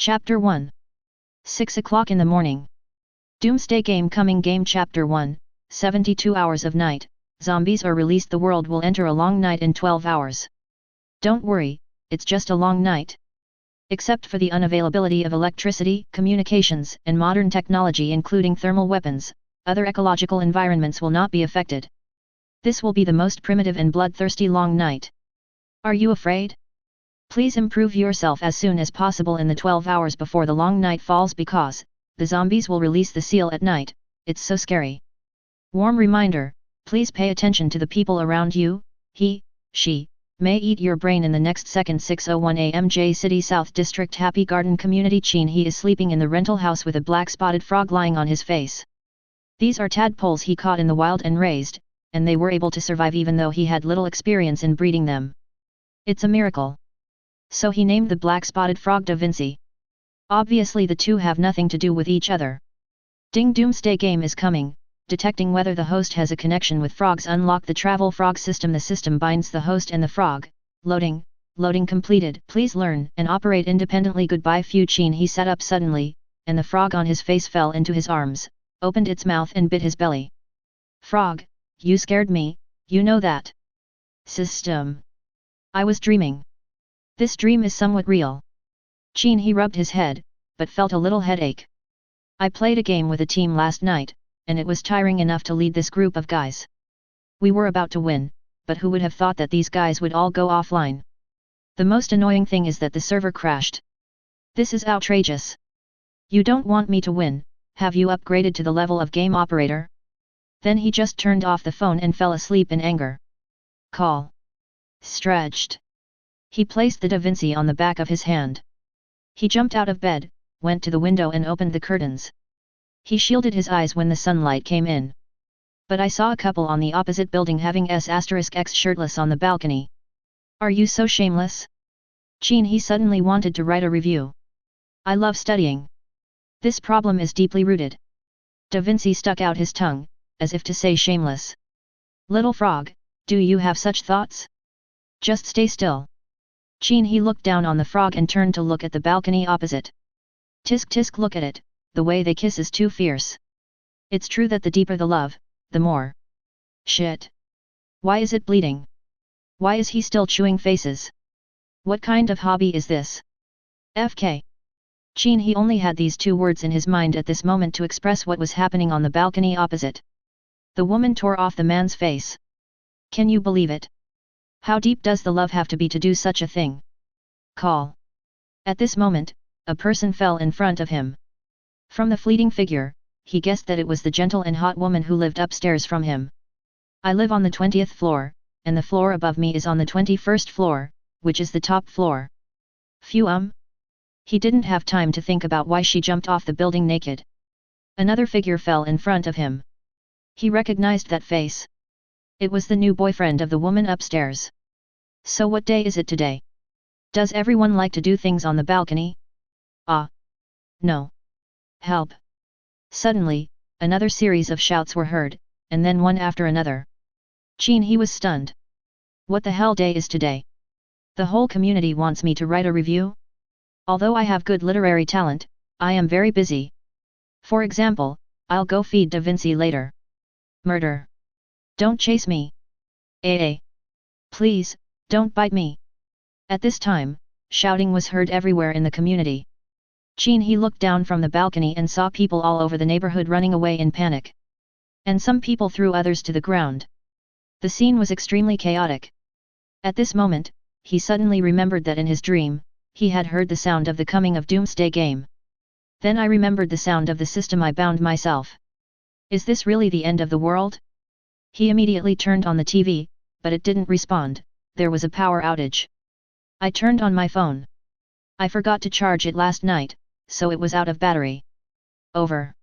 Chapter 1. 6 o'clock in the morning. Doomsday Game coming. Game Chapter 1, 72 hours of night, zombies are released. The world will enter a long night in 12 hours. Don't worry, it's just a long night. Except for the unavailability of electricity, communications, and modern technology including thermal weapons, other ecological environments will not be affected. This will be the most primitive and bloodthirsty long night. Are you afraid? Please improve yourself as soon as possible in the 12 hours before the long night falls, because the zombies will release the seal at night. It's so scary. Warm reminder, please pay attention to the people around you. He, she, may eat your brain in the next second. 6:01 a.m. J City South District Happy Garden Community. Qin He is sleeping in the rental house with a black spotted frog lying on his face. These are tadpoles he caught in the wild and raised, and they were able to survive even though he had little experience in breeding them. It's a miracle. So he named the black-spotted frog Da Vinci. Obviously the two have nothing to do with each other. Ding! Doomsday Game is coming. Detecting whether the host has a connection with frogs. Unlock the travel frog system. The system binds the host and the frog. Loading. Loading completed. Please learn and operate independently. Goodbye Fu. Qin He sat up suddenly, and the frog on his face fell into his arms, opened its mouth and bit his belly. Frog, you scared me, you know that. System. I was dreaming. This dream is somewhat real. Qin He rubbed his head, but felt a little headache. I played a game with a team last night, and it was tiring enough to lead this group of guys. We were about to win, but who would have thought that these guys would all go offline? The most annoying thing is that the server crashed. This is outrageous. You don't want me to win, have you upgraded to the level of game operator? Then he just turned off the phone and fell asleep in anger. Call. Stretched. He placed the Da Vinci on the back of his hand. He jumped out of bed, went to the window and opened the curtains. He shielded his eyes when the sunlight came in. But I saw a couple on the opposite building having S*X shirtless on the balcony. Are you so shameless? Qin He suddenly wanted to write a review. I love studying. This problem is deeply rooted. Da Vinci stuck out his tongue, as if to say shameless. Little frog, do you have such thoughts? Just stay still. Qin He looked down on the frog and turned to look at the balcony opposite. Tisk tisk, look at it, the way they kiss is too fierce. It's true that the deeper the love, the more. Shit. Why is it bleeding? Why is he still chewing faces? What kind of hobby is this? FK. Qin He only had these two words in his mind at this moment to express what was happening on the balcony opposite. The woman tore off the man's face. Can you believe it? How deep does the love have to be to do such a thing? Call. At this moment, a person fell in front of him. From the fleeting figure, he guessed that it was the gentle and hot woman who lived upstairs from him. I live on the 20th floor, and the floor above me is on the 21st floor, which is the top floor. Phew. He didn't have time to think about why she jumped off the building naked. Another figure fell in front of him. He recognized that face. It was the new boyfriend of the woman upstairs. So what day is it today? Does everyone like to do things on the balcony? Ah. No. Help. Suddenly, another series of shouts were heard, and then one after another. Qin He was stunned. What the hell day is today? The whole community wants me to write a review? Although I have good literary talent, I am very busy. For example, I'll go feed Da Vinci later. Murder. Don't chase me. Please, don't bite me. At this time, shouting was heard everywhere in the community. Qin He looked down from the balcony and saw people all over the neighborhood running away in panic. And some people threw others to the ground. The scene was extremely chaotic. At this moment, he suddenly remembered that in his dream, he had heard the sound of the coming of Doomsday Game. Then I remembered the sound of the system I bound myself. Is this really the end of the world? He immediately turned on the TV, but it didn't respond. There was a power outage. I turned on my phone. I forgot to charge it last night, so it was out of battery. Over.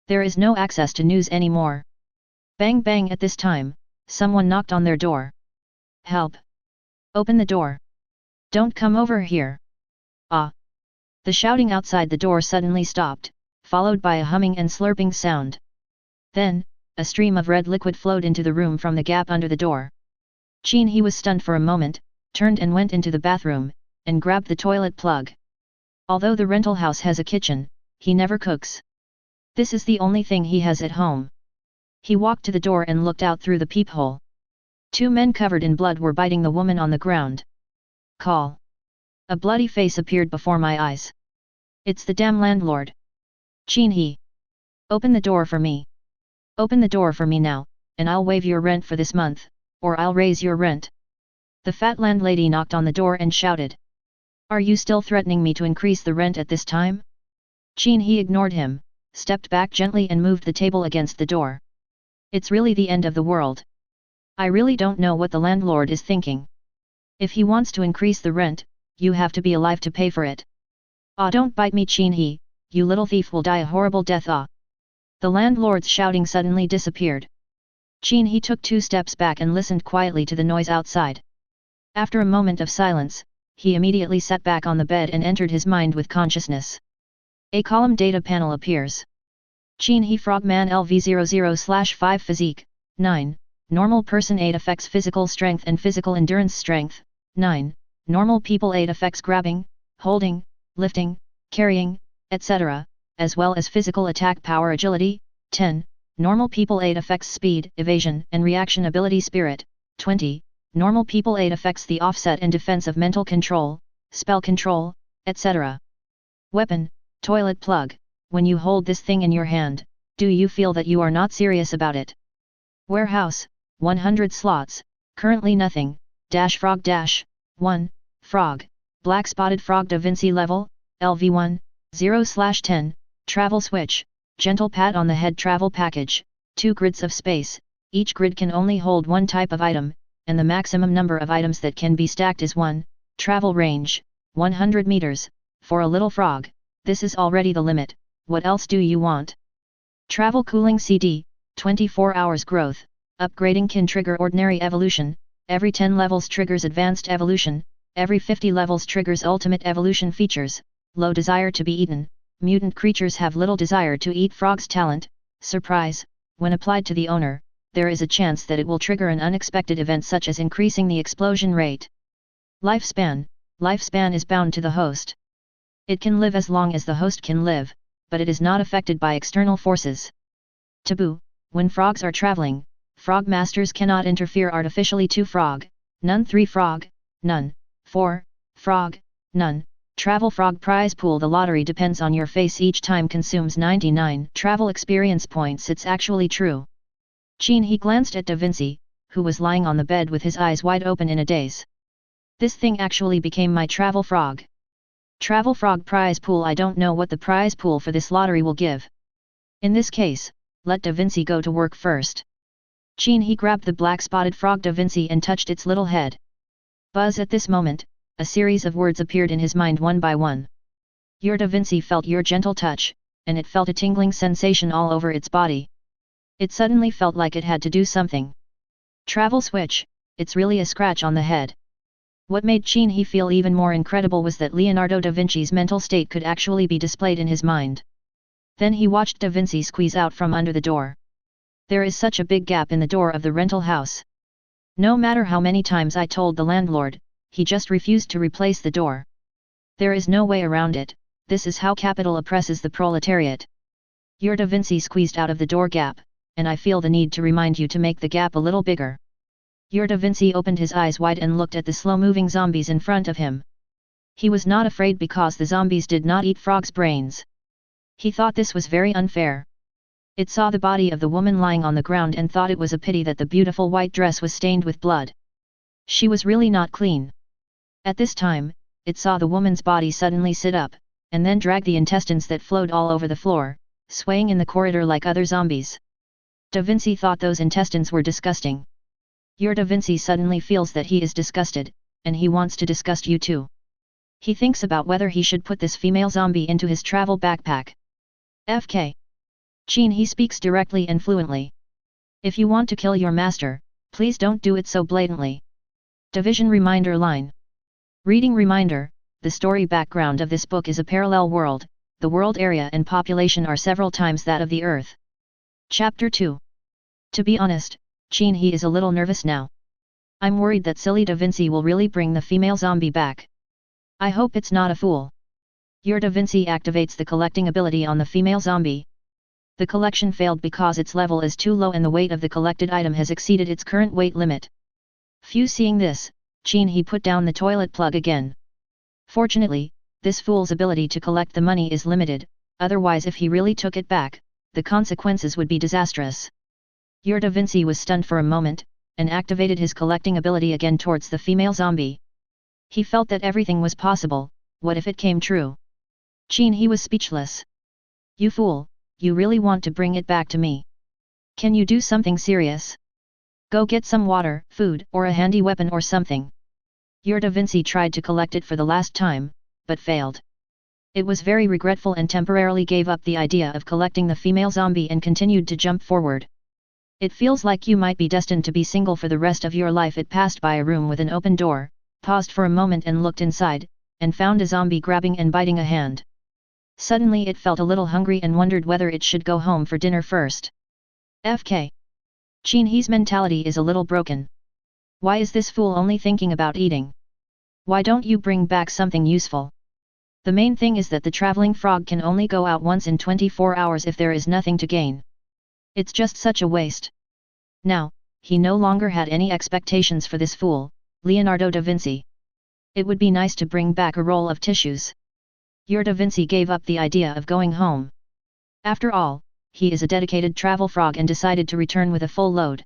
There is no access to news anymore. Bang bang. At this time, someone knocked on their door. Help. Open the door. Don't come over here. Ah. The shouting outside the door suddenly stopped, followed by a humming and slurping sound. Then, a stream of red liquid flowed into the room from the gap under the door. Qin He was stunned for a moment, turned and went into the bathroom, and grabbed the toilet plug. Although the rental house has a kitchen, he never cooks. This is the only thing he has at home. He walked to the door and looked out through the peephole. 2 men covered in blood were biting the woman on the ground. Call. A bloody face appeared before my eyes. It's the damn landlord. Qin He. Open the door for me. Open the door for me now, and I'll waive your rent for this month, or I'll raise your rent. The fat landlady knocked on the door and shouted. Are you still threatening me to increase the rent at this time? Qin He ignored him, stepped back gently and moved the table against the door. It's really the end of the world. I really don't know what the landlord is thinking. If he wants to increase the rent, you have to be alive to pay for it. Ah, don't bite me, Qin He, you little thief will die a horrible death. Ah. The landlord's shouting suddenly disappeared. Qin He took 2 steps back and listened quietly to the noise outside. After a moment of silence, he immediately sat back on the bed and entered his mind with consciousness. A column data panel appears. Qin He Frogman LV00/5 Physique, 9, Normal Person 8 affects physical strength and physical endurance strength, 9, Normal People 8 affects grabbing, holding, lifting, carrying, etc., as well as physical attack power agility, 10, Normal People 8 affects speed, evasion and reaction ability spirit, 20, Normal People 8 affects the offset and defense of mental control, spell control, etc. Weapon, toilet plug. When you hold this thing in your hand, do you feel that you are not serious about it? Warehouse, 100 slots, currently nothing, frog 1, frog, black spotted frog da Vinci level, LV1, 0/10, travel switch, gentle pat on the head travel package, 2 grids of space, each grid can only hold 1 type of item, and the maximum number of items that can be stacked is 1, travel range, 100 meters, for a little frog, this is already the limit. What else do you want? Travel cooling CD, 24 hours growth, upgrading can trigger ordinary evolution, every 10 levels triggers advanced evolution, every 50 levels triggers ultimate evolution features, low desire to be eaten, mutant creatures have little desire to eat frog's talent, surprise, when applied to the owner, there is a chance that it will trigger an unexpected event such as increasing the explosion rate. Lifespan is bound to the host. It can live as long as the host can live, but it is not affected by external forces. Taboo, when frogs are traveling, frog masters cannot interfere artificially. 2 frog, none 3 frog, none, 4, frog, none, travel frog prize pool. The lottery depends on your face each time consumes 99 travel experience points. It's actually true. Qin He glanced at Da Vinci, who was lying on the bed with his eyes wide open in a daze. This thing actually became my travel frog. Travel frog prize pool. I don't know what the prize pool for this lottery will give. In this case, let Da Vinci go to work first. Qin He grabbed the black spotted frog Da Vinci and touched its little head. Buzz. At this moment, a series of words appeared in his mind one by one. Your Da Vinci felt your gentle touch, and it felt a tingling sensation all over its body. It suddenly felt like it had to do something. Travel switch, it's really a scratch on the head. What made Qin He feel even more incredible was that Leonardo da Vinci's mental state could actually be displayed in his mind. Then he watched Da Vinci squeeze out from under the door. There is such a big gap in the door of the rental house. No matter how many times I told the landlord, he just refused to replace the door. There is no way around it. This is how capital oppresses the proletariat. Your Da Vinci squeezed out of the door gap, and I feel the need to remind you to make the gap a little bigger. Your Da Vinci opened his eyes wide and looked at the slow-moving zombies in front of him. He was not afraid because the zombies did not eat frogs' brains. He thought this was very unfair. It saw the body of the woman lying on the ground and thought it was a pity that the beautiful white dress was stained with blood. She was really not clean. At this time, it saw the woman's body suddenly sit up, and then drag the intestines that flowed all over the floor, swaying in the corridor like other zombies. Da Vinci thought those intestines were disgusting. Your Da Vinci suddenly feels that he is disgusted, and he wants to disgust you too. He thinks about whether he should put this female zombie into his travel backpack. FK. Qin He speaks directly and fluently. If you want to kill your master, please don't do it so blatantly. Division reminder line. Reading reminder, the story background of this book is a parallel world, the world area and population are several times that of the Earth. Chapter 2. To be honest, Qin He is a little nervous now. I'm worried that silly Da Vinci will really bring the female zombie back. I hope it's not a fool. Your Da Vinci activates the collecting ability on the female zombie. The collection failed because its level is too low and the weight of the collected item has exceeded its current weight limit. Few seeing this, Qin He put down the toilet plug again. Fortunately, this fool's ability to collect the money is limited, otherwise if he really took it back, the consequences would be disastrous. Your Da Vinci was stunned for a moment, and activated his collecting ability again towards the female zombie. He felt that everything was possible. What if it came true? Qin He was speechless. You fool, you really want to bring it back to me? Can you do something serious? Go get some water, food, or a handy weapon or something. Your Da Vinci tried to collect it for the last time, but failed. It was very regretful and temporarily gave up the idea of collecting the female zombie and continued to jump forward. It feels like you might be destined to be single for the rest of your life. It passed by a room with an open door, paused for a moment and looked inside, and found a zombie grabbing and biting a hand. Suddenly it felt a little hungry and wondered whether it should go home for dinner first. FK. Qin He's mentality is a little broken. Why is this fool only thinking about eating? Why don't you bring back something useful? The main thing is that the traveling frog can only go out once in 24 hours if there is nothing to gain. It's just such a waste. Now, he no longer had any expectations for this fool, Leonardo da Vinci. It would be nice to bring back a roll of tissues. Your Da Vinci gave up the idea of going home. After all, he is a dedicated travel frog and decided to return with a full load.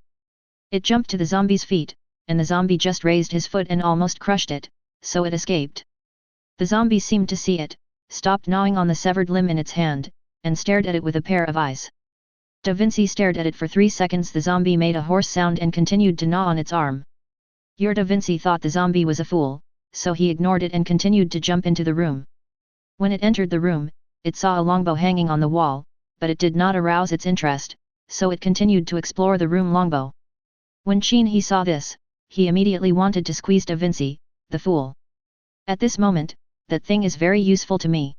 It jumped to the zombie's feet, and the zombie just raised his foot and almost crushed it, so it escaped. The zombie seemed to see it, stopped gnawing on the severed limb in its hand, and stared at it with a pair of eyes. Da Vinci stared at it for 3 seconds. The zombie made a hoarse sound and continued to gnaw on its arm. Your Da Vinci thought the zombie was a fool, so he ignored it and continued to jump into the room. When it entered the room, it saw a longbow hanging on the wall, but it did not arouse its interest, so it continued to explore the room longbow. When Qin He saw this, he immediately wanted to squeeze Da Vinci, the fool. At this moment, that thing is very useful to me.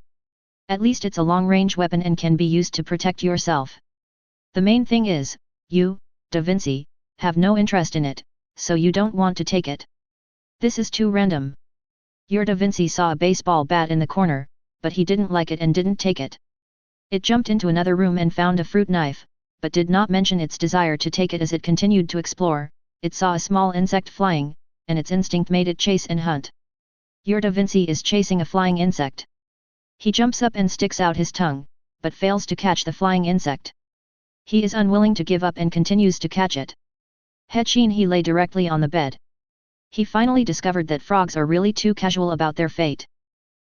At least it's a long-range weapon and can be used to protect yourself. The main thing is, you, Da Vinci, have no interest in it, so you don't want to take it. This is too random. Your Da Vinci saw a baseball bat in the corner, but he didn't like it and didn't take it. It jumped into another room and found a fruit knife, but did not mention its desire to take it. As it continued to explore, it saw a small insect flying, and its instinct made it chase and hunt. Your Da Vinci is chasing a flying insect. He jumps up and sticks out his tongue, but fails to catch the flying insect. He is unwilling to give up and continues to catch it. Qin He lay directly on the bed. He finally discovered that frogs are really too casual about their fate.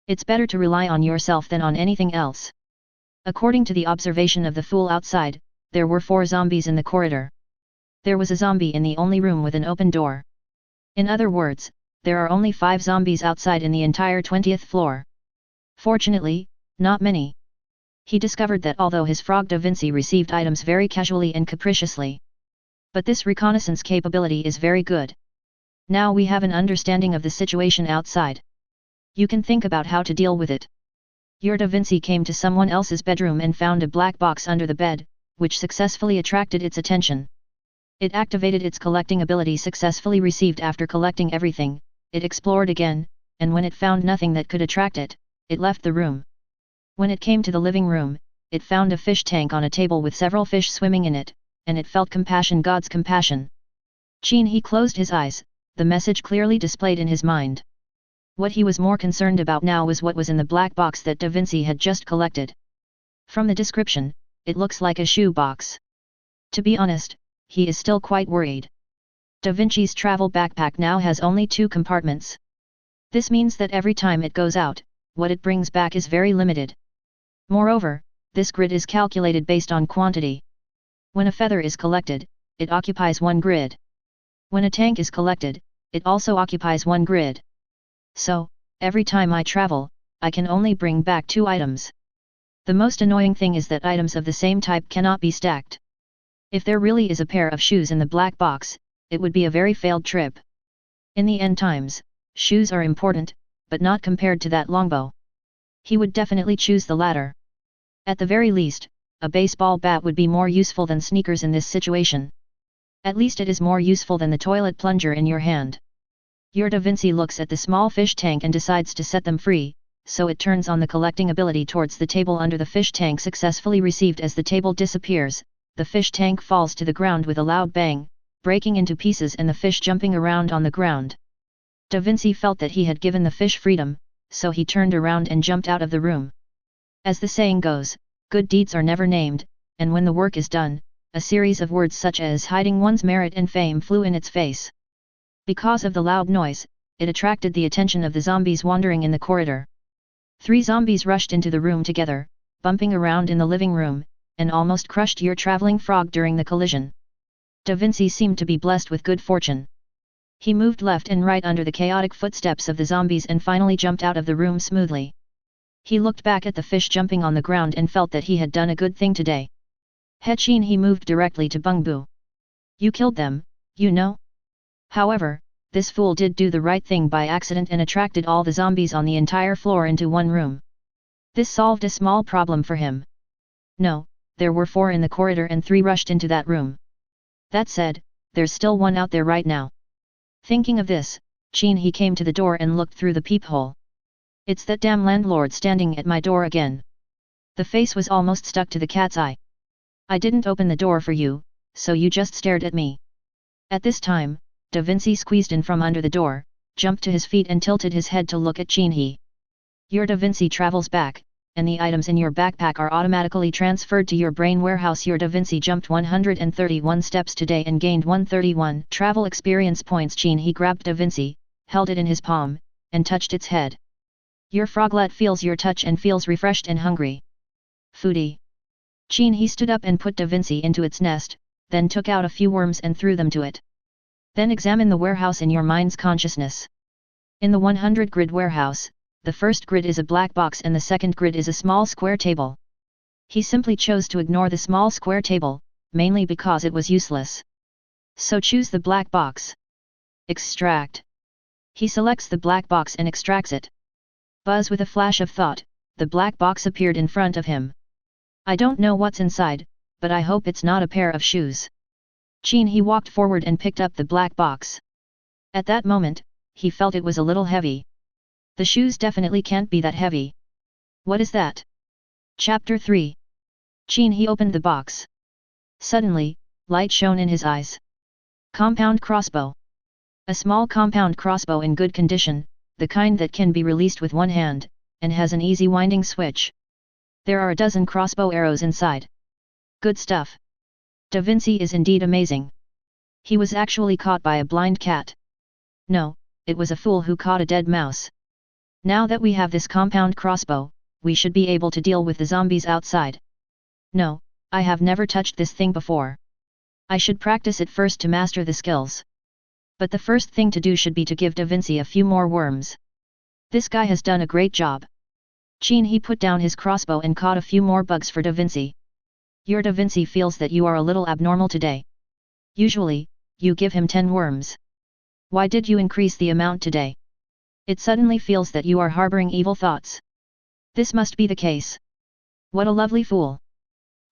It's better to rely on yourself than on anything else. According to the observation of the fool outside, there were 4 zombies in the corridor. There was a zombie in the only room with an open door. In other words, there are only 5 zombies outside in the entire 20th floor. Fortunately, not many. He discovered that although his frog Da Vinci received items very casually and capriciously, but this reconnaissance capability is very good. Now we have an understanding of the situation outside. You can think about how to deal with it. Your Da Vinci came to someone else's bedroom and found a black box under the bed, which successfully attracted its attention. It activated its collecting ability successfully received. After collecting everything, it explored again, and when it found nothing that could attract it, it left the room. When it came to the living room, it found a fish tank on a table with several fish swimming in it, and it felt compassion, God's compassion. Qin He closed his eyes, the message clearly displayed in his mind. What he was more concerned about now was what was in the black box that Da Vinci had just collected. From the description, it looks like a shoe box. To be honest, he is still quite worried. Da Vinci's travel backpack now has only 2 compartments. This means that every time it goes out, what it brings back is very limited. Moreover, this grid is calculated based on quantity. When a feather is collected, it occupies 1 grid. When a tank is collected, it also occupies 1 grid. So, every time I travel, I can only bring back 2 items. The most annoying thing is that items of the same type cannot be stacked. If there really is a pair of shoes in the black box, it would be a very failed trip. In the end times, shoes are important, but not compared to that longbow. He would definitely choose the latter. At the very least, a baseball bat would be more useful than sneakers in this situation. At least it is more useful than the toilet plunger in your hand. Your Da Vinci looks at the small fish tank and decides to set them free, so it turns on the collecting ability towards the table under the fish tank successfully received. As the table disappears, the fish tank falls to the ground with a loud bang, breaking into pieces and the fish jumping around on the ground. Da Vinci felt that he had given the fish freedom, so he turned around and jumped out of the room. As the saying goes, good deeds are never named, and when the work is done, a series of words such as hiding one's merit and fame flew in its face. Because of the loud noise, it attracted the attention of the zombies wandering in the corridor. 3 zombies rushed into the room together, bumping around in the living room, and almost crushed your traveling frog during the collision. Da Vinci seemed to be blessed with good fortune. He moved left and right under the chaotic footsteps of the zombies and finally jumped out of the room smoothly. He looked back at the fish jumping on the ground and felt that he had done a good thing today. Qin He moved directly to Bungbu. You killed them, you know? However, this fool did do the right thing by accident and attracted all the zombies on the entire floor into one room. This solved a small problem for him. No, there were 4 in the corridor and 3 rushed into that room. That said, there's still 1 out there right now. Thinking of this, Qin He came to the door and looked through the peephole. It's that damn landlord standing at my door again. The face was almost stuck to the cat's eye. I didn't open the door for you, so you just stared at me. At this time, Da Vinci squeezed in from under the door, jumped to his feet and tilted his head to look at Qin He. Your Da Vinci travels back, and the items in your backpack are automatically transferred to your brain warehouse. Your Da Vinci jumped 131 steps today and gained 131 travel experience points. Qin He grabbed Da Vinci, held it in his palm, and touched its head. Your froglet feels your touch and feels refreshed and hungry. Foodie. Qin He stood up and put Da Vinci into its nest, then took out a few worms and threw them to it. Then examine the warehouse in your mind's consciousness. In the 100 grid warehouse, the first grid is a black box and the second grid is a small square table. He simply chose to ignore the small square table, mainly because it was useless. So choose the black box. Extract. He selects the black box and extracts it. Buzz with a flash of thought, the black box appeared in front of him. I don't know what's inside, but I hope it's not a pair of shoes. Qin He walked forward and picked up the black box. At that moment, he felt it was a little heavy. The shoes definitely can't be that heavy. What is that? Chapter 3. Qin He opened the box. Suddenly, light shone in his eyes. Compound crossbow. A small compound crossbow in good condition, the kind that can be released with one hand, and has an easy winding switch. There are a dozen crossbow arrows inside. Good stuff. Da Vinci is indeed amazing. He was actually caught by a blind cat. No, it was a fool who caught a dead mouse. Now that we have this compound crossbow, we should be able to deal with the zombies outside. No, I have never touched this thing before. I should practice it first to master the skills. But the first thing to do should be to give Da Vinci a few more worms. This guy has done a great job. Qin He put down his crossbow and caught a few more bugs for Da Vinci. Your Da Vinci feels that you are a little abnormal today. Usually, you give him 10 worms. Why did you increase the amount today? It suddenly feels that you are harboring evil thoughts. This must be the case. What a lovely fool.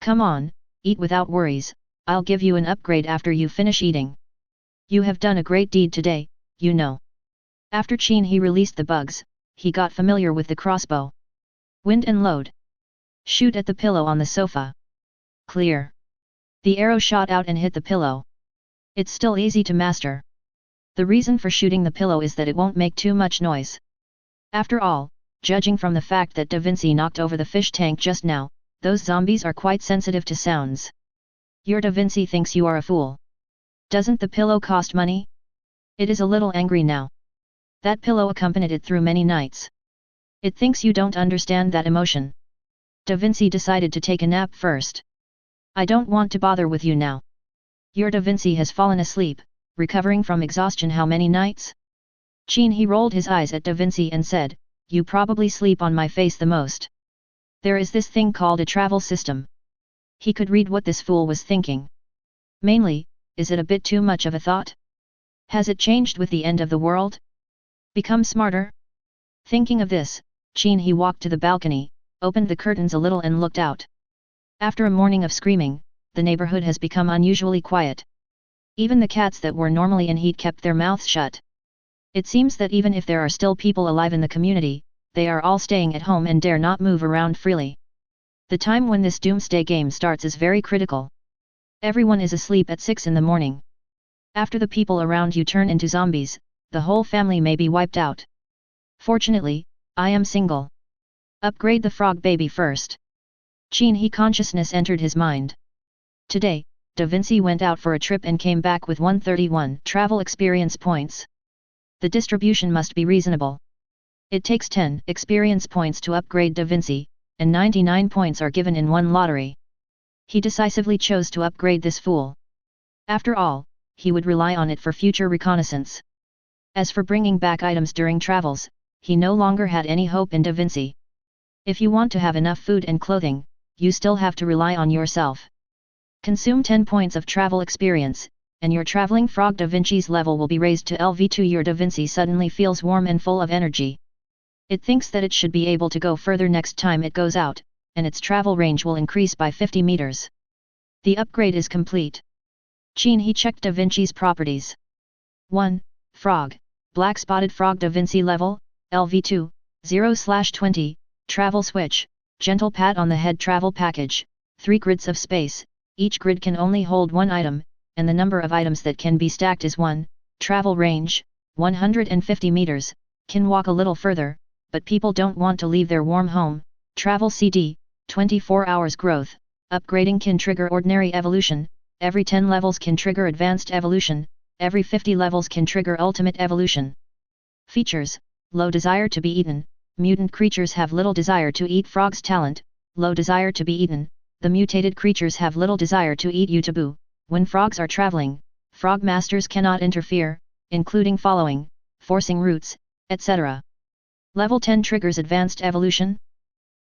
Come on, eat without worries, I'll give you an upgrade after you finish eating. You have done a great deed today, you know. After Qin He released the bugs, he got familiar with the crossbow. Wind and load. Shoot at the pillow on the sofa. Clear. The arrow shot out and hit the pillow. It's still easy to master. The reason for shooting the pillow is that it won't make too much noise. After all, judging from the fact that Da Vinci knocked over the fish tank just now, those zombies are quite sensitive to sounds. Your Da Vinci thinks you are a fool. Doesn't the pillow cost money? It is a little angry now. That pillow accompanied it through many nights. It thinks you don't understand that emotion. Da Vinci decided to take a nap first. I don't want to bother with you now. Your Da Vinci has fallen asleep, recovering from exhaustion. How many nights? Qin He rolled his eyes at Da Vinci and said, you probably sleep on my face the most. There is this thing called a travel system. He could read what this fool was thinking. Mainly, is it a bit too much of a thought? Has it changed with the end of the world? Become smarter? Thinking of this, Qin He walked to the balcony, opened the curtains a little and looked out. After a morning of screaming, the neighborhood has become unusually quiet. Even the cats that were normally in heat kept their mouths shut. It seems that even if there are still people alive in the community, they are all staying at home and dare not move around freely. The time when this doomsday game starts is very critical. Everyone is asleep at 6 in the morning. After the people around you turn into zombies, the whole family may be wiped out. Fortunately, I am single. Upgrade the frog baby first. Qin He consciousness entered his mind. Today, Da Vinci went out for a trip and came back with 131 travel experience points. The distribution must be reasonable. It takes 10 experience points to upgrade Da Vinci, and 99 points are given in one lottery. He decisively chose to upgrade this fool. After all, he would rely on it for future reconnaissance. As for bringing back items during travels, he no longer had any hope in Da Vinci. If you want to have enough food and clothing, you still have to rely on yourself. Consume 10 points of travel experience, and your traveling frog Da Vinci's level will be raised to LV2. Your Da Vinci suddenly feels warm and full of energy. It thinks that it should be able to go further next time it goes out, and its travel range will increase by 50 meters. The upgrade is complete. Qin He checked Da Vinci's properties. 1. Frog, black spotted frog Da Vinci level, LV2, 0/20, travel switch, gentle pat on the head travel package, 3 grids of space, each grid can only hold 1 item, and the number of items that can be stacked is 1, travel range, 150 meters, can walk a little further, but people don't want to leave their warm home, travel CD, 24 hours growth, upgrading can trigger ordinary evolution, every 10 levels can trigger advanced evolution, every 50 levels can trigger ultimate evolution. Features, low desire to be eaten, mutant creatures have little desire to eat frogs. Talent, low desire to be eaten, the mutated creatures have little desire to eat you. Taboo, when frogs are traveling, frog masters cannot interfere, including following, forcing routes, etc. Level 10 triggers advanced evolution?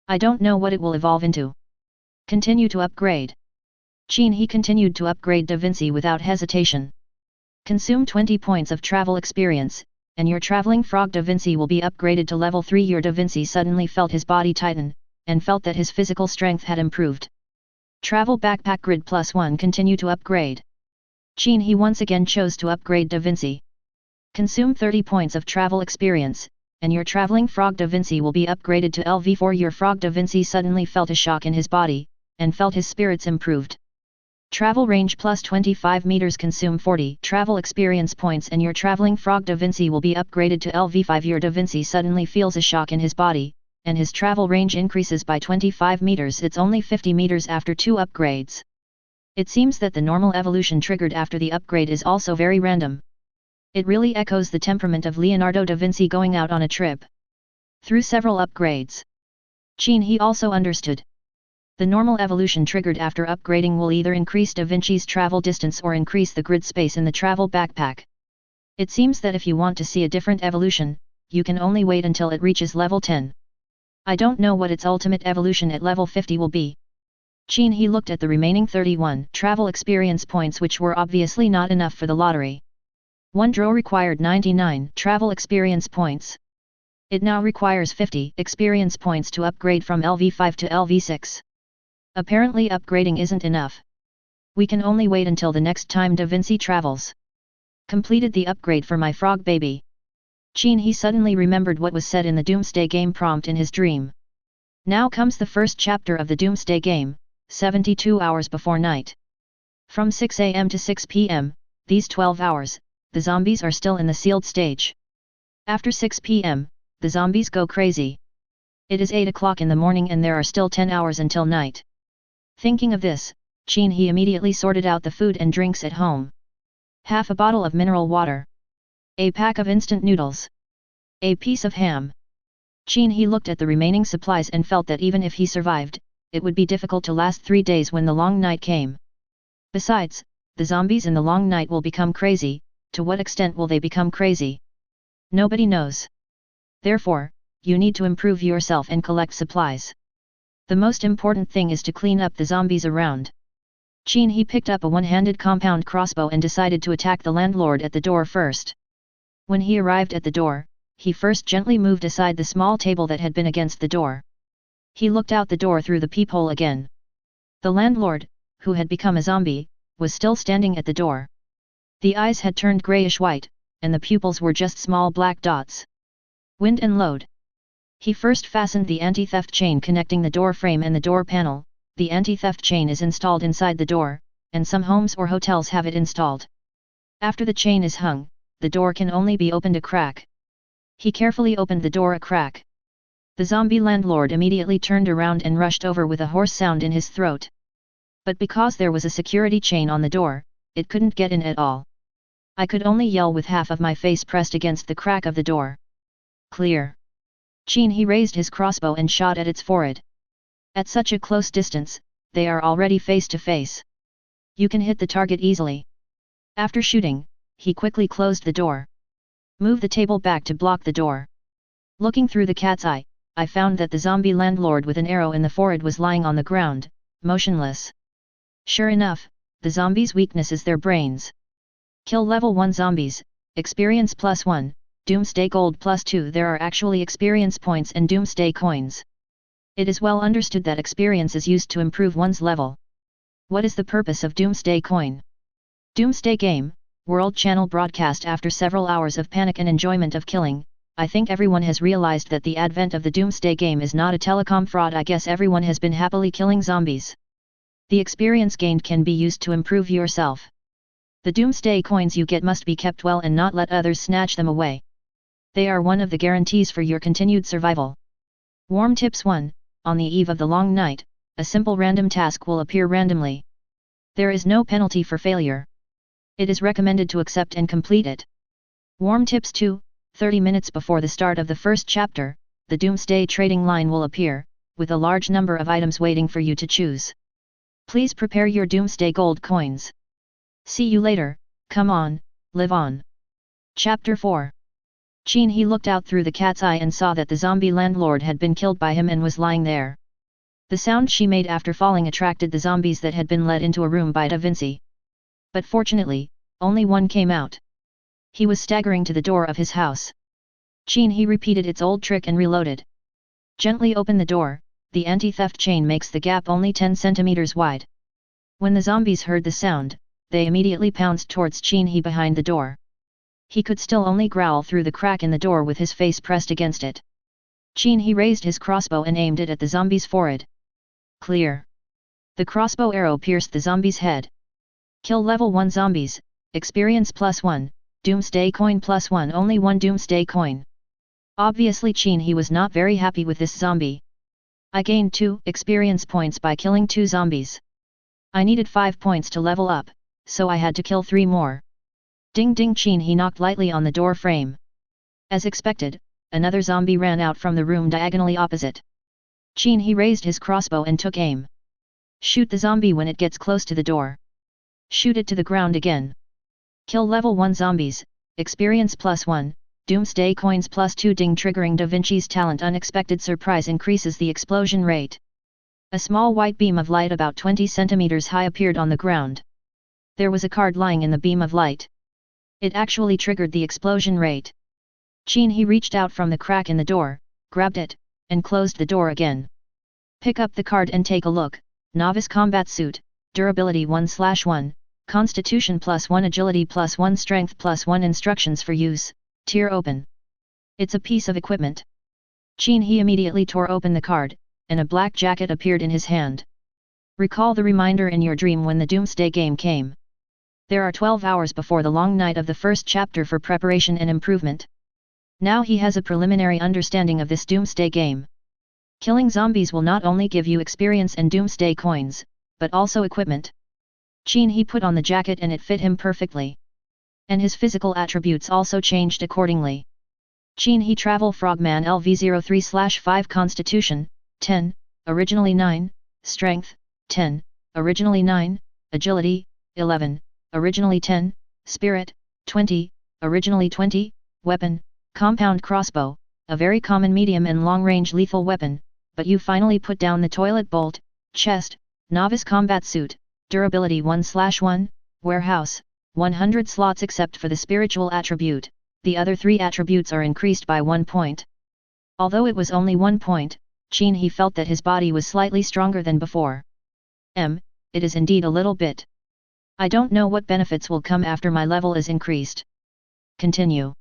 I don't know what it will evolve into. Continue to upgrade. Qin He continued to upgrade Da Vinci without hesitation. Consume 20 points of travel experience, and your traveling frog Da Vinci will be upgraded to level 3. Your Da Vinci suddenly felt his body tighten, and felt that his physical strength had improved. Travel backpack grid +1 continue to upgrade. Qin He once again chose to upgrade Da Vinci. Consume 30 points of travel experience, and your traveling frog Da Vinci will be upgraded to LV4. Your frog Da Vinci suddenly felt a shock in his body, and felt his spirits improved. Travel range +25 meters. Consume 40 travel experience points and your traveling frog Da Vinci will be upgraded to LV5. Your Da Vinci suddenly feels a shock in his body, and his travel range increases by 25 meters. It's only 50 meters after 2 upgrades. It seems that the normal evolution triggered after the upgrade is also very random. It really echoes the temperament of Leonardo da Vinci going out on a trip. Through several upgrades. Qin He also understood. The normal evolution triggered after upgrading will either increase Da Vinci's travel distance or increase the grid space in the travel backpack. It seems that if you want to see a different evolution, you can only wait until it reaches level 10. I don't know what its ultimate evolution at level 50 will be. Qin He looked at the remaining 31 travel experience points, which were obviously not enough for the lottery. One draw required 99 travel experience points. It now requires 50 experience points to upgrade from LV5 to LV6. Apparently upgrading isn't enough. We can only wait until the next time Da Vinci travels. Completed the upgrade for my frog baby. Qin He suddenly remembered what was said in the Doomsday Game prompt in his dream. Now comes the first chapter of the Doomsday Game, 72 hours before night. From 6 AM to 6 PM, these 12 hours, the zombies are still in the sealed stage. After 6 PM, the zombies go crazy. It is 8 o'clock in the morning and there are still 10 hours until night. Thinking of this, Qin He immediately sorted out the food and drinks at home. Half a bottle of mineral water. A pack of instant noodles. A piece of ham. Qin He looked at the remaining supplies and felt that even if he survived, it would be difficult to last 3 days when the long night came. Besides, the zombies in the long night will become crazy. To what extent will they become crazy? Nobody knows. Therefore, you need to improve yourself and collect supplies. The most important thing is to clean up the zombies around. Qin He picked up a one-handed compound crossbow and decided to attack the landlord at the door first. When he arrived at the door, he first gently moved aside the small table that had been against the door. He looked out the door through the peephole again. The landlord, who had become a zombie, was still standing at the door. The eyes had turned grayish-white, and the pupils were just small black dots. Wind and load. He first fastened the anti-theft chain connecting the door frame and the door panel. The anti-theft chain is installed inside the door, and some homes or hotels have it installed. After the chain is hung, the door can only be opened a crack. He carefully opened the door a crack. The zombie landlord immediately turned around and rushed over with a hoarse sound in his throat. But because there was a security chain on the door, it couldn't get in at all. I could only yell with half of my face pressed against the crack of the door. Clear. Qin He raised his crossbow and shot at its forehead. At such a close distance, they are already face to face. You can hit the target easily. After shooting, he quickly closed the door. Move the table back to block the door. Looking through the cat's eye, I found that the zombie landlord with an arrow in the forehead was lying on the ground, motionless. Sure enough, the zombies' weakness is their brains. Kill level 1 zombies, experience +1, doomsday gold +2. There are actually experience points and doomsday coins. It is well understood that experience is used to improve one's level. What is the purpose of doomsday coin? Doomsday game, world channel broadcast. After several hours of panic and enjoyment of killing, I think everyone has realized that the advent of the doomsday game is not a telecom fraud. I guess everyone has been happily killing zombies. The experience gained can be used to improve yourself. The doomsday coins you get must be kept well and not let others snatch them away. They are one of the guarantees for your continued survival. Warm tips 1. On the eve of the long night, a simple random task will appear randomly. There is no penalty for failure. It is recommended to accept and complete it. Warm tips 2. 30 minutes before the start of the first chapter, the doomsday trading line will appear, with a large number of items waiting for you to choose. Please prepare your doomsday gold coins. See you later, come on, live on. Chapter 4. Qin He looked out through the cat's eye and saw that the zombie landlord had been killed by him and was lying there. The sound she made after falling attracted the zombies that had been led into a room by Vinci. But fortunately, only one came out. He was staggering to the door of his house. Qin He repeated its old trick and reloaded. Gently open the door, the anti-theft chain makes the gap only 10 centimeters wide. When the zombies heard the sound, they immediately pounced towards Qin He behind the door. He could still only growl through the crack in the door with his face pressed against it. Qin He raised his crossbow and aimed it at the zombie's forehead. Clear. The crossbow arrow pierced the zombie's head. Kill level 1 zombies, experience +1, doomsday coin +1. Only 1 doomsday coin. Obviously Qin He was not very happy with this zombie. I gained 2 experience points by killing 2 zombies. I needed 5 points to level up, so I had to kill 3 more. Ding ding. Qin He knocked lightly on the door frame. As expected, another zombie ran out from the room diagonally opposite. Qin He raised his crossbow and took aim. Shoot the zombie when it gets close to the door. Shoot it to the ground again. Kill level 1 zombies, experience +1, doomsday coins +2. Ding. Triggering Da Vinci's talent. Unexpected surprise increases the explosion rate. A small white beam of light about 20 centimeters high appeared on the ground. There was a card lying in the beam of light. It actually triggered the explosion rate. Qin He reached out from the crack in the door, grabbed it, and closed the door again. Pick up the card and take a look. Novice combat suit, durability 1/1, constitution +1, agility +1, strength +1. Instructions for use, tier open. It's a piece of equipment. Qin He immediately tore open the card, and a black jacket appeared in his hand. Recall the reminder in your dream when the doomsday game came. There are 12 hours before the long night of the first chapter for preparation and improvement. Now he has a preliminary understanding of this doomsday game. Killing zombies will not only give you experience and doomsday coins, but also equipment. Qin He put on the jacket and it fit him perfectly. And his physical attributes also changed accordingly. Qin He Travel Frogman LV03/5 Constitution, 10, originally 9, Strength, 10, originally 9, Agility, 11, originally 10, Spirit, 20, originally 20, Weapon, Compound Crossbow, a very common medium and long-range lethal weapon, but you finally put down the toilet bolt. Chest, Novice Combat Suit, Durability 1/1, Warehouse, 100 slots except for the spiritual attribute, the other 3 attributes are increased by 1 point. Although it was only 1 point, Qin He felt that his body was slightly stronger than before. It is indeed a little bit. I don't know what benefits will come after my level is increased. Continue.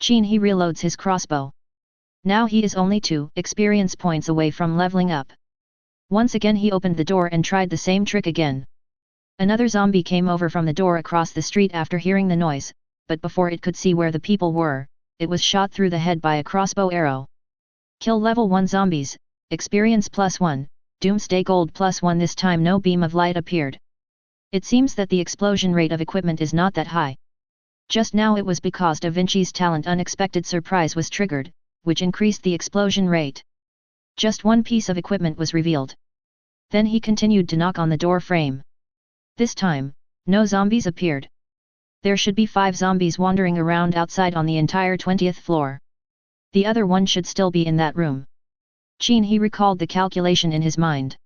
Qin He reloads his crossbow. Now he is only 2 experience points away from leveling up. Once again he opened the door and tried the same trick again. Another zombie came over from the door across the street after hearing the noise, but before it could see where the people were, it was shot through the head by a crossbow arrow. Kill level 1 zombies, experience +1, doomsday gold +1. This time no beam of light appeared. It seems that the explosion rate of equipment is not that high. Just now it was because Da Vinci's talent unexpected surprise was triggered, which increased the explosion rate. Just one piece of equipment was revealed. Then he continued to knock on the door frame. This time, no zombies appeared. There should be 5 zombies wandering around outside on the entire 20th floor. The other one should still be in that room. Qin He recalled the calculation in his mind.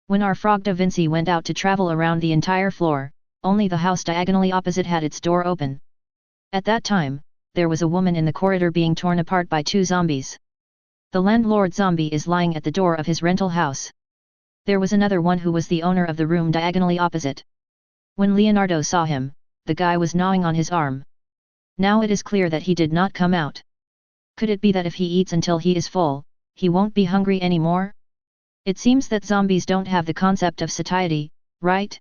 When our frog Da Vinci went out to travel around the entire floor, only the house diagonally opposite had its door open. At that time, there was a woman in the corridor being torn apart by 2 zombies. The landlord zombie is lying at the door of his rental house. There was another one who was the owner of the room diagonally opposite. When Leonardo saw him, the guy was gnawing on his arm. Now it is clear that he did not come out. Could it be that if he eats until he is full, he won't be hungry anymore? It seems that zombies don't have the concept of satiety, right?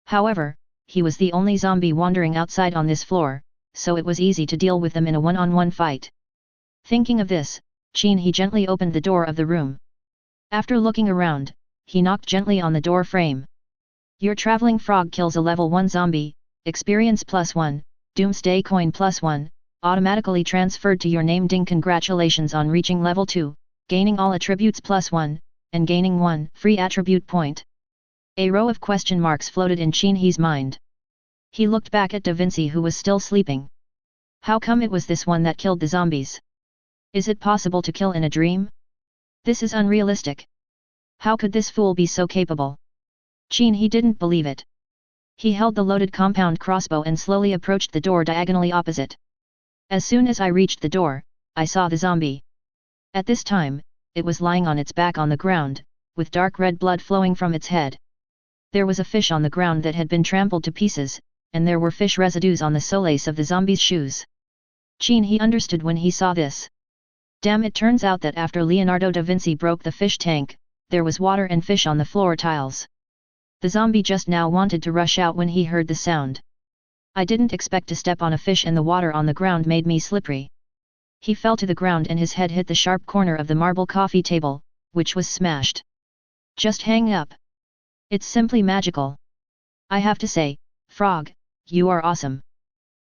However, he was the only zombie wandering outside on this floor, so it was easy to deal with them in a one-on-one fight. Thinking of this, Qin He gently opened the door of the room. After looking around, he knocked gently on the door frame. Your traveling frog kills a level 1 zombie, experience +1, doomsday coin +1, automatically transferred to your name. Ding, congratulations on reaching level 2, gaining all attributes +1, and gaining 1 free attribute point. A row of question marks floated in Qin He's mind. He looked back at Da Vinci who was still sleeping. How come it was this one that killed the zombies? Is it possible to kill in a dream? This is unrealistic. How could this fool be so capable? Qin He didn't believe it. He held the loaded compound crossbow and slowly approached the door diagonally opposite. As soon as I reached the door, I saw the zombie. At this time, it was lying on its back on the ground, with dark red blood flowing from its head. There was a fish on the ground that had been trampled to pieces, and there were fish residues on the solace of the zombie's shoes. Qin He understood when he saw this. Damn, it turns out that after Leonardo da Vinci broke the fish tank, there was water and fish on the floor tiles. The zombie just now wanted to rush out when he heard the sound. I didn't expect to step on a fish, and the water on the ground made me slippery. He fell to the ground and his head hit the sharp corner of the marble coffee table, which was smashed. Just hang up. It's simply magical. I have to say, frog, you are awesome.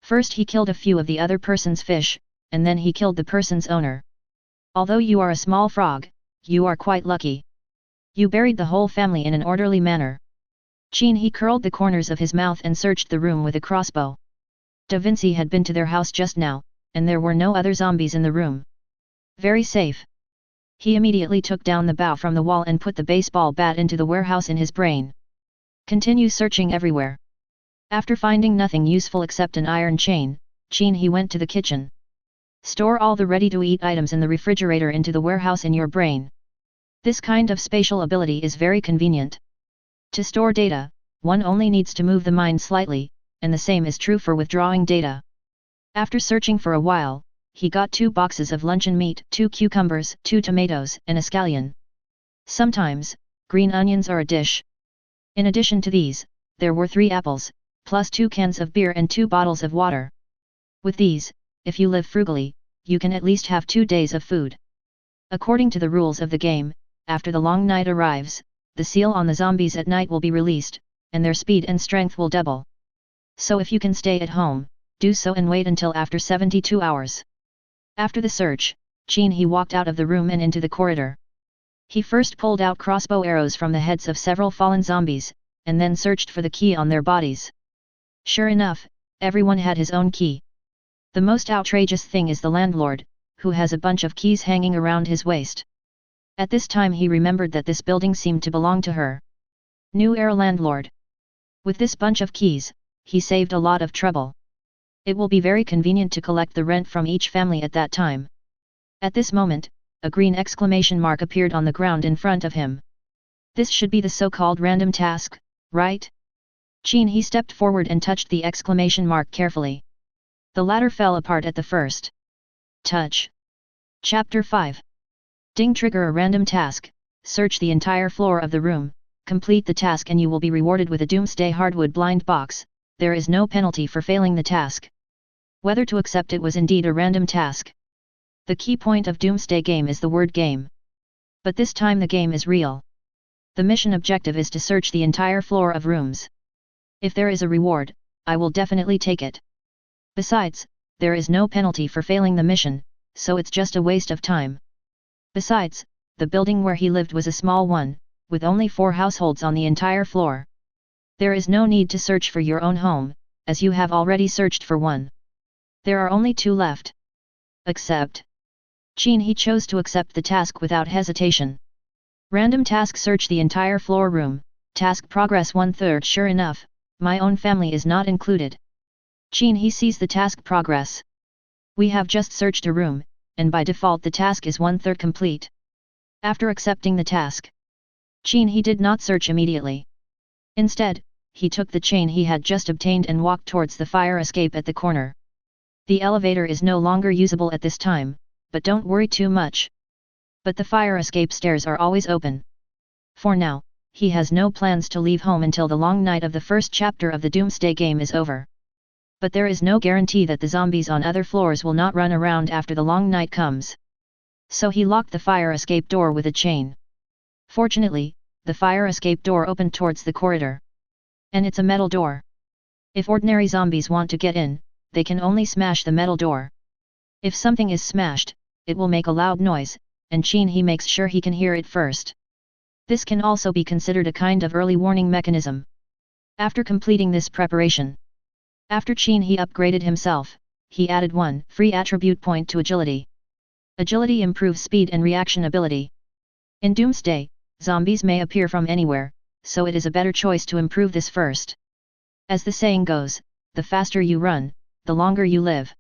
First he killed a few of the other person's fish, and then he killed the person's owner. Although you are a small frog, you are quite lucky. You buried the whole family in an orderly manner. Qin He curled the corners of his mouth and searched the room with a crossbow. Da Vinci had been to their house just now, and there were no other zombies in the room. Very safe. He immediately took down the bow from the wall and put the baseball bat into the warehouse in his brain. Continue searching everywhere. After finding nothing useful except an iron chain, Qin He went to the kitchen. Store all the ready-to-eat items in the refrigerator into the warehouse in your brain. This kind of spatial ability is very convenient. To store data, one only needs to move the mind slightly, and the same is true for withdrawing data. After searching for a while, he got 2 boxes of luncheon meat, 2 cucumbers, 2 tomatoes, and a scallion. Sometimes, green onions are a dish. In addition to these, there were 3 apples, plus 2 cans of beer and 2 bottles of water. With these, if you live frugally, you can at least have 2 days of food. According to the rules of the game, after the long night arrives, the seal on the zombies at night will be released, and their speed and strength will double. So if you can stay at home, do so and wait until after 72 hours. After the search, Qin He walked out of the room and into the corridor. He first pulled out crossbow arrows from the heads of several fallen zombies, and then searched for the key on their bodies. Sure enough, everyone had his own key. The most outrageous thing is the landlord, who has a bunch of keys hanging around his waist. At this time he remembered that this building seemed to belong to her. New era landlord. With this bunch of keys, he saved a lot of trouble. It will be very convenient to collect the rent from each family at that time. At this moment, a green exclamation mark appeared on the ground in front of him. This should be the so-called random task, right? Qin He stepped forward and touched the exclamation mark carefully. The latter fell apart at the first touch. Chapter 5. Ding. Trigger a random task, search the entire floor of the room, complete the task and you will be rewarded with a Doomsday Hardwood blind box. There is no penalty for failing the task. Whether to accept it was indeed a random task. The key point of Doomsday game is the word game. But this time the game is real. The mission objective is to search the entire floor of rooms. If there is a reward, I will definitely take it. Besides, there is no penalty for failing the mission, so it's just a waste of time. Besides, the building where he lived was a small one, with only 4 households on the entire floor. There is no need to search for your own home, as you have already searched for one. There are only 2 left. Accept. Qin He chose to accept the task without hesitation. Random task: search the entire floor room, task progress 1/3. Sure enough, my own family is not included. Qin He sees the task progress. We have just searched a room, and by default the task is 1/3 complete. After accepting the task, Qin He did not search immediately. Instead, he took the chain he had just obtained and walked towards the fire escape at the corner. The elevator is no longer usable at this time, but don't worry too much. But the fire escape stairs are always open. For now, he has no plans to leave home until the long night of the first chapter of the Doomsday game is over. But there is no guarantee that the zombies on other floors will not run around after the long night comes. So he locked the fire escape door with a chain. Fortunately, the fire escape door opened towards the corridor. And it's a metal door. If ordinary zombies want to get in, they can only smash the metal door. If something is smashed, it will make a loud noise, and Qin He makes sure he can hear it first. This can also be considered a kind of early warning mechanism. After completing this preparation, after Qin He upgraded himself, he added 1 free attribute point to agility. Agility improves speed and reaction ability. In Doomsday, zombies may appear from anywhere, so it is a better choice to improve this first. As the saying goes, the faster you run, the longer you live.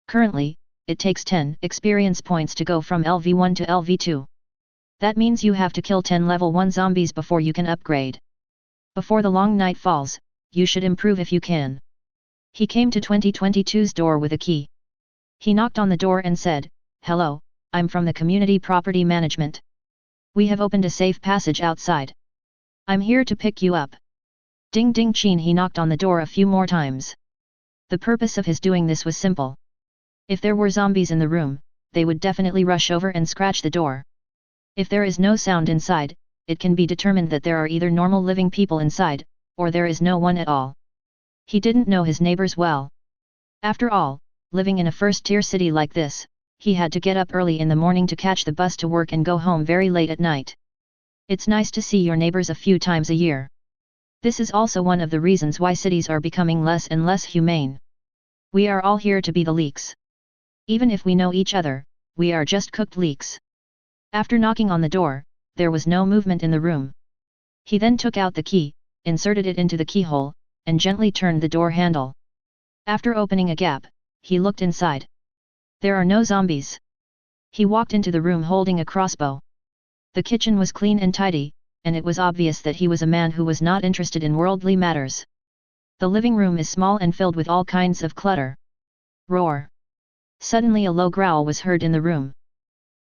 Currently, it takes 10 experience points to go from LV1 to LV2. That means you have to kill 10 level 1 zombies before you can upgrade. Before the long night falls, you should improve if you can. He came to 2022's door with a key. He knocked on the door and said, "Hello, I'm from the Community Property Management. We have opened a safe passage outside. I'm here to pick you up." Ding ding. Qin He knocked on the door a few more times. The purpose of his doing this was simple. If there were zombies in the room, they would definitely rush over and scratch the door. If there is no sound inside, it can be determined that there are either normal living people inside, or there is no one at all. He didn't know his neighbors well. After all, living in a first-tier city like this, he had to get up early in the morning to catch the bus to work and go home very late at night. It's nice to see your neighbors a few times a year. This is also one of the reasons why cities are becoming less and less humane. We are all here to be the leaks. Even if we know each other, we are just cooked leaks. After knocking on the door, there was no movement in the room. He then took out the key, inserted it into the keyhole, and gently turned the door handle. After opening a gap, he looked inside. There are no zombies. He walked into the room holding a crossbow. The kitchen was clean and tidy, and it was obvious that he was a man who was not interested in worldly matters. The living room is small and filled with all kinds of clutter. Roar! Suddenly a low growl was heard in the room.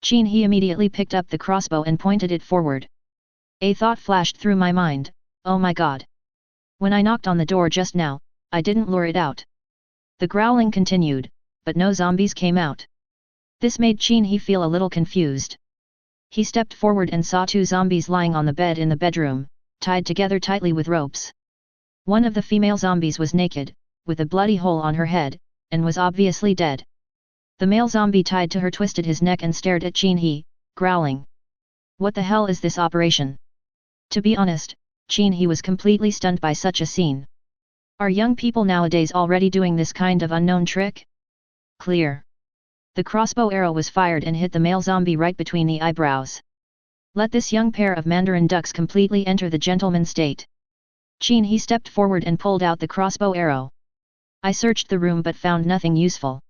Qin He immediately picked up the crossbow and pointed it forward. A thought flashed through my mind, oh my god! When I knocked on the door just now, I didn't lure it out. The growling continued, but no zombies came out. This made Qin He feel a little confused. He stepped forward and saw 2 zombies lying on the bed in the bedroom, tied together tightly with ropes. One of the female zombies was naked, with a bloody hole on her head, and was obviously dead. The male zombie tied to her twisted his neck and stared at Qin He, growling. What the hell is this operation? To be honest, Qin He was completely stunned by such a scene. Are young people nowadays already doing this kind of unknown trick? Clear. The crossbow arrow was fired and hit the male zombie right between the eyebrows. Let this young pair of Mandarin ducks completely enter the gentleman state. Qin He stepped forward and pulled out the crossbow arrow. I searched the room but found nothing useful.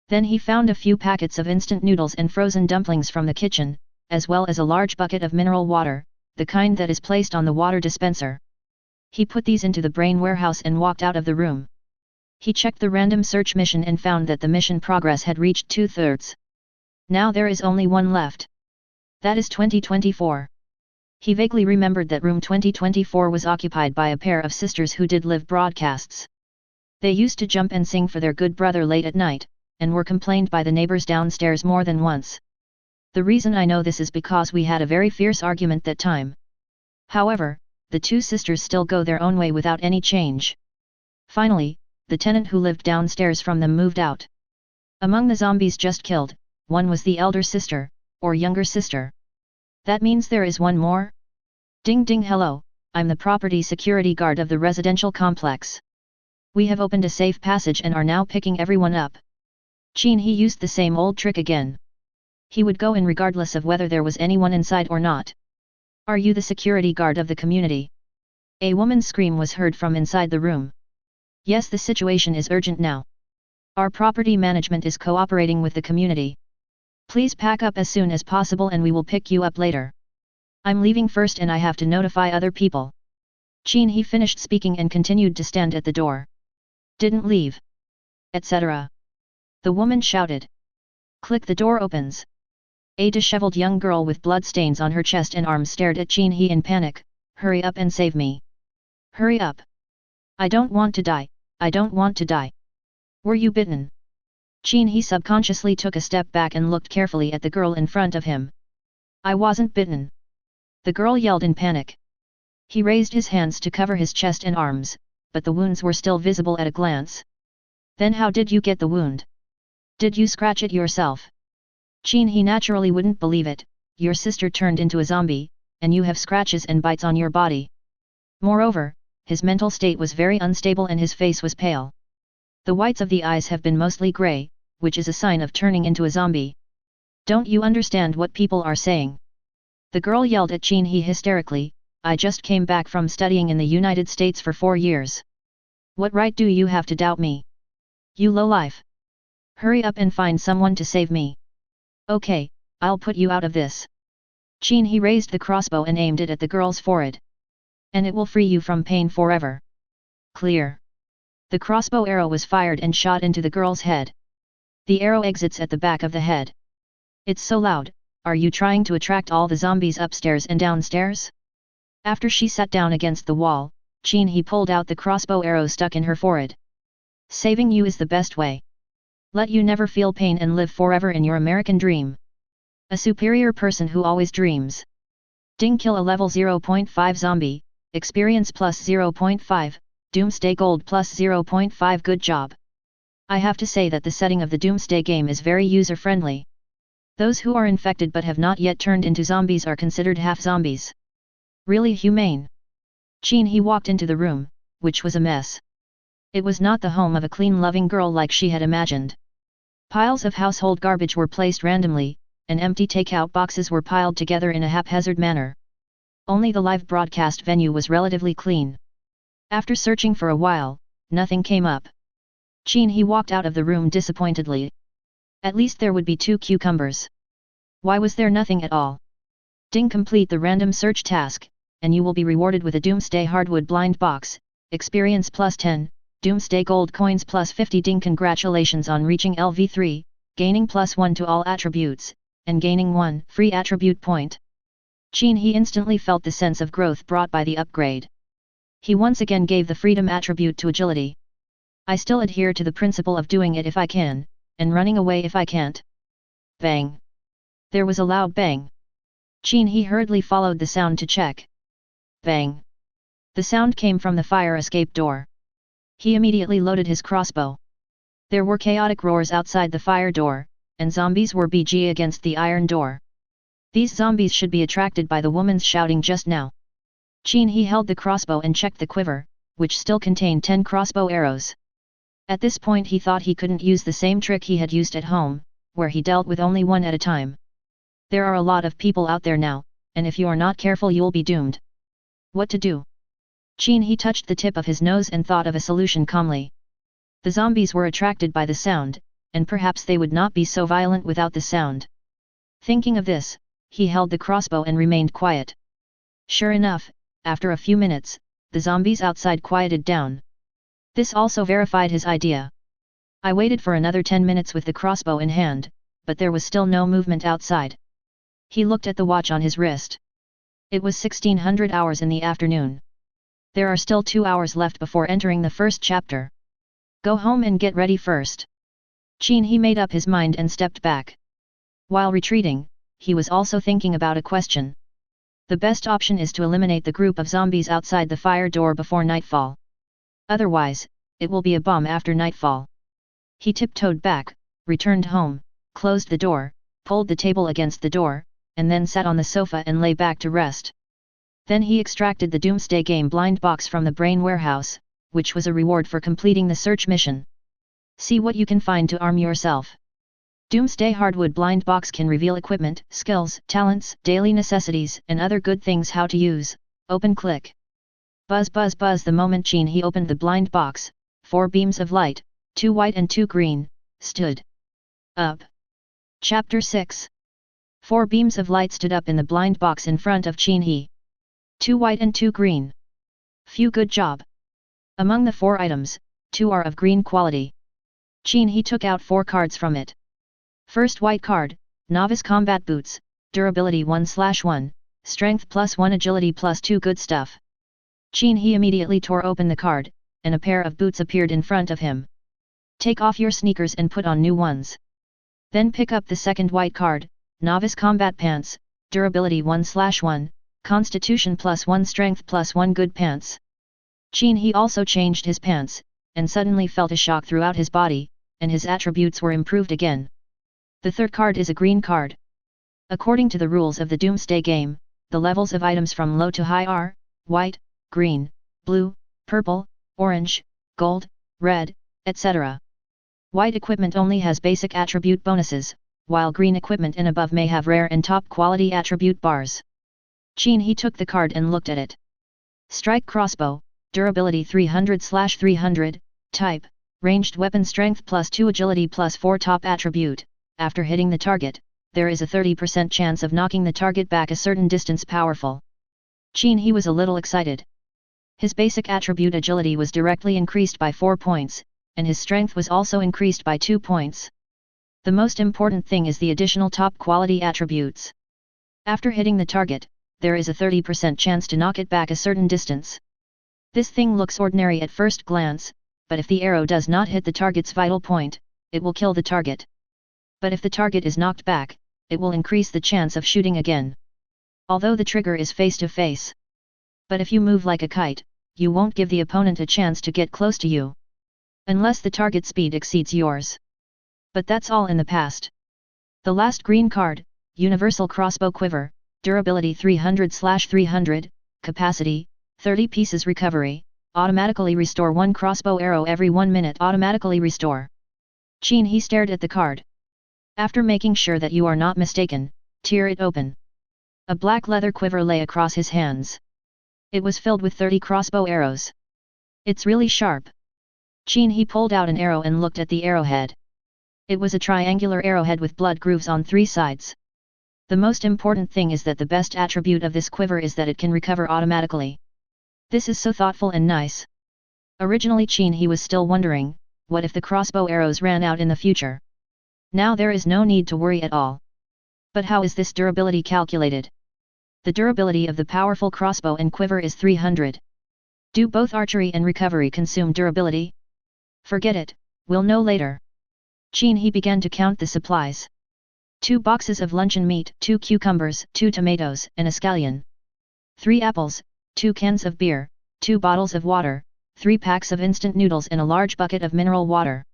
Then he found a few packets of instant noodles and frozen dumplings from the kitchen, as well as a large bucket of mineral water, the kind that is placed on the water dispenser. He put these into the brain warehouse and walked out of the room. He checked the random search mission and found that the mission progress had reached 2/3. Now there is only one left. That is 2024. He vaguely remembered that room 2024 was occupied by a pair of sisters who did live broadcasts. They used to jump and sing for their good brother late at night, and were complained by the neighbors downstairs more than once. The reason I know this is because we had a very fierce argument that time. However, the two sisters still go their own way without any change. Finally, the tenant who lived downstairs from them moved out. Among the zombies just killed, one was the elder sister, or younger sister. That means there is one more? Ding ding, hello, I'm the property security guard of the residential complex. We have opened a safe passage and are now picking everyone up. Qin He used the same old trick again. He would go in regardless of whether there was anyone inside or not. Are you the security guard of the community? A woman's scream was heard from inside the room. Yes, the situation is urgent now. Our property management is cooperating with the community. Please pack up as soon as possible and we will pick you up later. I'm leaving first and I have to notify other people. Qin He finished speaking and continued to stand at the door. Didn't leave. Etc. The woman shouted. Click, the door opens. A disheveled young girl with bloodstains on her chest and arms stared at Qin He in panic. Hurry up and save me. Hurry up. I don't want to die, I don't want to die. Were you bitten? Qin He subconsciously took a step back and looked carefully at the girl in front of him. I wasn't bitten. The girl yelled in panic. He raised his hands to cover his chest and arms, but the wounds were still visible at a glance. Then how did you get the wound? Did you scratch it yourself? Qin He naturally wouldn't believe it. Your sister turned into a zombie, and you have scratches and bites on your body. Moreover, his mental state was very unstable and his face was pale. The whites of the eyes have been mostly grey, which is a sign of turning into a zombie. Don't you understand what people are saying? The girl yelled at Qin He hysterically, I just came back from studying in the United States for 4 years. What right do you have to doubt me? You lowlife. Hurry up and find someone to save me. Okay, I'll put you out of this. Qin He raised the crossbow and aimed it at the girl's forehead. And it will free you from pain forever. Clear. The crossbow arrow was fired and shot into the girl's head. The arrow exits at the back of the head. It's so loud, are you trying to attract all the zombies upstairs and downstairs? After she sat down against the wall, Qin He pulled out the crossbow arrow stuck in her forehead. Saving you is the best way. Let you never feel pain and live forever in your American dream. A superior person who always dreams. Ding, kill a level 0.5 zombie, experience plus 0.5. Doomsday Gold plus 0.5. Good job. I have to say that the setting of the Doomsday game is very user-friendly. Those who are infected but have not yet turned into zombies are considered half-zombies. Really humane. Qin He walked into the room, which was a mess. It was not the home of a clean, loving girl like she had imagined. Piles of household garbage were placed randomly, and empty takeout boxes were piled together in a haphazard manner. Only the live broadcast venue was relatively clean. After searching for a while, nothing came up. Qin He walked out of the room disappointedly. At least there would be 2 cucumbers. Why was there nothing at all? Ding, complete the random search task, and you will be rewarded with a Doomsday Hardwood Blind Box, experience plus 10, Doomsday Gold Coins plus 50. Ding, congratulations on reaching LV3, gaining plus 1 to all attributes, and gaining 1 free attribute point. Qin He instantly felt the sense of growth brought by the upgrade. He once again gave the freedom attribute to agility. I still adhere to the principle of doing it if I can, and running away if I can't. Bang. There was a loud bang. Qin He hurriedly followed the sound to check. Bang. The sound came from the fire escape door. He immediately loaded his crossbow. There were chaotic roars outside the fire door, and zombies were BG against the iron door. These zombies should be attracted by the woman's shouting just now. Qin He held the crossbow and checked the quiver, which still contained 10 crossbow arrows. At this point he thought he couldn't use the same trick he had used at home, where he dealt with only one at a time. There are a lot of people out there now, and if you are not careful you'll be doomed. What to do? Qin He touched the tip of his nose and thought of a solution calmly. The zombies were attracted by the sound, and perhaps they would not be so violent without the sound. Thinking of this, he held the crossbow and remained quiet. Sure enough, after a few minutes, the zombies outside quieted down. This also verified his idea. I waited for another 10 minutes with the crossbow in hand, but there was still no movement outside. He looked at the watch on his wrist. It was 1600 hours in the afternoon. There are still 2 hours left before entering the first chapter. Go home and get ready first. Qin He made up his mind and stepped back. While retreating, he was also thinking about a question. The best option is to eliminate the group of zombies outside the fire door before nightfall. Otherwise, it will be a bomb after nightfall. He tiptoed back, returned home, closed the door, pulled the table against the door, and then sat on the sofa and lay back to rest. Then he extracted the Doomsday Game blind box from the brain warehouse, which was a reward for completing the search mission. See what you can find to arm yourself. Doomsday Hardwood blind box can reveal equipment, skills, talents, daily necessities, and other good things. How to use. Open click. Buzz buzz buzz. The moment Qin He opened the blind box, 4 beams of light, 2 white and 2 green, stood up. Chapter 6. 4 beams of light stood up in the blind box in front of Qin He. 2 white and 2 green. Phew, good job. Among the 4 items, 2 are of green quality. Qin He took out 4 cards from it. First white card, Novice Combat Boots, Durability 1/1, Strength +1 Agility +2. Good stuff. Qin He immediately tore open the card, and a pair of boots appeared in front of him. Take off your sneakers and put on new ones. Then pick up the second white card, Novice Combat Pants, Durability 1/1, Constitution +1 Strength +1. Good pants. Qin He also changed his pants, and suddenly felt a shock throughout his body, and his attributes were improved again. The third card is a green card. According to the rules of the Doomsday Game, the levels of items from low to high are white, green, blue, purple, orange, gold, red, etc. White equipment only has basic attribute bonuses, while green equipment and above may have rare and top quality attribute bars. Qin He took the card and looked at it. Strike crossbow, durability 300/300, type, ranged weapon strength +2 agility +4 top attribute. After hitting the target, there is a 30% chance of knocking the target back a certain distance. Powerful. Qin He was a little excited. His basic attribute agility was directly increased by 4 points, and his strength was also increased by 2 points. The most important thing is the additional top quality attributes. After hitting the target, there is a 30% chance to knock it back a certain distance. This thing looks ordinary at first glance, but if the arrow does not hit the target's vital point, it will kill the target. But if the target is knocked back, it will increase the chance of shooting again. Although the trigger is face-to-face. But if you move like a kite, you won't give the opponent a chance to get close to you. Unless the target speed exceeds yours. But that's all in the past. The last green card, Universal Crossbow Quiver, Durability 300/300, Capacity, 30 pieces recovery, automatically restore 1 crossbow arrow every 1 minute. Automatically restore. Qin He stared at the card. After making sure that you are not mistaken, tear it open. A black leather quiver lay across his hands. It was filled with 30 crossbow arrows. It's really sharp. Qin He pulled out an arrow and looked at the arrowhead. It was a triangular arrowhead with blood grooves on 3 sides. The most important thing is that the best attribute of this quiver is that it can recover automatically. This is so thoughtful and nice. Originally Qin He was still wondering, what if the crossbow arrows ran out in the future? Now there is no need to worry at all. But how is this durability calculated? The durability of the powerful crossbow and quiver is 300. Do both archery and recovery consume durability? Forget it, we'll know later. Qin He began to count the supplies. 2 boxes of luncheon meat, 2 cucumbers, 2 tomatoes, and a scallion. 3 apples, 2 cans of beer, 2 bottles of water, 3 packs of instant noodles and a large bucket of mineral water.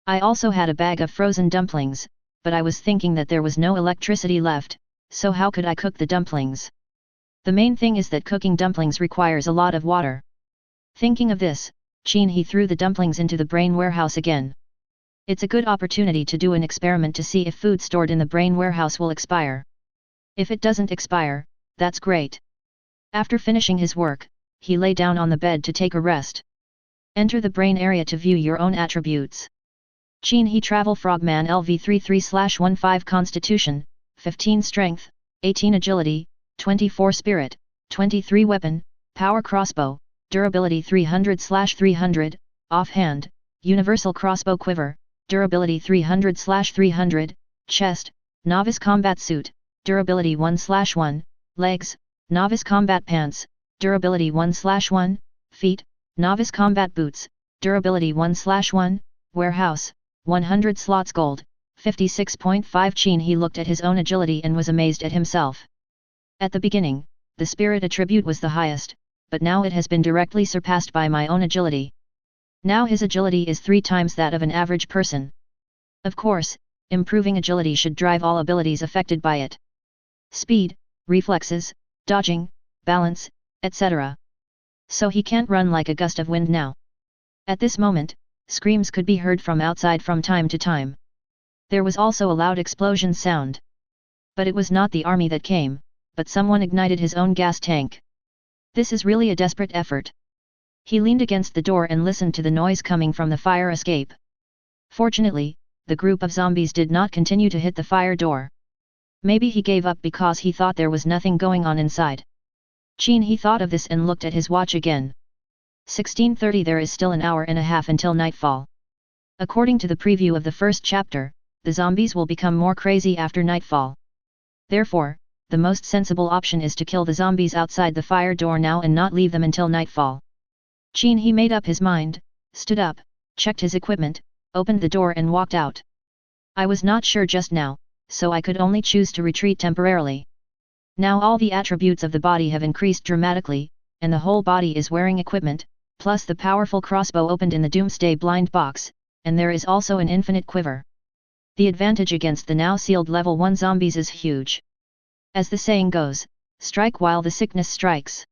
I also had a bag of frozen dumplings, but I was thinking that there was no electricity left, so how could I cook the dumplings? The main thing is that cooking dumplings requires a lot of water. Thinking of this, Qin He threw the dumplings into the brain warehouse again. It's a good opportunity to do an experiment to see if food stored in the brain warehouse will expire. If it doesn't expire, that's great. After finishing his work, he lay down on the bed to take a rest. Enter the brain area to view your own attributes. Qin He Travel Frogman LV33/15 Constitution, 15 Strength, 18 Agility, 24 Spirit, 23 Weapon, Power Crossbow, Durability 300/300, Offhand, Universal Crossbow Quiver, Durability 300/300, Chest, Novice Combat Suit, Durability 1/1, Legs, Novice Combat Pants, Durability 1/1, Feet, Novice Combat Boots, Durability 1/1, Warehouse, 100 slots gold, 56.5 Qin He looked at his own agility and was amazed at himself. At the beginning, the spirit attribute was the highest, but now it has been directly surpassed by my own agility. Now his agility is 3 times that of an average person. Of course, improving agility should drive all abilities affected by it. Speed, reflexes, dodging, balance, etc. So he can't run like a gust of wind now. At this moment, screams could be heard from outside from time to time. There was also a loud explosion sound. But it was not the army that came, but someone ignited his own gas tank. This is really a desperate effort. He leaned against the door and listened to the noise coming from the fire escape. Fortunately, the group of zombies did not continue to hit the fire door. Maybe he gave up because he thought there was nothing going on inside. Qin He thought of this and looked at his watch again. 16:30. There is still an hour and a half until nightfall. According to the preview of the first chapter, the zombies will become more crazy after nightfall. Therefore, the most sensible option is to kill the zombies outside the fire door now and not leave them until nightfall. Qin He made up his mind, stood up, checked his equipment, opened the door and walked out. I was not sure just now, so I could only choose to retreat temporarily. Now all the attributes of the body have increased dramatically, and the whole body is wearing equipment, plus the powerful crossbow opened in the Doomsday blind box, and there is also an infinite quiver. The advantage against the now sealed level 1 zombies is huge. As the saying goes, strike while the sickness strikes.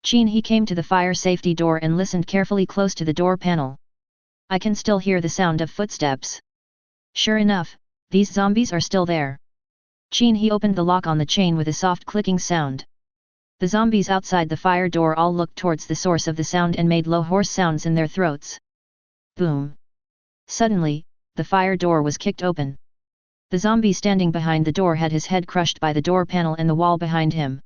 Qin He came to the fire safety door and listened carefully close to the door panel. I can still hear the sound of footsteps. Sure enough, these zombies are still there. Qin He opened the lock on the chain with a soft clicking sound. The zombies outside the fire door all looked towards the source of the sound and made low hoarse sounds in their throats. Boom! Suddenly, the fire door was kicked open. The zombie standing behind the door had his head crushed by the door panel and the wall behind him.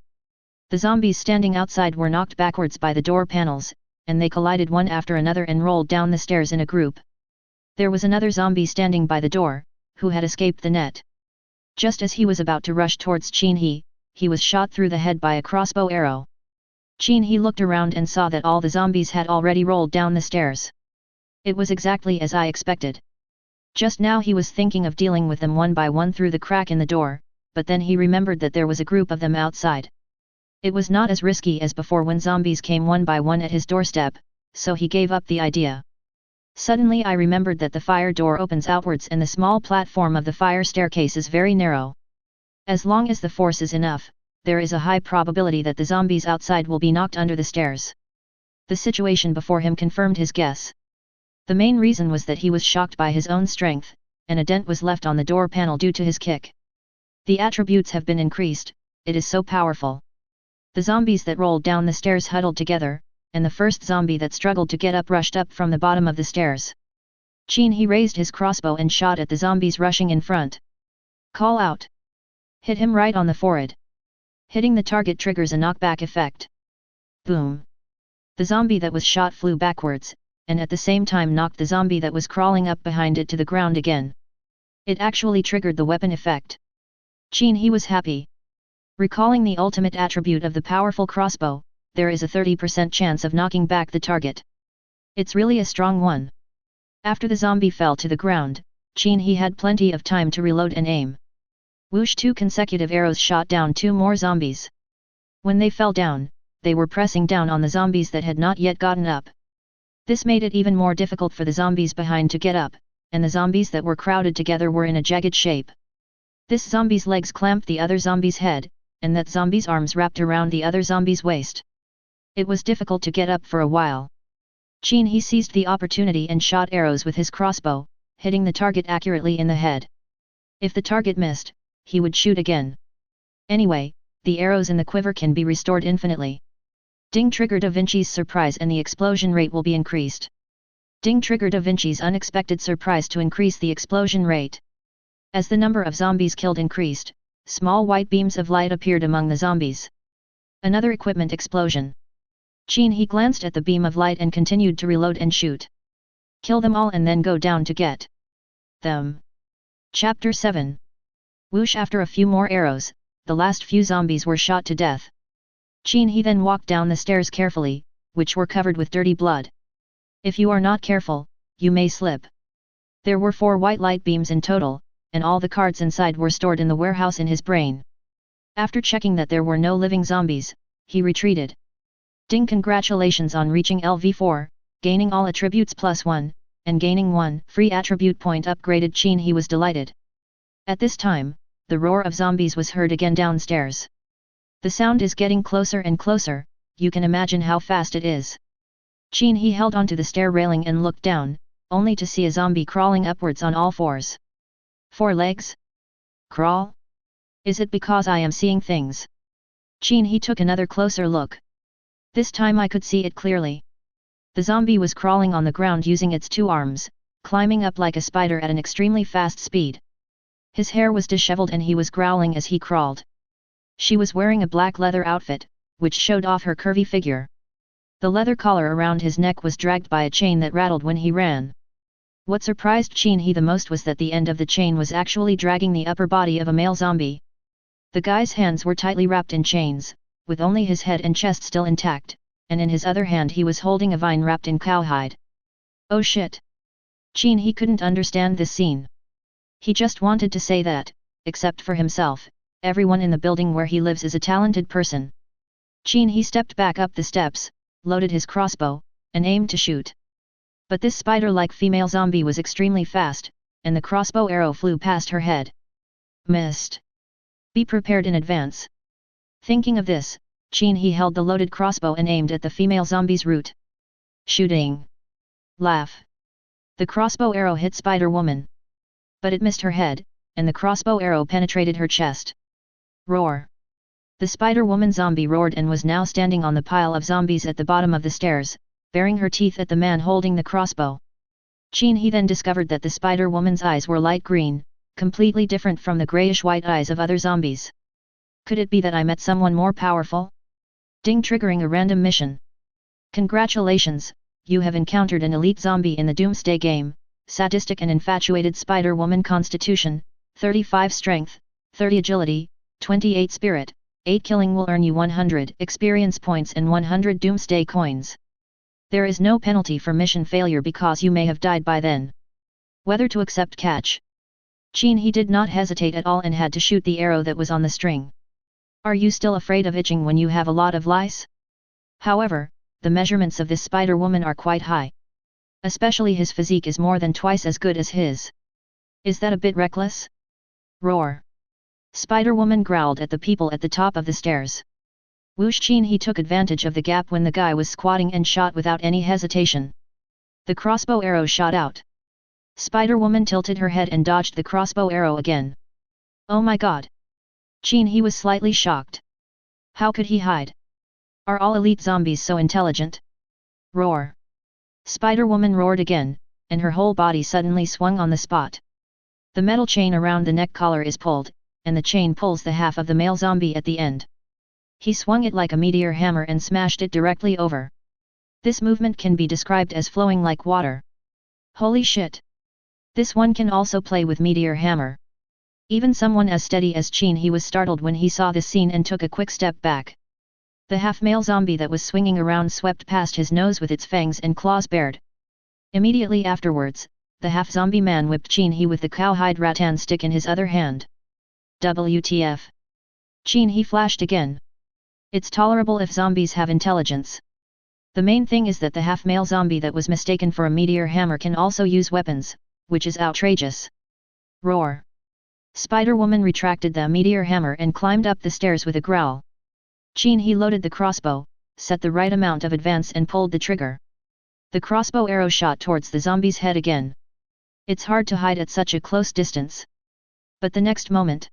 The zombies standing outside were knocked backwards by the door panels, and they collided one after another and rolled down the stairs in a group. There was another zombie standing by the door, who had escaped the net. Just as he was about to rush towards Qin he was shot through the head by a crossbow arrow. Qin He looked around and saw that all the zombies had already rolled down the stairs. It was exactly as I expected. Just now he was thinking of dealing with them one by one through the crack in the door, but then he remembered that there was a group of them outside. It was not as risky as before when zombies came one by one at his doorstep, so he gave up the idea. Suddenly I remembered that the fire door opens outwards and the small platform of the fire staircase is very narrow. As long as the force is enough, there is a high probability that the zombies outside will be knocked under the stairs. The situation before him confirmed his guess. The main reason was that he was shocked by his own strength, and a dent was left on the door panel due to his kick. The attributes have been increased, it is so powerful. The zombies that rolled down the stairs huddled together, and the first zombie that struggled to get up rushed up from the bottom of the stairs. Qin He raised his crossbow and shot at the zombies rushing in front. Call out! Hit him right on the forehead. Hitting the target triggers a knockback effect. Boom! The zombie that was shot flew backwards, and at the same time knocked the zombie that was crawling up behind it to the ground again. It actually triggered the weapon effect. Qin He was happy. Recalling the ultimate attribute of the powerful crossbow, there is a 30% chance of knocking back the target. It's really a strong one. After the zombie fell to the ground, Qin He had plenty of time to reload and aim. Whoosh! 2 consecutive arrows shot down 2 more zombies. When they fell down, they were pressing down on the zombies that had not yet gotten up. This made it even more difficult for the zombies behind to get up, and the zombies that were crowded together were in a jagged shape. This zombie's legs clamped the other zombie's head, and that zombie's arms wrapped around the other zombie's waist. It was difficult to get up for a while. Qin He seized the opportunity and shot arrows with his crossbow, hitting the target accurately in the head. If the target missed, he would shoot again. Anyway, the arrows in the quiver can be restored infinitely. Ding! Trigger Da Vinci's surprise and the explosion rate will be increased. Ding! Trigger Da Vinci's unexpected surprise to increase the explosion rate. As the number of zombies killed increased, small white beams of light appeared among the zombies. Another equipment explosion. Qin He glanced at the beam of light and continued to reload and shoot. Kill them all and then go down to get them. Chapter 7. Whoosh! After a few more arrows, the last few zombies were shot to death. Qin He then walked down the stairs carefully, which were covered with dirty blood. If you are not careful, you may slip. There were 4 white light beams in total, and all the cards inside were stored in the warehouse in his brain. After checking that there were no living zombies, he retreated. Ding! Congratulations on reaching LV4, gaining all attributes +1, and gaining 1 free attribute point upgraded. Qin He was delighted. At this time, the roar of zombies was heard again downstairs. The sound is getting closer and closer, you can imagine how fast it is. Qin He held onto the stair railing and looked down, only to see a zombie crawling upwards on all fours. 4 legs? Crawl? Is it because I am seeing things? Qin He took another closer look. This time I could see it clearly. The zombie was crawling on the ground using its 2 arms, climbing up like a spider at an extremely fast speed. His hair was disheveled and he was growling as he crawled. She was wearing a black leather outfit, which showed off her curvy figure. The leather collar around his neck was dragged by a chain that rattled when he ran. What surprised Qin He the most was that the end of the chain was actually dragging the upper body of a male zombie. The guy's hands were tightly wrapped in chains, with only his head and chest still intact, and in his other hand he was holding a vine wrapped in cowhide. Oh shit! Qin He couldn't understand this scene. He just wanted to say that, except for himself, everyone in the building where he lives is a talented person. Qin He stepped back up the steps, loaded his crossbow, and aimed to shoot. But this spider-like female zombie was extremely fast, and the crossbow arrow flew past her head. Missed. Be prepared in advance. Thinking of this, Qin He held the loaded crossbow and aimed at the female zombie's root. Shooting. Laugh. The crossbow arrow hit Spider-Woman. But it missed her head, and the crossbow arrow penetrated her chest. Roar. The Spider-Woman zombie roared and was now standing on the pile of zombies at the bottom of the stairs, baring her teeth at the man holding the crossbow. Qin He then discovered that the Spider-Woman's eyes were light green, completely different from the grayish-white eyes of other zombies. Could it be that I met someone more powerful? Ding! Triggering a random mission. Congratulations, you have encountered an elite zombie in the Doomsday game, sadistic and infatuated Spider-Woman constitution, 35 strength, 30 agility, 28 spirit. 8 killing will earn you 100 experience points and 100 Doomsday coins. There is no penalty for mission failure because you may have died by then. Whether to accept catch. Qin He did not hesitate at all and had to shoot the arrow that was on the string. Are you still afraid of itching when you have a lot of lice? However, the measurements of this Spider-Woman are quite high. Especially his physique is more than twice as good as his. Is that a bit reckless? Roar. Spider-Woman growled at the people at the top of the stairs. Whoosh! Qin He took advantage of the gap when the guy was squatting and shot without any hesitation. The crossbow arrow shot out. Spider-Woman tilted her head and dodged the crossbow arrow again. Oh my god! Qin He was slightly shocked. How could he hide? Are all elite zombies so intelligent? Roar! Spider-Woman roared again, and her whole body suddenly swung on the spot. The metal chain around the neck collar is pulled, and the chain pulls the half of the male zombie at the end. He swung it like a meteor hammer and smashed it directly over. This movement can be described as flowing like water. Holy shit! This one can also play with meteor hammer. Even someone as steady as Qin He was startled when he saw this scene and took a quick step back. The half-male zombie that was swinging around swept past his nose with its fangs and claws bared. Immediately afterwards, the half-zombie man whipped Qin He with the cowhide rattan stick in his other hand. WTF! Qin He flashed again. It's tolerable if zombies have intelligence. The main thing is that the half-male zombie that was mistaken for a meteor hammer can also use weapons, which is outrageous. Roar! Spider-Woman retracted the meteor hammer and climbed up the stairs with a growl. Qin He loaded the crossbow, set the right amount of advance and pulled the trigger. The crossbow arrow shot towards the zombie's head again. It's hard to hide at such a close distance. But the next moment,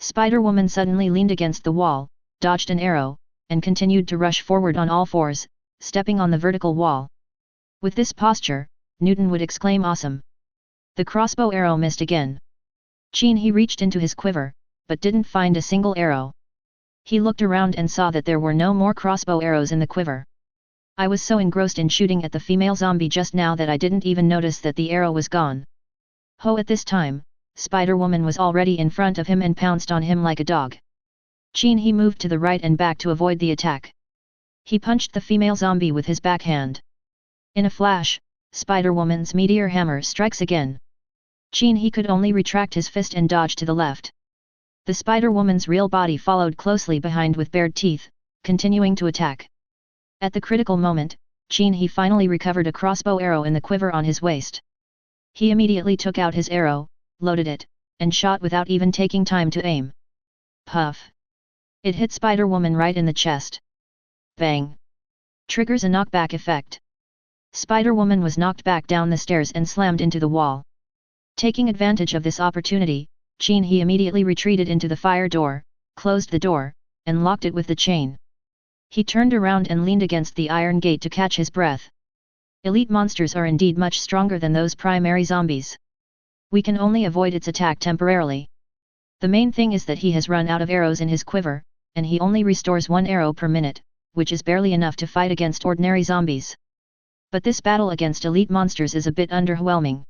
Spider-Woman suddenly leaned against the wall, dodged an arrow, and continued to rush forward on all fours, stepping on the vertical wall. With this posture, Newton would exclaim awesome. The crossbow arrow missed again. Qin He reached into his quiver, but didn't find a single arrow. He looked around and saw that there were no more crossbow arrows in the quiver. I was so engrossed in shooting at the female zombie just now that I didn't even notice that the arrow was gone. Ho! At this time, Spider-Woman was already in front of him and pounced on him like a dog. Qin He moved to the right and back to avoid the attack. He punched the female zombie with his backhand. In a flash, Spider-Woman's meteor hammer strikes again. Qin He could only retract his fist and dodge to the left. The Spider-Woman's real body followed closely behind with bared teeth, continuing to attack. At the critical moment, Qin He finally recovered a crossbow arrow in the quiver on his waist. He immediately took out his arrow, loaded it, and shot without even taking time to aim. Puff! It hit Spider-Woman right in the chest. Bang! Triggers a knockback effect. Spider-Woman was knocked back down the stairs and slammed into the wall. Taking advantage of this opportunity, Qin He immediately retreated into the fire door, closed the door, and locked it with the chain. He turned around and leaned against the iron gate to catch his breath. Elite monsters are indeed much stronger than those primary zombies. We can only avoid its attack temporarily. The main thing is that he has run out of arrows in his quiver, and he only restores 1 arrow per minute, which is barely enough to fight against ordinary zombies. But this battle against elite monsters is a bit underwhelming.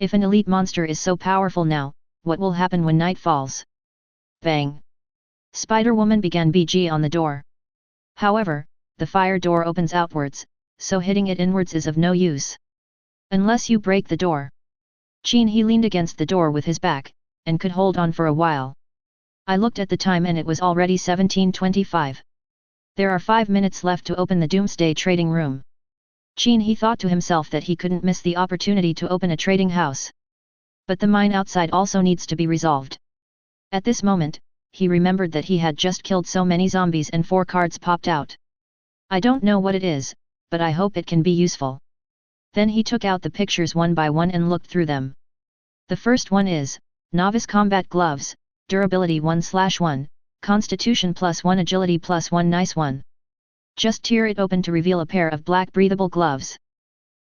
If an elite monster is so powerful now, what will happen when night falls? Bang! Spider-Woman began BG on the door. However, the fire door opens outwards, so hitting it inwards is of no use. Unless you break the door. Qin He leaned against the door with his back, and could hold on for a while. I looked at the time and it was already 17:25. There are 5 minutes left to open the Doomsday Trading Room. Qin He thought to himself that he couldn't miss the opportunity to open a trading house. But the mine outside also needs to be resolved. At this moment, he remembered that he had just killed so many zombies and 4 cards popped out. I don't know what it is, but I hope it can be useful. Then he took out the pictures one by one and looked through them. The first one is, Novice Combat Gloves, Durability 1/1, Constitution +1 Agility +1 Nice one. Just tear it open to reveal a pair of black breathable gloves.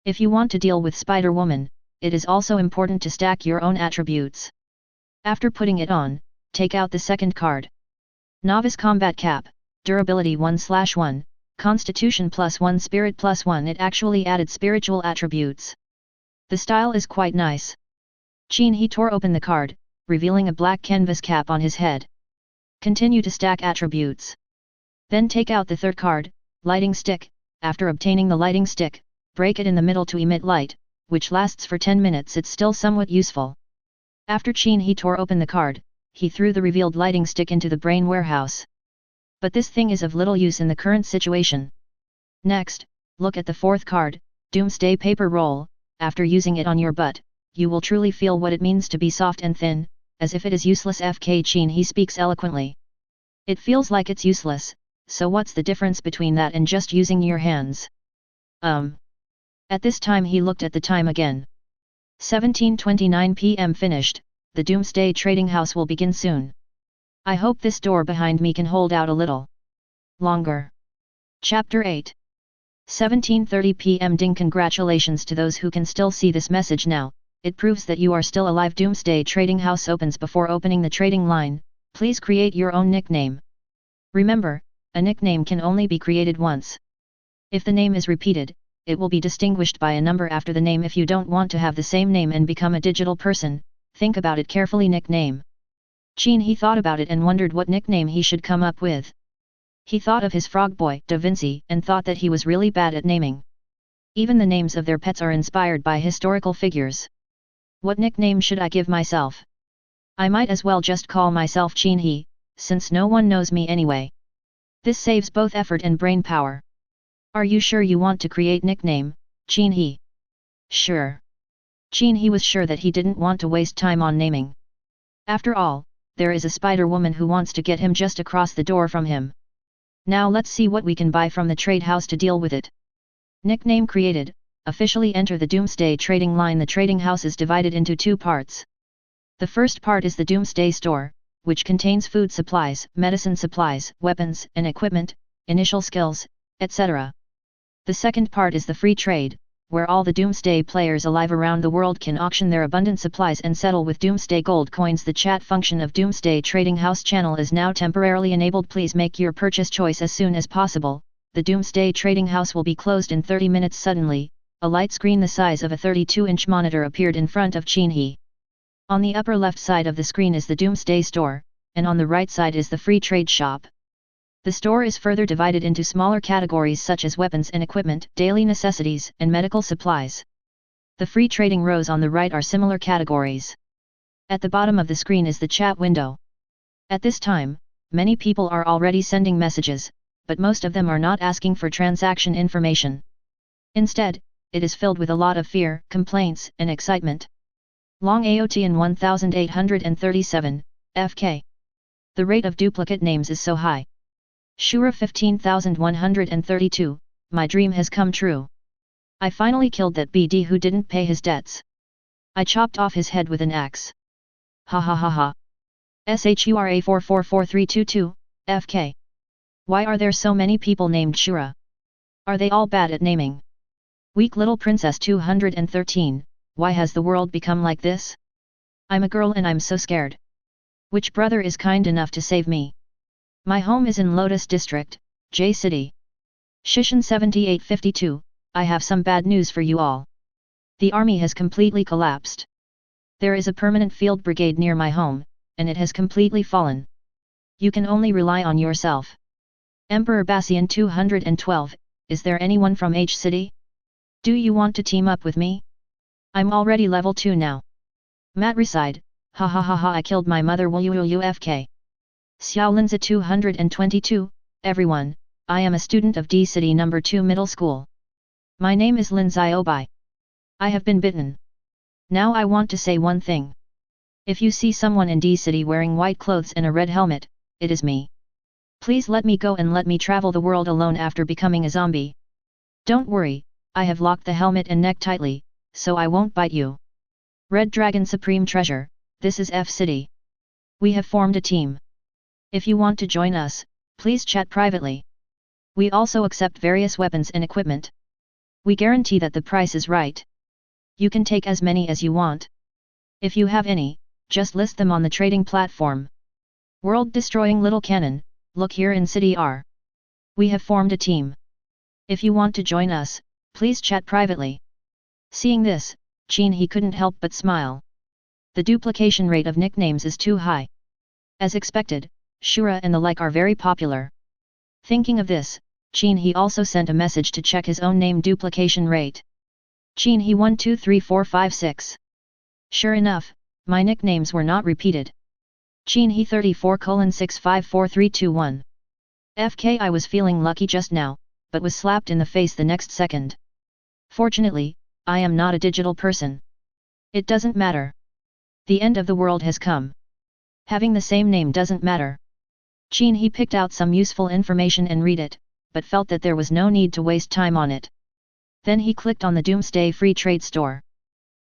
If you want to deal with Spider-Woman, it is also important to stack your own attributes. After putting it on, take out the second card. Novice Combat Cap, Durability 1/1, Constitution +1 Spirit +1. It actually added spiritual attributes. The style is quite nice. Qin He tore open the card, revealing a black canvas cap on his head. Continue to stack attributes. Then take out the third card, Lighting Stick. After obtaining the lighting stick, break it in the middle to emit light, which lasts for 10 minutes. It's still somewhat useful. After Qin He tore open the card, he threw the revealed lighting stick into the brain warehouse. But this thing is of little use in the current situation. Next, look at the fourth card, Doomsday Paper Roll. After using it on your butt, you will truly feel what it means to be soft and thin, as if it is useless. Qin He speaks eloquently. It feels like it's useless, so what's the difference between that and just using your hands? At this time he looked at the time again. 17:29 p.m. Finished, the Doomsday Trading House will begin soon. I hope this door behind me can hold out a little longer. Chapter 8. 17:30 p.m. Ding. Congratulations to those who can still see this message now, it proves that you are still alive. Doomsday Trading House opens before opening the trading line. Please create your own nickname. Remember, a nickname can only be created once. If the name is repeated, it will be distinguished by a number after the name. If you don't want to have the same name and become a digital person, think about it carefully. Nickname. Qin He thought about it and wondered what nickname he should come up with. He thought of his frog boy, Vinci, and thought that he was really bad at naming. Even the names of their pets are inspired by historical figures. What nickname should I give myself? I might as well just call myself Qin He, since no one knows me anyway. This saves both effort and brain power. Are you sure you want to create nickname, Qin He? Sure. Qin He was sure that he didn't want to waste time on naming. After all, there is a Spider-Woman who wants to get him just across the door from him. Now let's see what we can buy from the trade house to deal with it. Nickname created. Officially enter the Doomsday Trading Line. The trading house is divided into 2 parts. The first part is the Doomsday Store, which contains food supplies, medicine supplies, weapons and equipment, initial skills, etc. The second part is the free trade, where all the Doomsday players alive around the world can auction their abundant supplies and settle with Doomsday Gold coins. The chat function of Doomsday Trading House channel is now temporarily enabled. Please make your purchase choice as soon as possible. The Doomsday Trading House will be closed in 30 minutes. Suddenly, a light screen the size of a 32-inch monitor appeared in front of Qin He. On the upper left side of the screen is the Doomsday Store, and on the right side is the Free Trade Shop. The store is further divided into smaller categories such as weapons and equipment, daily necessities, and medical supplies. The free trading rows on the right are similar categories. At the bottom of the screen is the chat window. At this time, many people are already sending messages, but most of them are not asking for transaction information. Instead, it is filled with a lot of fear, complaints, and excitement. Long AOTN 1837, FK. The rate of duplicate names is so high. Shura 15132, my dream has come true. I finally killed that BD who didn't pay his debts. I chopped off his head with an axe. Ha ha ha ha. SHURA 444322, FK. Why are there so many people named Shura? Are they all bad at naming? Weak little princess 213, why has the world become like this? I'm a girl and I'm so scared. Which brother is kind enough to save me? My home is in Lotus District, J City. Shishin 7852, I have some bad news for you all. The army has completely collapsed. There is a permanent field brigade near my home, and it has completely fallen. You can only rely on yourself. Emperor Bassian 212, is there anyone from H City? Do you want to team up with me? I'm already level 2 now. Matricide, ha ha ha ha, I killed my mother WUFK. Xiaolinza 222, everyone, I am a student of D City No. 2 Middle School. My name is Lin Ziobai. I have been bitten. Now I want to say one thing. If you see someone in D City wearing white clothes and a red helmet, it is me. Please let me go and let me travel the world alone after becoming a zombie. Don't worry, I have locked the helmet and neck tightly, so I won't bite you. Red Dragon Supreme Treasure, this is F City. We have formed a team. If you want to join us, please chat privately. We also accept various weapons and equipment. We guarantee that the price is right. You can take as many as you want. If you have any, just list them on the trading platform. World Destroying Little Cannon, look here in City R. We have formed a team. If you want to join us, please chat privately. Seeing this, Qin He couldn't help but smile. The duplication rate of nicknames is too high. As expected, Shura and the like are very popular. Thinking of this, Qin He also sent a message to check his own name duplication rate. Qin He 123456. Sure enough, my nicknames were not repeated. Qin He 34:654321. FK, I was feeling lucky just now, but was slapped in the face the next second. Fortunately, I am not a digital person. It doesn't matter. The end of the world has come. Having the same name doesn't matter. Qin He picked out some useful information and read it, but felt that there was no need to waste time on it. Then he clicked on the Doomsday Free Trade Store.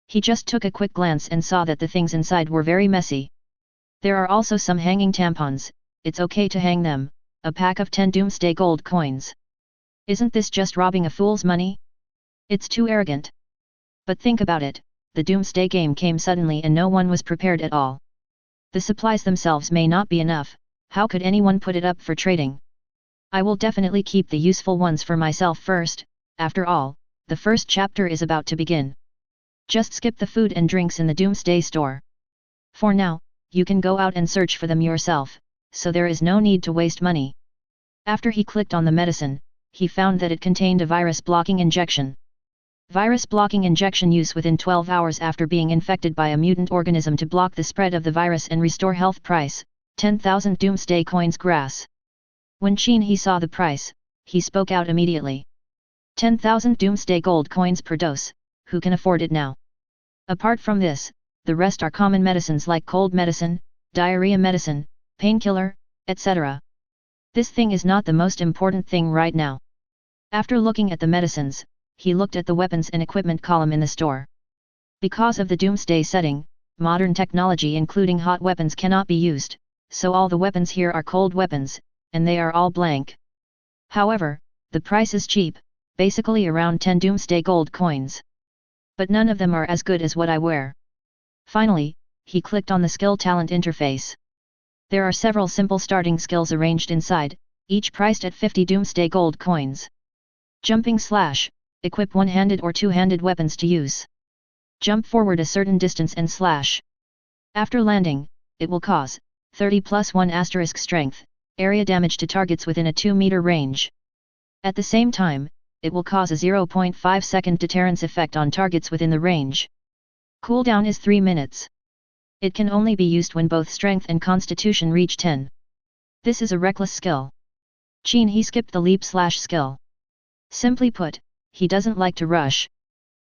He just took a quick glance and saw that the things inside were very messy. There are also some hanging tampons, it's okay to hang them, a pack of 10 Doomsday gold coins. Isn't this just robbing a fool's money? It's too arrogant. But think about it, the Doomsday game came suddenly and no one was prepared at all. The supplies themselves may not be enough, how could anyone put it up for trading? I will definitely keep the useful ones for myself first, after all, the first chapter is about to begin. Just skip the food and drinks in the Doomsday Store. For now, you can go out and search for them yourself, so there is no need to waste money. After he clicked on the medicine, he found that it contained a virus-blocking injection. Virus-blocking injection use within 12 hours after being infected by a mutant organism to block the spread of the virus and restore health. Price, 10,000 Doomsday coins grass. When Qin He saw the price, he spoke out immediately. 10,000 Doomsday gold coins per dose, who can afford it now? Apart from this, the rest are common medicines like cold medicine, diarrhea medicine, painkiller, etc. This thing is not the most important thing right now. After looking at the medicines, he looked at the weapons and equipment column in the store. Because of the Doomsday setting, modern technology including hot weapons cannot be used, so all the weapons here are cold weapons, and they are all blank. However, the price is cheap, basically around 10 Doomsday gold coins. But none of them are as good as what I wear. Finally, he clicked on the skill talent interface. There are several simple starting skills arranged inside, each priced at 50 Doomsday gold coins. Jumping slash, equip one-handed or two-handed weapons to use. Jump forward a certain distance and slash. After landing, it will cause 30+1 strength, area damage to targets within a 2-meter range. At the same time, it will cause a 0.5 second deterrence effect on targets within the range. Cooldown is 3 minutes. It can only be used when both strength and constitution reach 10. This is a reckless skill. Qin He skipped the leap/skill. Simply put, he doesn't like to rush.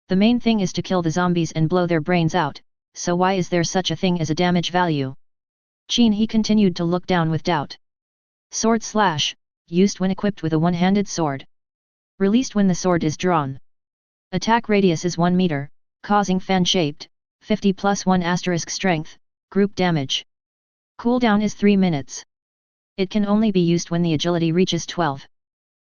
The main thing is to kill the zombies and blow their brains out, so why is there such a thing as a damage value? Qin He continued to look down with doubt. Sword slash, used when equipped with a one-handed sword. Released when the sword is drawn. Attack radius is 1 meter, causing fan-shaped, 50+1 strength, group damage. Cooldown is 3 minutes. It can only be used when the agility reaches 12.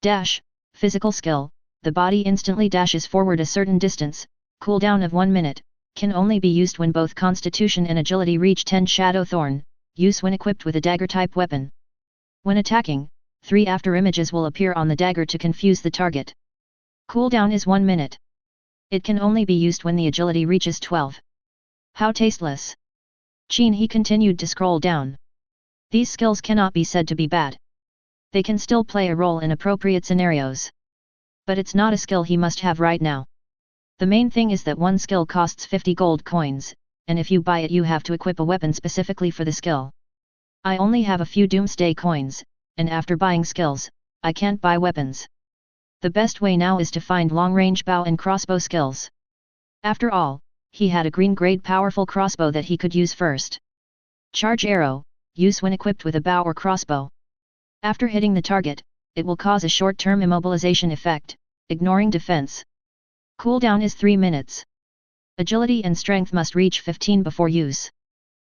Dash, physical skill, the body instantly dashes forward a certain distance, cooldown of 1 minute, can only be used when both constitution and agility reach 10. Shadow Thorn, use when equipped with a dagger-type weapon. When attacking, 3 after images will appear on the dagger to confuse the target. Cooldown is 1 minute. It can only be used when the agility reaches 12. How tasteless! Qin He continued to scroll down. These skills cannot be said to be bad. They can still play a role in appropriate scenarios. But it's not a skill he must have right now. The main thing is that one skill costs 50 gold coins, and if you buy it you have to equip a weapon specifically for the skill. I only have a few doomsday coins, and after buying skills, I can't buy weapons. The best way now is to find long-range bow and crossbow skills. After all, he had a green-grade powerful crossbow that he could use first. Charge arrow, use when equipped with a bow or crossbow. After hitting the target, it will cause a short-term immobilization effect, ignoring defense. Cooldown is 3 minutes. Agility and strength must reach 15 before use.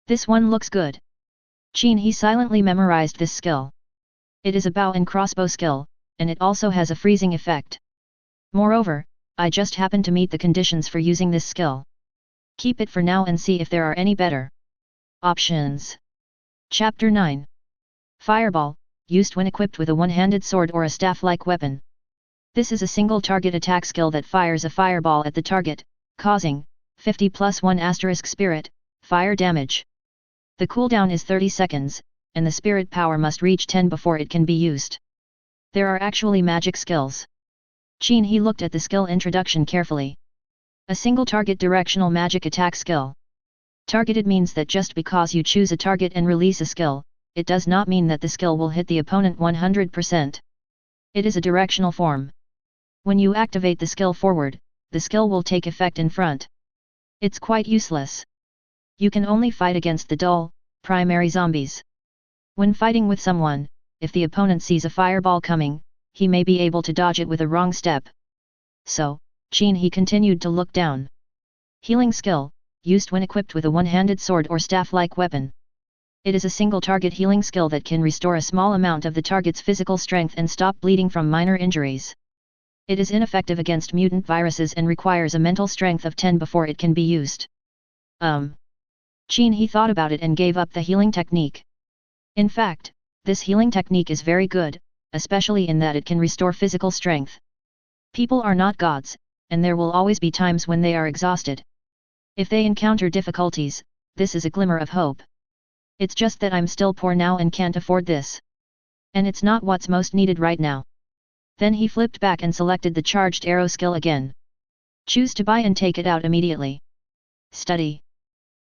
This one looks good. Qin He silently memorized this skill. It is a bow and crossbow skill, and it also has a freezing effect. Moreover, I just happen to meet the conditions for using this skill. Keep it for now and see if there are any better options. Chapter 9. Fireball, used when equipped with a one-handed sword or a staff-like weapon. This is a single target attack skill that fires a fireball at the target, causing 50+1 spirit, fire damage. The cooldown is 30 seconds, and the spirit power must reach 10 before it can be used. There are actually magic skills. Qin He looked at the skill introduction carefully. A single target directional magic attack skill. Targeted means that just because you choose a target and release a skill, it does not mean that the skill will hit the opponent 100%. It is a directional form. When you activate the skill forward, the skill will take effect in front. It's quite useless. You can only fight against the dull, primary zombies. When fighting with someone, if the opponent sees a fireball coming, he may be able to dodge it with a wrong step. So, Qin He continued to look down. Healing skill, used when equipped with a one-handed sword or staff-like weapon. It is a single target healing skill that can restore a small amount of the target's physical strength and stop bleeding from minor injuries. It is ineffective against mutant viruses and requires a mental strength of 10 before it can be used. Qin He thought about it and gave up the healing technique. In fact, this healing technique is very good, especially in that it can restore physical strength. People are not gods, and there will always be times when they are exhausted. If they encounter difficulties, this is a glimmer of hope. It's just that I'm still poor now and can't afford this. And it's not what's most needed right now. Then he flipped back and selected the charged arrow skill again. Choose to buy and take it out immediately. Study.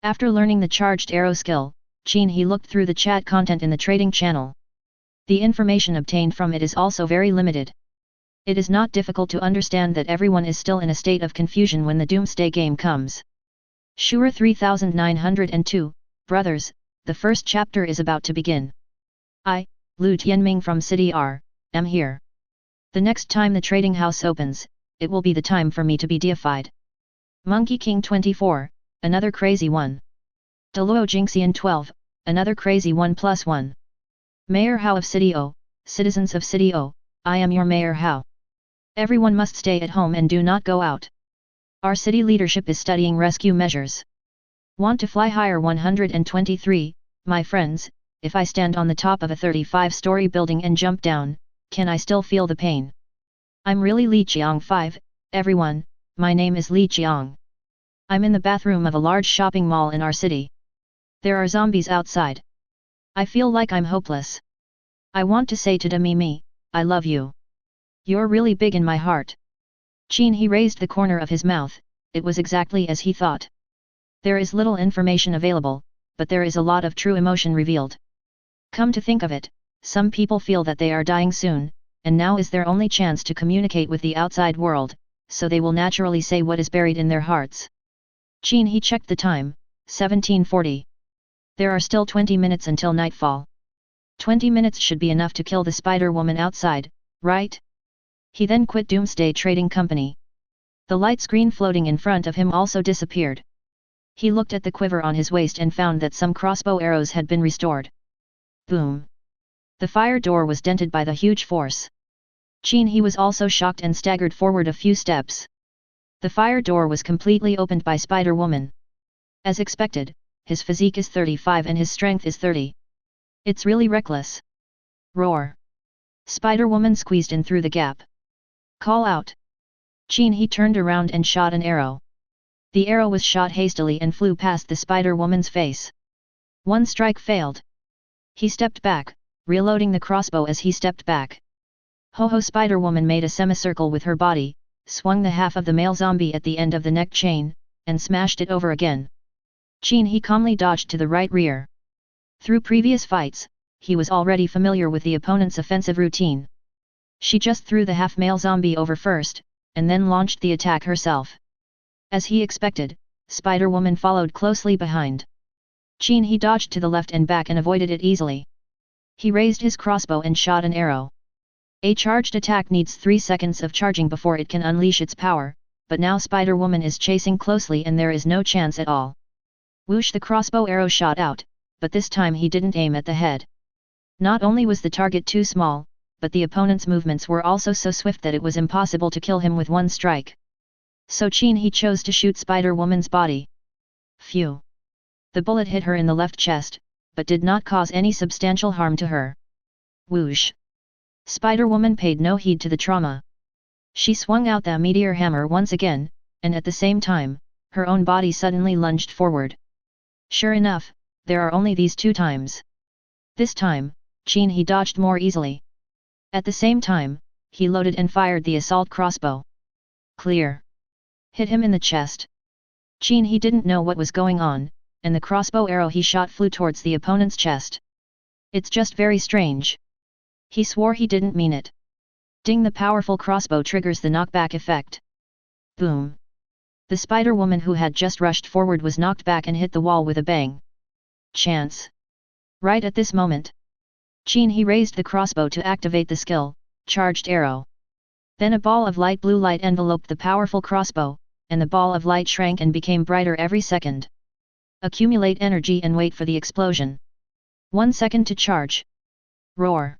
After learning the charged arrow skill, Qin He looked through the chat content in the trading channel. The information obtained from it is also very limited. It is not difficult to understand that everyone is still in a state of confusion when the Doomsday game comes. Shura 3902, Brothers, the first chapter is about to begin. I, Lu Tianming from City R, am here. The next time the trading house opens, it will be the time for me to be deified. Monkey King 24, another crazy one. Deluo Jingxian 12, another crazy 1+1. Mayor Hao of City O, citizens of City O, I am your Mayor Hao. Everyone must stay at home and do not go out. Our city leadership is studying rescue measures. Want to fly higher 123, my friends, if I stand on the top of a 35-story building and jump down, can I still feel the pain? I'm really Li Qiang 5, everyone, my name is Li Qiang. I'm in the bathroom of a large shopping mall in our city. There are zombies outside. I feel like I'm hopeless. I want to say to Mimi, I love you. You're really big in my heart. Qin He raised the corner of his mouth, it was exactly as he thought. There is little information available, but there is a lot of true emotion revealed. Come to think of it, some people feel that they are dying soon, and now is their only chance to communicate with the outside world, so they will naturally say what is buried in their hearts. Qin He checked the time, 1740. There are still 20 minutes until nightfall. 20 minutes should be enough to kill the spider woman outside, right? He then quit Doomsday Trading Company. The light screen floating in front of him also disappeared. He looked at the quiver on his waist and found that some crossbow arrows had been restored. Boom! The fire door was dented by the huge force. Qin He was also shocked and staggered forward a few steps. The fire door was completely opened by Spider Woman. As expected, his physique is 35 and his strength is 30. It's really reckless. Roar! Spider Woman squeezed in through the gap. Call out! Qin He turned around and shot an arrow. The arrow was shot hastily and flew past the Spider Woman's face. One strike failed. He stepped back, reloading the crossbow as he stepped back. Ho-ho! Spider Woman made a semicircle with her body, swung the half of the male zombie at the end of the neck chain, and smashed it over again. Qin He calmly dodged to the right rear. Through previous fights, he was already familiar with the opponent's offensive routine. She just threw the half-male zombie over first, and then launched the attack herself. As he expected, Spider Woman followed closely behind. Qin He dodged to the left and back and avoided it easily. He raised his crossbow and shot an arrow. A charged attack needs 3 seconds of charging before it can unleash its power, but now Spider Woman is chasing closely and there is no chance at all. Whoosh! The crossbow arrow shot out, but this time he didn't aim at the head. Not only was the target too small, but the opponent's movements were also so swift that it was impossible to kill him with one strike. So Qin He chose to shoot Spider Woman's body. Phew! The bullet hit her in the left chest, but did not cause any substantial harm to her. Whoosh! Spider Woman paid no heed to the trauma. She swung out the meteor hammer once again, and at the same time, her own body suddenly lunged forward. Sure enough, there are only these 2 times. This time, Qin He dodged more easily. At the same time, he loaded and fired the assault crossbow. Clear! Hit him in the chest. Qin He didn't know what was going on, and the crossbow arrow he shot flew towards the opponent's chest. It's just very strange. He swore he didn't mean it. Ding! The powerful crossbow triggers the knockback effect. Boom! The Spider Woman who had just rushed forward was knocked back and hit the wall with a bang. Chance! Right at this moment, Qin He raised the crossbow to activate the skill, charged arrow. Then a ball of light blue light enveloped the powerful crossbow, and the ball of light shrank and became brighter every second. Accumulate energy and wait for the explosion. 1 second to charge. Roar!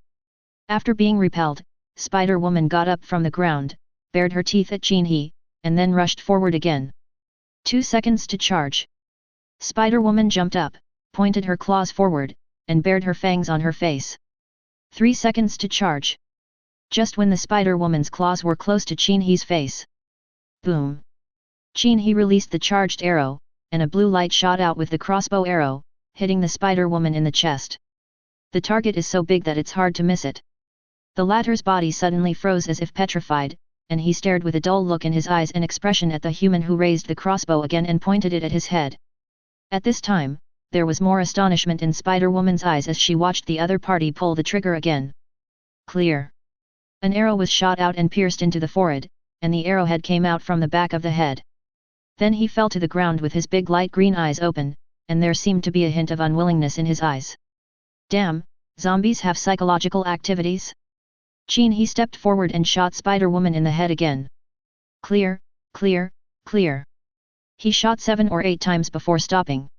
After being repelled, Spider Woman got up from the ground, bared her teeth at Qin He, and then rushed forward again. 2 seconds to charge. Spider Woman jumped up, pointed her claws forward, and bared her fangs on her face. 3 seconds to charge. Just when the Spider Woman's claws were close to Qin He's face. Boom! Qin He released the charged arrow, and a blue light shot out with the crossbow arrow, hitting the Spider Woman in the chest. The target is so big that it's hard to miss it. The latter's body suddenly froze as if petrified, and he stared with a dull look in his eyes and expression at the human who raised the crossbow again and pointed it at his head. At this time, there was more astonishment in Spider Woman's eyes as she watched the other party pull the trigger again. Clear! An arrow was shot out and pierced into the forehead, and the arrowhead came out from the back of the head. Then he fell to the ground with his big light green eyes open, and there seemed to be a hint of unwillingness in his eyes. Damn, zombies have psychological activities? Qin He stepped forward and shot Spider Woman in the head again. Clear, clear, clear. He shot 7 or 8 times before stopping.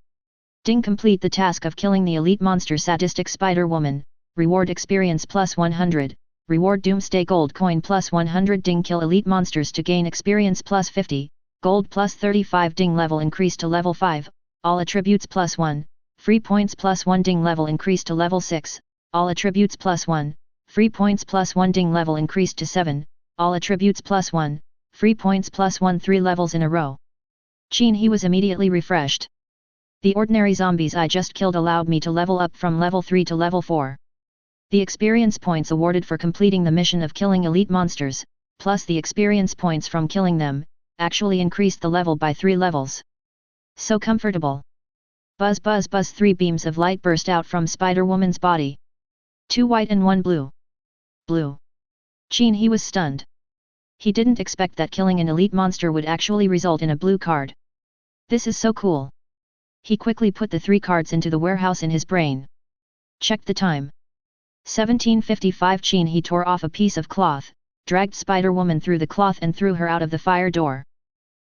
Ding! Complete the task of killing the elite monster sadistic Spider Woman, reward experience plus 100, reward Doomsday Gold coin plus 100. Ding! Kill elite monsters to gain experience plus 50, gold plus 35. Ding! Level increase to level 5, all attributes plus 1, free points plus 1. Ding! Level increase to level 6, all attributes plus 1, free points plus 1. Ding! Level increased to 7, all attributes plus 1, free points plus 1. 3 levels in a row. Qin He was immediately refreshed. The ordinary zombies I just killed allowed me to level up from level 3 to level 4. The experience points awarded for completing the mission of killing elite monsters, plus the experience points from killing them, actually increased the level by 3 levels. So comfortable. Buzz buzz buzz, 3 beams of light burst out from Spider-Woman's body. 2 white and 1 blue. Blue. Qin He was stunned. He didn't expect that killing an elite monster would actually result in a blue card. This is so cool. He quickly put the 3 cards into the warehouse in his brain. Checked the time. 17:55. Qin He tore off a piece of cloth, dragged Spider-Woman through the cloth and threw her out of the fire door.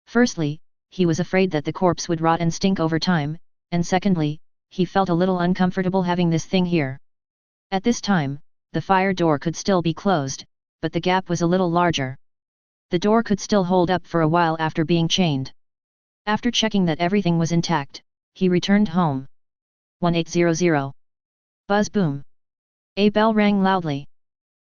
Firstly, he was afraid that the corpse would rot and stink over time, and secondly, he felt a little uncomfortable having this thing here. At this time, the fire door could still be closed, but the gap was a little larger. The door could still hold up for a while after being chained. After checking that everything was intact, he returned home. 1800. Buzz boom. A bell rang loudly.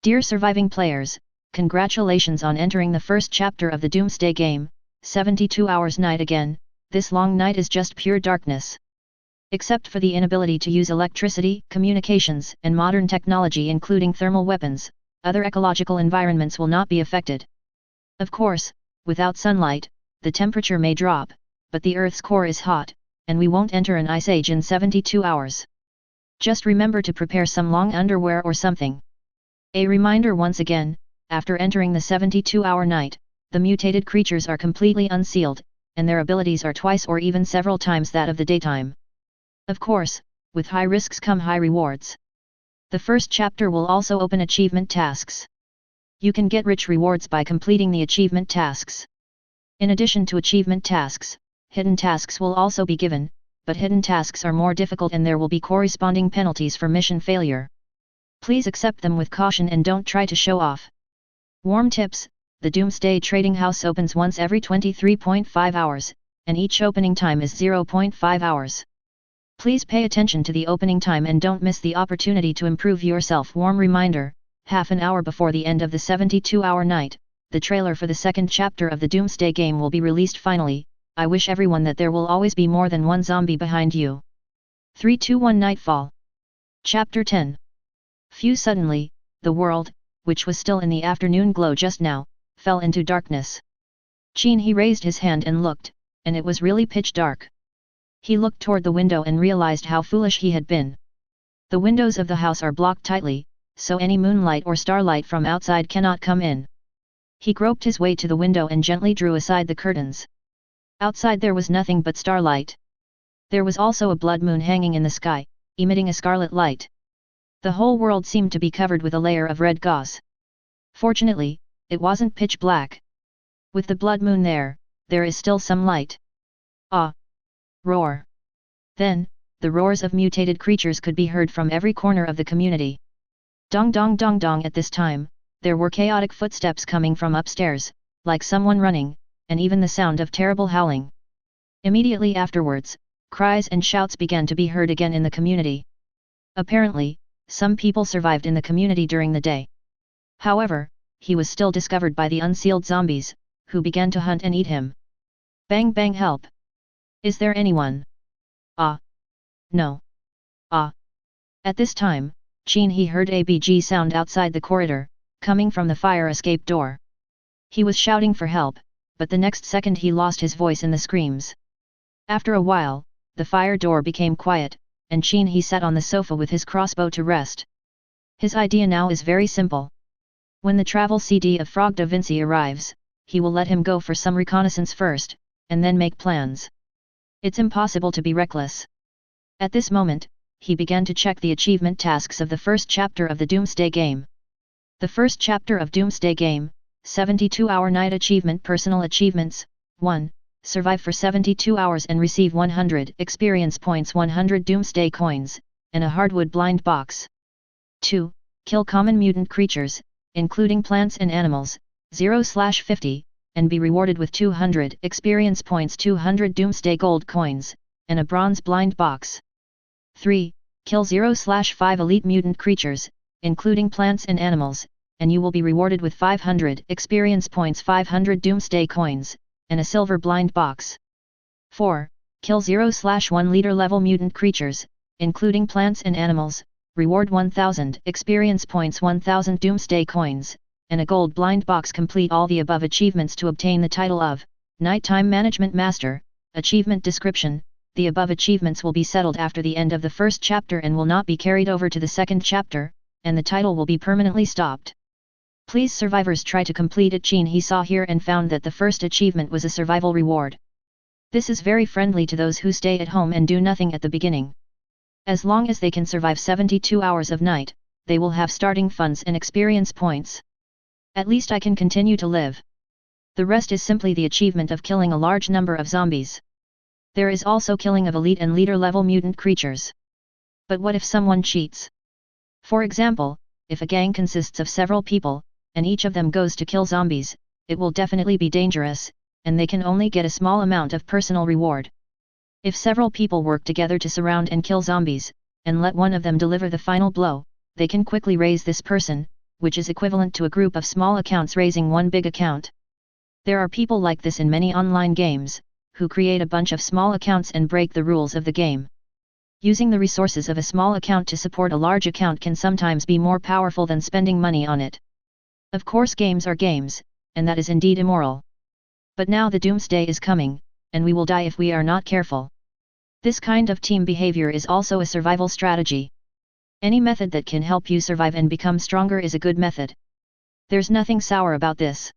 Dear surviving players, congratulations on entering the first chapter of the Doomsday Game, 72 hours night again. This long night is just pure darkness. Except for the inability to use electricity, communications, and modern technology including thermal weapons, other ecological environments will not be affected. Of course, without sunlight, the temperature may drop, but the Earth's core is hot, and we won't enter an ice age in 72 hours. Just remember to prepare some long underwear or something. A reminder once again, after entering the 72-hour night, the mutated creatures are completely unsealed, and their abilities are twice or even several times that of the daytime. Of course, with high risks come high rewards. The first chapter will also open achievement tasks. You can get rich rewards by completing the achievement tasks. In addition to achievement tasks, hidden tasks will also be given, but hidden tasks are more difficult and there will be corresponding penalties for mission failure. Please accept them with caution and don't try to show off. Warm tips: the Doomsday Trading House opens once every 23.5 hours, and each opening time is 0.5 hours. Please pay attention to the opening time and don't miss the opportunity to improve yourself. Warm reminder: half an hour before the end of the 72-hour night, the trailer for the second chapter of the Doomsday Game will be released finally. I wish everyone that there will always be more than one zombie behind you. 321 Nightfall. Chapter 10. Phew! Suddenly, the world, which was still in the afternoon glow just now, fell into darkness. Qin He raised his hand and looked, and it was really pitch dark. He looked toward the window and realized how foolish he had been. The windows of the house are blocked tightly, so any moonlight or starlight from outside cannot come in. He groped his way to the window and gently drew aside the curtains. Outside there was nothing but starlight. There was also a blood moon hanging in the sky, emitting a scarlet light. The whole world seemed to be covered with a layer of red gauze. Fortunately, it wasn't pitch black. With the blood moon there is still some light. Ah! Roar! Then, the roars of mutated creatures could be heard from every corner of the community. Dong dong dong dong. At this time, there were chaotic footsteps coming from upstairs, like someone running, and even the sound of terrible howling. Immediately afterwards, cries and shouts began to be heard again in the community. Apparently, some people survived in the community during the day. However, he was still discovered by the unsealed zombies, who began to hunt and eat him. Bang bang, help! Is there anyone? Ah! No! Ah! At this time, Qin He heard a BG sound outside the corridor, coming from the fire escape door. He was shouting for help, but the next second he lost his voice in the screams. After a while, the fire door became quiet, and Qin He sat on the sofa with his crossbow to rest. His idea now is very simple. When the travel CD of Frog da Vinci arrives, he will let him go for some reconnaissance first, and then make plans. It's impossible to be reckless. At this moment, he began to check the achievement tasks of the first chapter of the Doomsday Game. The first chapter of Doomsday Game, 72-hour night achievement. Personal achievements: 1. Survive for 72 hours and receive 100 experience points, 100 Doomsday coins, and a hardwood blind box. 2. Kill common mutant creatures, including plants and animals, 0/50, and be rewarded with 200 experience points, 200 Doomsday gold coins, and a bronze blind box. 3. Kill 0/5 elite mutant creatures, including plants and animals, and you will be rewarded with 500 experience points, 500 Doomsday coins, and a silver blind box. 4. Kill 0/1 leader level mutant creatures, including plants and animals, reward 1000 experience points, 1000 doomsday coins, and a gold blind box. Complete all the above achievements to obtain the title of Nighttime Management Master. Achievement description: the above achievements will be settled after the end of the first chapter and will not be carried over to the second chapter, and the title will be permanently stopped. Please survivors try to complete it. Qin He saw here and found that the first achievement was a survival reward. This is very friendly to those who stay at home and do nothing at the beginning. As long as they can survive 72 hours of night, they will have starting funds and experience points. At least I can continue to live. The rest is simply the achievement of killing a large number of zombies. There is also killing of elite and leader level mutant creatures. But what if someone cheats? For example, if a gang consists of several people, and each of them goes to kill zombies, it will definitely be dangerous, and they can only get a small amount of personal reward. If several people work together to surround and kill zombies, and let one of them deliver the final blow, they can quickly raise this person, which is equivalent to a group of small accounts raising one big account. There are people like this in many online games, who create a bunch of small accounts and break the rules of the game. Using the resources of a small account to support a large account can sometimes be more powerful than spending money on it. Of course, games are games, and that is indeed immoral. But now the doomsday is coming, and we will die if we are not careful. This kind of team behavior is also a survival strategy. Any method that can help you survive and become stronger is a good method. There's nothing sour about this.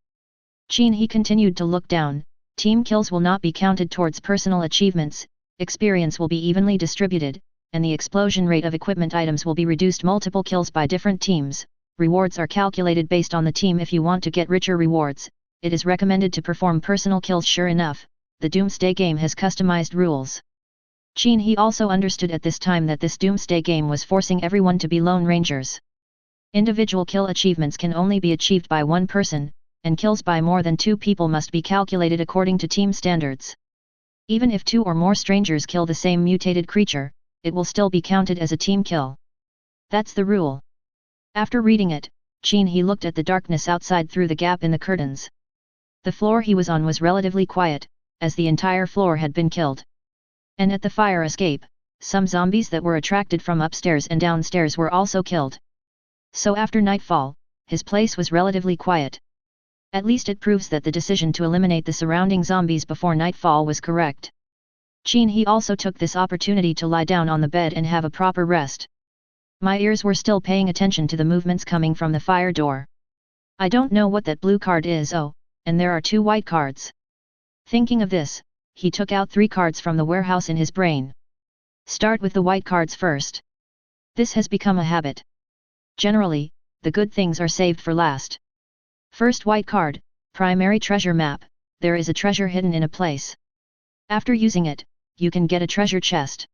Qin He continued to look down. Team kills will not be counted towards personal achievements, experience will be evenly distributed, and the explosion rate of equipment items will be reduced. Multiple kills by different teams, rewards are calculated based on the team. If you want to get richer rewards, it is recommended to perform personal kills. Sure enough, the Doomsday game has customized rules. Qin He also understood at this time that this Doomsday game was forcing everyone to be Lone Rangers. Individual kill achievements can only be achieved by one person, and kills by more than 2 people must be calculated according to team standards. Even if 2 or more strangers kill the same mutated creature, it will still be counted as a team kill. That's the rule. After reading it, Qin He looked at the darkness outside through the gap in the curtains. The floor he was on was relatively quiet, as the entire floor had been killed. And at the fire escape, some zombies that were attracted from upstairs and downstairs were also killed. So after nightfall, his place was relatively quiet. At least it proves that the decision to eliminate the surrounding zombies before nightfall was correct. Qin He also took this opportunity to lie down on the bed and have a proper rest. My ears were still paying attention to the movements coming from the fire door. I don't know what that blue card is. Oh, and there are 2 white cards. Thinking of this, he took out 3 cards from the warehouse in his brain. Start with the white cards first. This has become a habit. Generally, the good things are saved for last. First white card, primary treasure map. There is a treasure hidden in a place. After using it, you can get a treasure chest.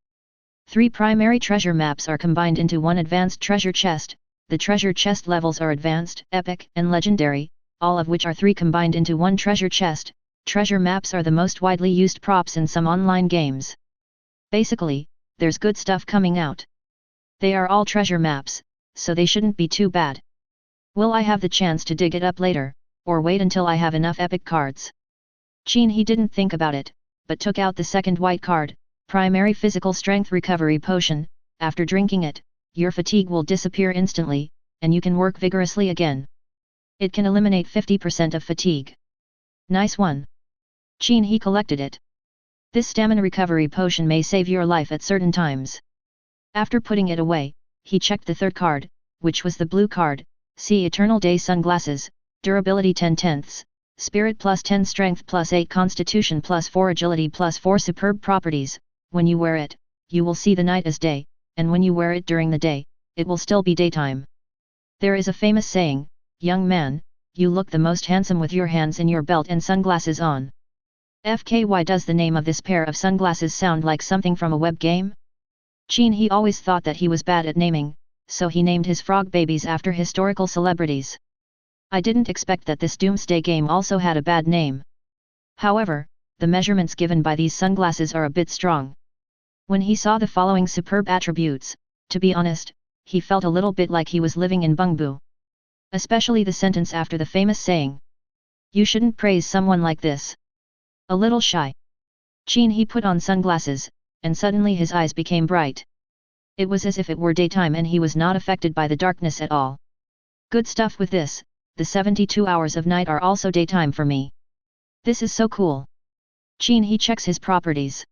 3 primary treasure maps are combined into one advanced treasure chest. The treasure chest levels are advanced, epic, and legendary, all of which are 3 combined into one treasure chest. Treasure maps are the most widely used props in some online games. Basically, there's good stuff coming out. They are all treasure maps, so they shouldn't be too bad. Will I have the chance to dig it up later, or wait until I have enough epic cards? Qin He didn't think about it, but took out the second white card, primary physical strength recovery potion. After drinking it, your fatigue will disappear instantly, and you can work vigorously again. It can eliminate 50% of fatigue. Nice one. Qin He collected it. This stamina recovery potion may save your life at certain times. After putting it away, he checked the third card, which was the blue card. See Eternal Day Sunglasses, durability 10/10, spirit plus 10 strength plus 8 constitution plus 4 agility plus 4 superb properties. When you wear it, you will see the night as day, and when you wear it during the day, it will still be daytime. There is a famous saying, young man, you look the most handsome with your hands in your belt and sunglasses on. FKY, does the name of this pair of sunglasses sound like something from a web game? Qin He always thought that he was bad at naming, so he named his frog babies after historical celebrities. I didn't expect that this Doomsday game also had a bad name. However, the measurements given by these sunglasses are a bit strong. When he saw the following superb attributes, to be honest, he felt a little bit like he was living in Bungbu. Especially the sentence after the famous saying. You shouldn't praise someone like this. A little shy. Qin He put on sunglasses, and suddenly his eyes became bright. It was as if it were daytime and he was not affected by the darkness at all. Good stuff with this, the 72 hours of night are also daytime for me. This is so cool. Qin He checks his properties.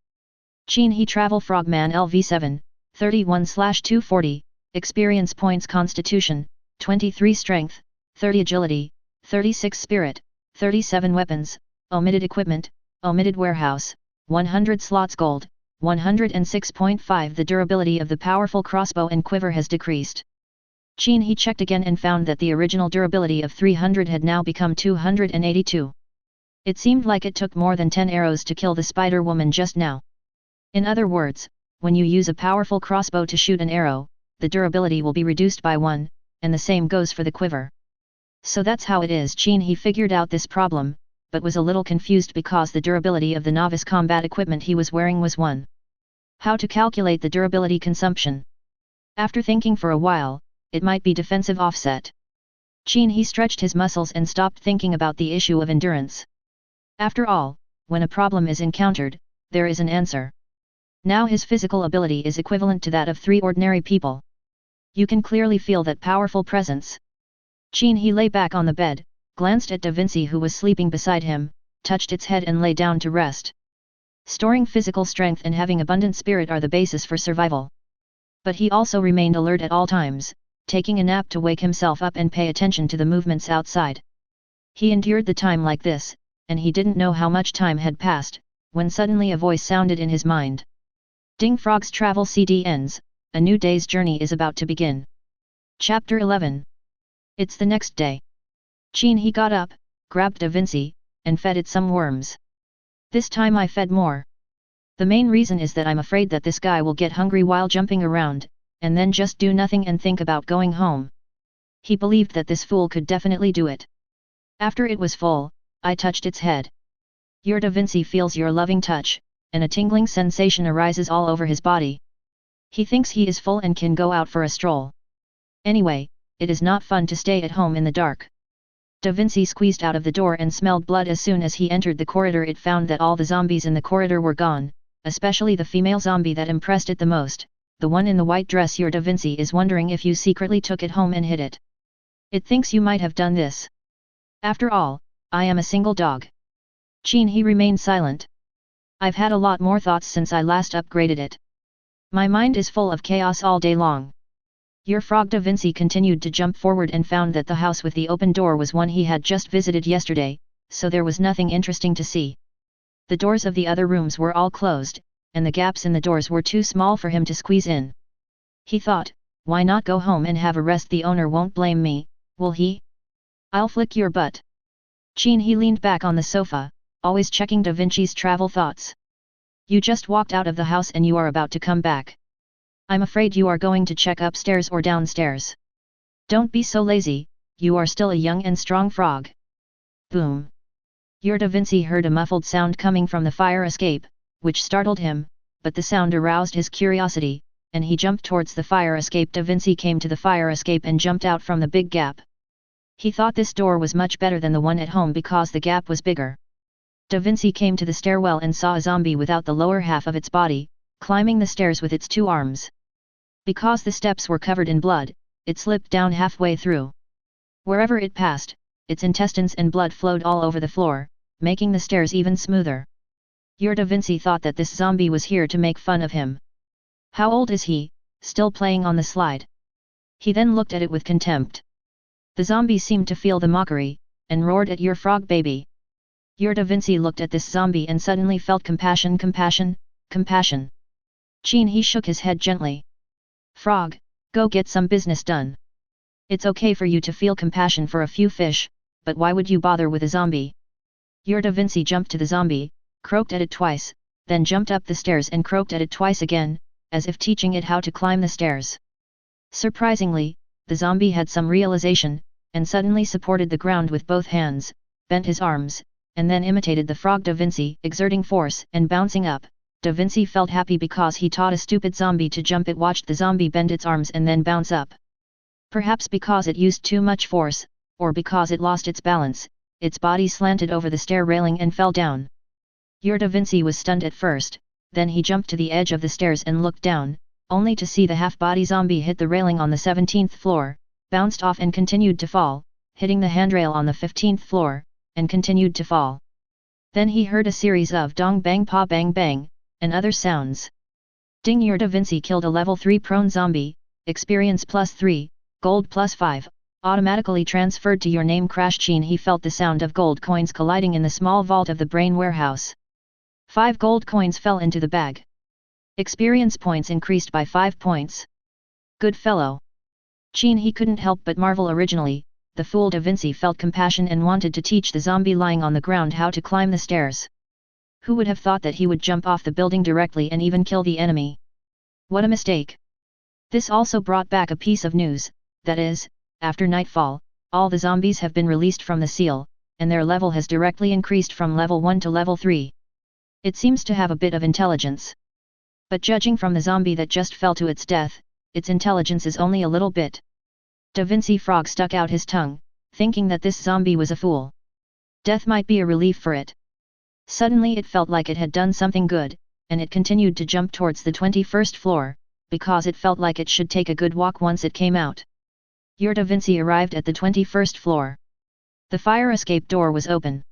Qin He Travel Frogman LV7, 31/240, Experience Points Constitution, 23 Strength, 30 Agility, 36 Spirit, 37 Weapons, Omitted Equipment, Omitted Warehouse, 100 slots Gold, 106.5. The durability of the powerful crossbow and quiver has decreased. Qin He checked again and found that the original durability of 300 had now become 282. It seemed like it took more than 10 arrows to kill the Spider Woman just now. In other words, when you use a powerful crossbow to shoot an arrow, the durability will be reduced by 1, and the same goes for the quiver. So that's how it is. Qin He figured out this problem, but was a little confused because the durability of the novice combat equipment he was wearing was 1. How to calculate the durability consumption? After thinking for a while, it might be defensive offset. Qin He stretched his muscles and stopped thinking about the issue of endurance. After all, when a problem is encountered, there is an answer. Now his physical ability is equivalent to that of 3 ordinary people. You can clearly feel that powerful presence. Qin He lay back on the bed, glanced at Vinci who was sleeping beside him, touched its head and lay down to rest. Storing physical strength and having abundant spirit are the basis for survival. But he also remained alert at all times, taking a nap to wake himself up and pay attention to the movements outside. He endured the time like this, and he didn't know how much time had passed, when suddenly a voice sounded in his mind. Ding Frog's travel CD ends, a new day's journey is about to begin. Chapter 11. It's the next day. Qin He got up, grabbed Vinci, and fed it some worms. This time I fed more. The main reason is that I'm afraid that this guy will get hungry while jumping around, and then just do nothing and think about going home. He believed that this fool could definitely do it. After it was full, I touched its head. Your Vinci feels your loving touch, and a tingling sensation arises all over his body. He thinks he is full and can go out for a stroll. Anyway, it is not fun to stay at home in the dark. Vinci squeezed out of the door and smelled blood. As soon as he entered the corridor, it found that all the zombies in the corridor were gone, especially the female zombie that impressed it the most, the one in the white dress. Your Vinci is wondering if you secretly took it home and hid it. It thinks you might have done this. After all, I am a single dog. Qin He remained silent. I've had a lot more thoughts since I last upgraded it. My mind is full of chaos all day long. Your frog. Vinci continued to jump forward and found that the house with the open door was one he had just visited yesterday, so there was nothing interesting to see. The doors of the other rooms were all closed, and the gaps in the doors were too small for him to squeeze in. He thought, why not go home and have a rest? The owner won't blame me, will he? I'll flick your butt. Qin He leaned back on the sofa, always checking Vinci's travel thoughts. You just walked out of the house and you are about to come back. I'm afraid you are going to check upstairs or downstairs. Don't be so lazy, you are still a young and strong frog. Boom. Your Vinci heard a muffled sound coming from the fire escape, which startled him, but the sound aroused his curiosity, and he jumped towards the fire escape. Vinci came to the fire escape and jumped out from the big gap. He thought this door was much better than the one at home because the gap was bigger. Vinci came to the stairwell and saw a zombie without the lower half of its body, climbing the stairs with its 2 arms. Because the steps were covered in blood, it slipped down halfway through. Wherever it passed, its intestines and blood flowed all over the floor, making the stairs even smoother. Your Vinci thought that this zombie was here to make fun of him. How old is he, still playing on the slide? He then looked at it with contempt. The zombie seemed to feel the mockery, and roared at your frog baby. Your Vinci looked at this zombie and suddenly felt compassion. Qin He shook his head gently. Frog, go get some business done. It's okay for you to feel compassion for a few fish, but why would you bother with a zombie? Your Vinci jumped to the zombie, croaked at it twice, then jumped up the stairs and croaked at it twice again, as if teaching it how to climb the stairs. Surprisingly, the zombie had some realization, and suddenly supported the ground with both hands, bent his arms, and then imitated the frog Vinci, exerting force and bouncing up. Vinci felt happy because he taught a stupid zombie to jump. It watched the zombie bend its arms and then bounce up. Perhaps because it used too much force, or because it lost its balance, its body slanted over the stair railing and fell down. Da Vinci was stunned at first, then he jumped to the edge of the stairs and looked down, only to see the half-body zombie hit the railing on the 17th floor, bounced off and continued to fall, hitting the handrail on the 15th floor, and continued to fall. Then he heard a series of dong bang pa bang bang, and other sounds. Ding! Da Vinci killed a level 3 prone zombie, experience +3, gold +5, automatically transferred to your name. Crash. Qin He felt the sound of gold coins colliding in the small vault of the brain warehouse. 5 gold coins fell into the bag. Experience points increased by 5 points. Good fellow. Qin He couldn't help but marvel. Originally, the fool Da Vinci felt compassion and wanted to teach the zombie lying on the ground how to climb the stairs. Who would have thought that he would jump off the building directly and even kill the enemy? What a mistake. This also brought back a piece of news, that is, after nightfall, all the zombies have been released from the seal, and their level has directly increased from level 1 to level 3. It seems to have a bit of intelligence. But judging from the zombie that just fell to its death, its intelligence is only a little bit. Da Vinci Frog stuck out his tongue, thinking that this zombie was a fool. Death might be a relief for it. Suddenly it felt like it had done something good, and it continued to jump towards the 21st floor, because it felt like it should take a good walk once it came out. Da Vinci arrived at the 21st floor. The fire escape door was open.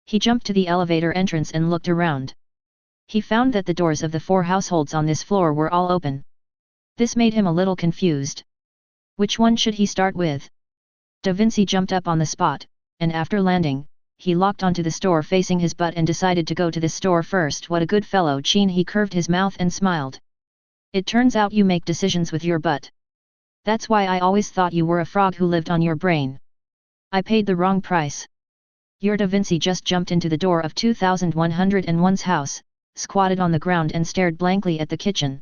He jumped to the elevator entrance and looked around. He found that the doors of the 4 households on this floor were all open. This made him a little confused. Which one should he start with? Da Vinci jumped up on the spot, and after landing, he locked onto the store facing his butt and decided to go to this store first. What a good fellow. Qin He curved his mouth and smiled. It turns out you make decisions with your butt. That's why I always thought you were a frog who lived on your brain. I paid the wrong price. Da Vinci just jumped into the door of 2101's house, squatted on the ground and stared blankly at the kitchen.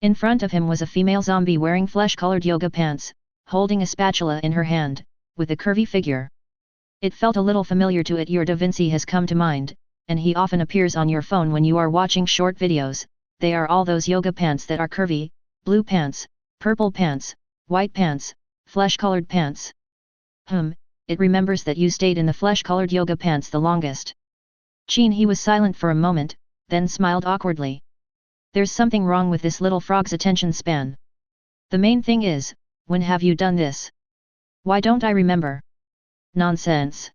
In front of him was a female zombie wearing flesh-colored yoga pants, holding a spatula in her hand, with a curvy figure. It felt a little familiar to it. Da Vinci has come to mind, and he often appears on your phone when you are watching short videos. They are all those yoga pants that are curvy, blue pants, purple pants, white pants, flesh-colored pants. It remembers that you stayed in the flesh-colored yoga pants the longest. Qin He was silent for a moment, then smiled awkwardly. There's something wrong with this little frog's attention span. The main thing is, when have you done this? Why don't I remember? Nonsense.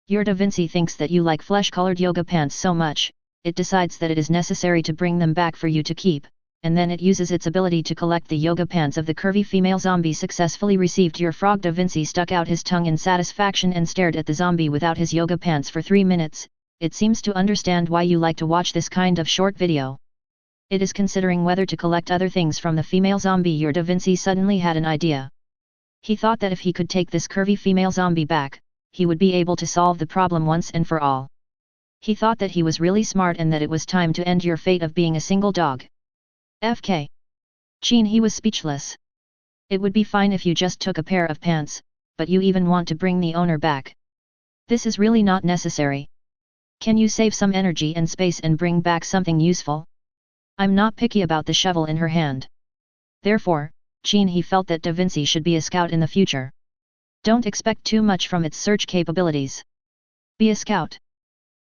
Da Vinci thinks that you like flesh-colored yoga pants so much, it decides that it is necessary to bring them back for you to keep, and then it uses its ability to collect the yoga pants of the curvy female zombie. Successfully received your frog. Da Vinci stuck out his tongue in satisfaction and stared at the zombie without his yoga pants for 3 minutes. It seems to understand why you like to watch this kind of short video. It is considering whether to collect other things from the female zombie. Da Vinci suddenly had an idea. He thought that if he could take this curvy female zombie back, he would be able to solve the problem once and for all. He thought that he was really smart and that it was time to end your fate of being a single dog. FK. Qin He was speechless. It would be fine if you just took a pair of pants, but you even want to bring the owner back. This is really not necessary. Can you save some energy and space and bring back something useful? I'm not picky about the shovel in her hand. Therefore, Qin He felt that Da Vinci should be a scout in the future. Don't expect too much from its search capabilities. Be a scout.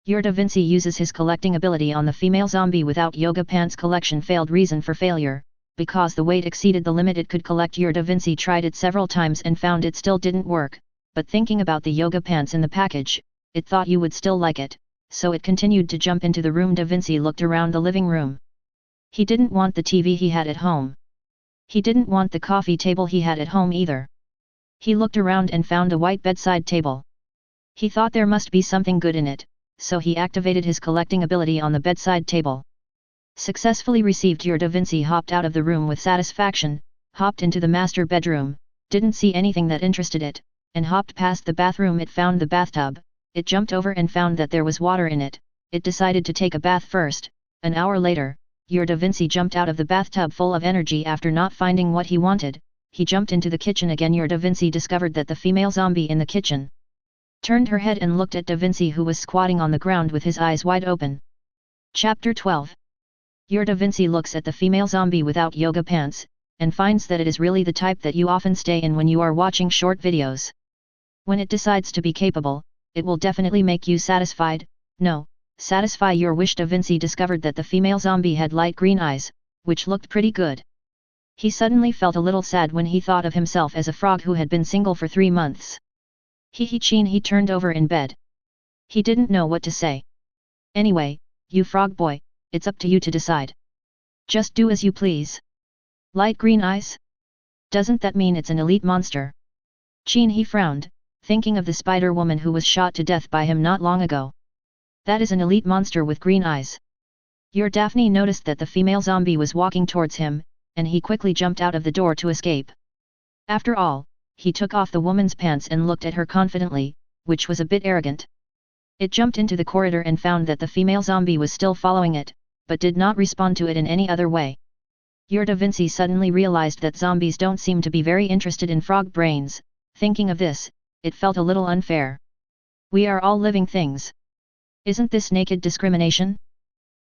Da Vinci uses his collecting ability on the female zombie without yoga pants collection. Failed. Reason for failure, because the weight exceeded the limit it could collect. Da Vinci tried it several times and found it still didn't work, but thinking about the yoga pants in the package, it thought you would still like it, so it continued to jump into the room. Da Vinci looked around the living room. He didn't want the TV he had at home. He didn't want the coffee table he had at home either. He looked around and found a white bedside table. He thought there must be something good in it, so he activated his collecting ability on the bedside table. Successfully received. Da Vinci hopped out of the room with satisfaction, hopped into the master bedroom, didn't see anything that interested it, and hopped past the bathroom. It found the bathtub, it jumped over and found that there was water in it. It decided to take a bath first. An hour later, Da Vinci jumped out of the bathtub full of energy. After not finding what he wanted, he jumped into the kitchen again. Da Vinci discovered that the female zombie in the kitchen turned her head and looked at Da Vinci, who was squatting on the ground with his eyes wide open. Chapter 12. Da Vinci looks at the female zombie without yoga pants, and finds that it is really the type that you often stay in when you are watching short videos. When it decides to be capable, it will definitely make you satisfied. No, satisfy your wish. Da Vinci discovered that the female zombie had light green eyes, which looked pretty good. He suddenly felt a little sad when he thought of himself as a frog who had been single for 3 months. Qin He turned over in bed. He didn't know what to say. Anyway, you frog boy, it's up to you to decide. Just do as you please. Light green eyes? Doesn't that mean it's an elite monster? Qin He frowned, thinking of the spider woman who was shot to death by him not long ago. That is an elite monster with green eyes. Your Daphne noticed that the female zombie was walking towards him, and he quickly jumped out of the door to escape. After all, he took off the woman's pants and looked at her confidently, which was a bit arrogant. It jumped into the corridor and found that the female zombie was still following it, but did not respond to it in any other way. Your Da Vinci suddenly realized that zombies don't seem to be very interested in frog brains. Thinking of this, it felt a little unfair. We are all living things. Isn't this naked discrimination?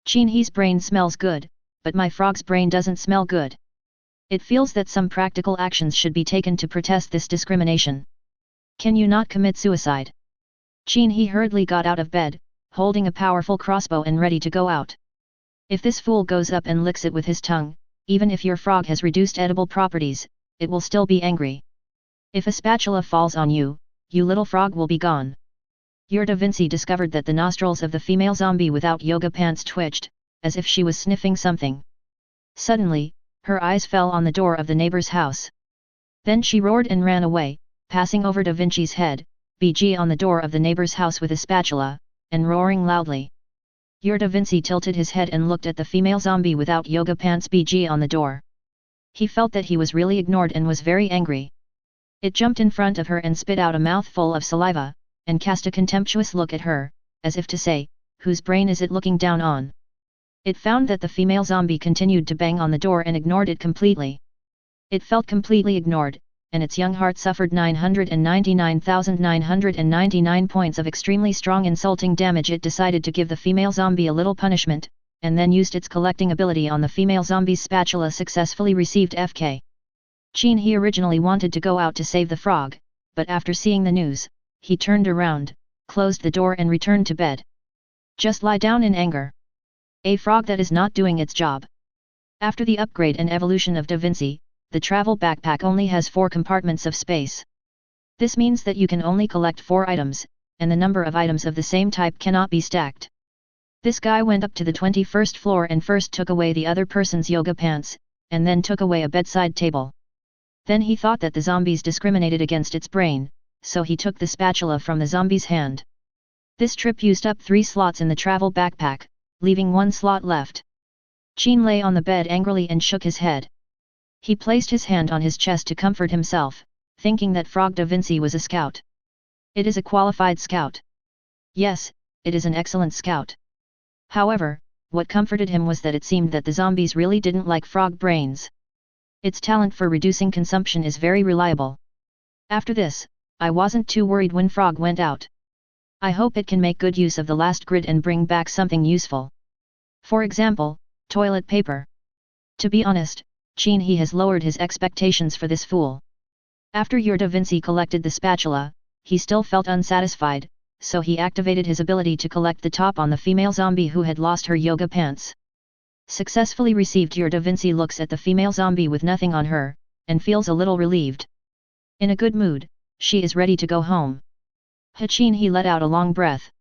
Qin He's brain smells good, but my frog's brain doesn't smell good. It feels that some practical actions should be taken to protest this discrimination. Can you not commit suicide? Qin He hurriedly got out of bed, holding a powerful crossbow and ready to go out. If this fool goes up and licks it with his tongue, even if your frog has reduced edible properties, it will still be angry. If a spatula falls on you, you little frog will be gone. Your Da Vinci discovered that the nostrils of the female zombie without yoga pants twitched, as if she was sniffing something. Suddenly, her eyes fell on the door of the neighbor's house. Then she roared and ran away, passing over Da Vinci's head, BG on the door of the neighbor's house with a spatula, and roaring loudly. Your Da Vinci tilted his head and looked at the female zombie without yoga pants BG on the door. He felt that he was really ignored and was very angry. It jumped in front of her and spit out a mouthful of saliva, and cast a contemptuous look at her, as if to say, whose brain is it looking down on? It found that the female zombie continued to bang on the door and ignored it completely. It felt completely ignored, and its young heart suffered 999,999 points of extremely strong insulting damage. It decided to give the female zombie a little punishment, and then used its collecting ability on the female zombie's spatula. Successfully received FK. Qin He originally wanted to go out to save the frog, but after seeing the news, he turned around, closed the door and returned to bed. Just lie down in anger. A frog that is not doing its job. After the upgrade and evolution of Da Vinci, the travel backpack only has 4 compartments of space. This means that you can only collect 4 items, and the number of items of the same type cannot be stacked. This guy went up to the 21st floor and first took away the other person's yoga pants, and then took away a bedside table. Then he thought that the zombies discriminated against its brain, so he took the spatula from the zombie's hand. This trip used up 3 slots in the travel backpack, leaving 1 slot left. Qin lay on the bed angrily and shook his head. He placed his hand on his chest to comfort himself, thinking that Frog Da Vinci was a scout. It is a qualified scout. Yes, it is an excellent scout. However, what comforted him was that it seemed that the zombies really didn't like frog brains. Its talent for reducing consumption is very reliable. After this, I wasn't too worried when Frog went out. I hope it can make good use of the last grid and bring back something useful. For example, toilet paper. To be honest, Qin He has lowered his expectations for this fool. After your Da Vinci collected the spatula, he still felt unsatisfied, so he activated his ability to collect the top on the female zombie who had lost her yoga pants. Successfully received. Your Da Vinci looks at the female zombie with nothing on her, and feels a little relieved. In a good mood, she is ready to go home. Qin He let out a long breath.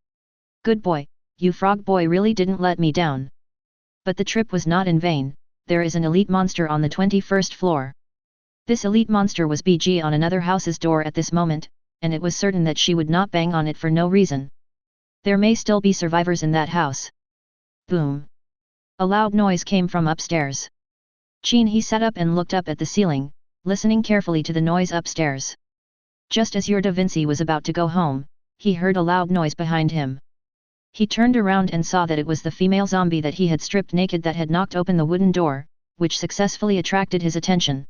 Good boy, you frog boy really didn't let me down. But the trip was not in vain. There is an elite monster on the 21st floor. This elite monster was BG on another house's door at this moment, and it was certain that she would not bang on it for no reason. There may still be survivors in that house. Boom! A loud noise came from upstairs. Qin He sat up and looked up at the ceiling, listening carefully to the noise upstairs. Just as your Da Vinci was about to go home, he heard a loud noise behind him. He turned around and saw that it was the female zombie that he had stripped naked that had knocked open the wooden door, which successfully attracted his attention.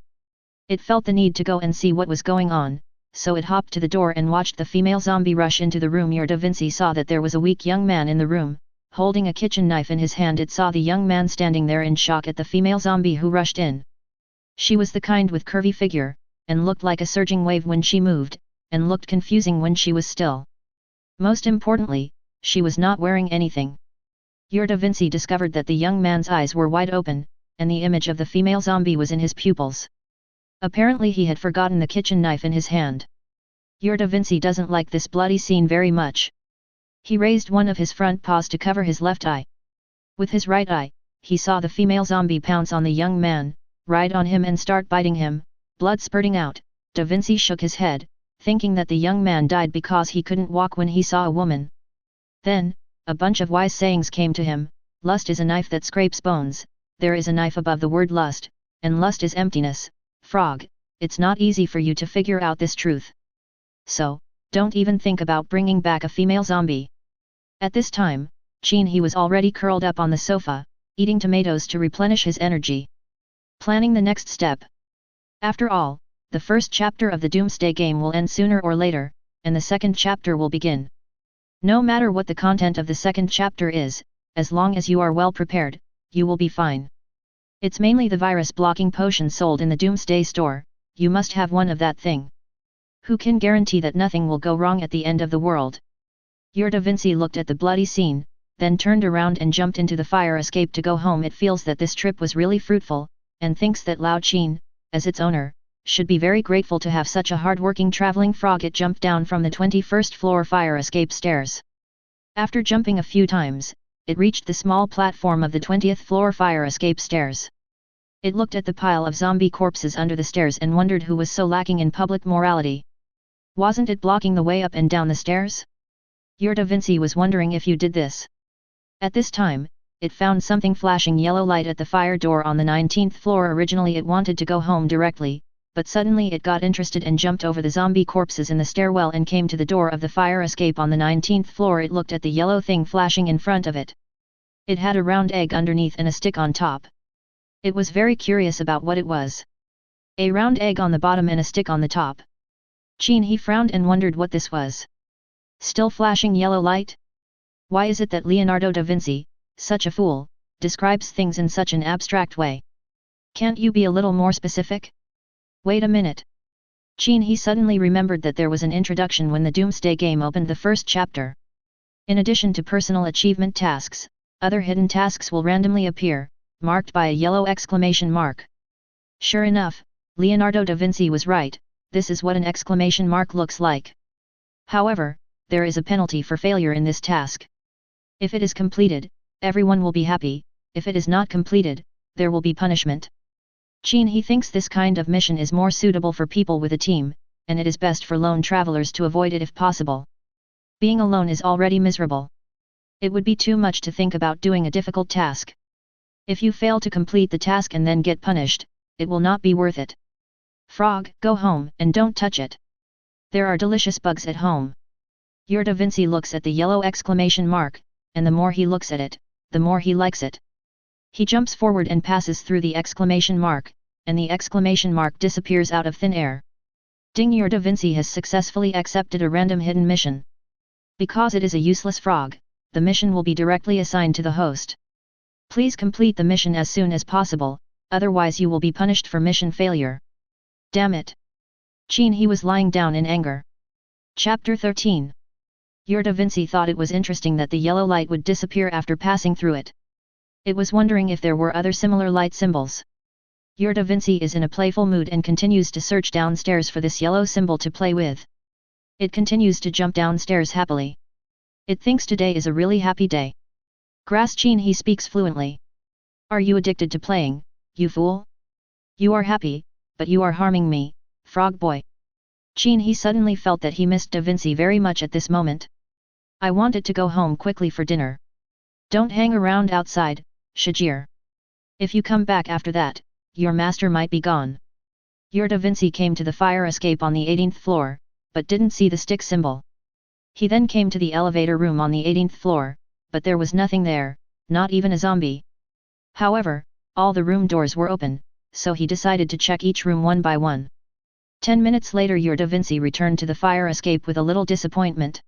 It felt the need to go and see what was going on, so it hopped to the door and watched the female zombie rush into the room. Your Da Vinci saw that there was a weak young man in the room, holding a kitchen knife in his hand. It saw the young man standing there in shock at the female zombie who rushed in. She was the kind with curvy figure, and looked like a surging wave when she moved, and looked confusing when she was still. Most importantly, she was not wearing anything. Da Vinci discovered that the young man's eyes were wide open, and the image of the female zombie was in his pupils. Apparently he had forgotten the kitchen knife in his hand. Da Vinci doesn't like this bloody scene very much. He raised one of his front paws to cover his left eye. With his right eye, he saw the female zombie pounce on the young man, ride on him and start biting him, blood spurting out. Da Vinci shook his head, thinking that the young man died because he couldn't walk when he saw a woman. Then, a bunch of wise sayings came to him. Lust is a knife that scrapes bones, there is a knife above the word lust, and lust is emptiness. Frog, it's not easy for you to figure out this truth. So, don't even think about bringing back a female zombie. At this time, Qin He was already curled up on the sofa, eating tomatoes to replenish his energy. Planning the next step. After all, the first chapter of the Doomsday Game will end sooner or later, and the second chapter will begin. No matter what the content of the second chapter is, as long as you are well prepared, you will be fine. It's mainly the virus-blocking potion sold in the Doomsday store, you must have one of that thing. Who can guarantee that nothing will go wrong at the end of the world? Da Vinci looked at the bloody scene, then turned around and jumped into the fire escape to go home. It feels that this trip was really fruitful, and thinks that Lao Qin, as its owner, should be very grateful to have such a hard-working traveling frog. It jumped down from the 21st floor fire escape stairs. After jumping a few times, it reached the small platform of the 20th floor fire escape stairs. It looked at the pile of zombie corpses under the stairs and wondered who was so lacking in public morality. Wasn't it blocking the way up and down the stairs? Da Vinci was wondering if you did this. At this time, it found something flashing yellow light at the fire door on the 19th floor. Originally it wanted to go home directly, but suddenly it got interested and jumped over the zombie corpses in the stairwell and came to the door of the fire escape on the 19th floor. It looked at the yellow thing flashing in front of it. It had a round egg underneath and a stick on top. It was very curious about what it was. A round egg on the bottom and a stick on the top. Qin He frowned and wondered what this was. Still flashing yellow light? Why is it that Leonardo da Vinci, such a fool, describes things in such an abstract way? Can't you be a little more specific? Wait a minute. Qin He suddenly remembered that there was an introduction when the Doomsday Game opened the first chapter. In addition to personal achievement tasks, other hidden tasks will randomly appear, marked by a yellow exclamation mark. Sure enough, Leonardo da Vinci was right, this is what an exclamation mark looks like. However, there is a penalty for failure in this task. If it is completed, everyone will be happy, if it is not completed, there will be punishment. Qin He thinks this kind of mission is more suitable for people with a team, and it is best for lone travelers to avoid it if possible. Being alone is already miserable. It would be too much to think about doing a difficult task. If you fail to complete the task and then get punished, it will not be worth it. Frog, go home and don't touch it. There are delicious bugs at home. Da Vinci looks at the yellow exclamation mark, and the more he looks at it, the more he likes it. He jumps forward and passes through the exclamation mark, and the exclamation mark disappears out of thin air. Ding! Da Vinci has successfully accepted a random hidden mission. Because it is a useless frog, the mission will be directly assigned to the host. Please complete the mission as soon as possible, otherwise you will be punished for mission failure. Damn it! Qin He was lying down in anger. Chapter 13. Da Vinci thought it was interesting that the yellow light would disappear after passing through it. It was wondering if there were other similar light symbols. Da Vinci is in a playful mood and continues to search downstairs for this yellow symbol to play with. It continues to jump downstairs happily. It thinks today is a really happy day. Grass Qin He speaks fluently. Are you addicted to playing, you fool? You are happy, but you are harming me, frog boy. Qin He suddenly felt that he missed Da Vinci very much at this moment. I wanted to go home quickly for dinner. Don't hang around outside, Shajir. If you come back after that, your master might be gone. Da Vinci came to the fire escape on the 18th floor, but didn't see the stick symbol. He then came to the elevator room on the 18th floor, but there was nothing there, not even a zombie. However, all the room doors were open, so he decided to check each room one by one. 10 minutes later Da Vinci returned to the fire escape with a little disappointment.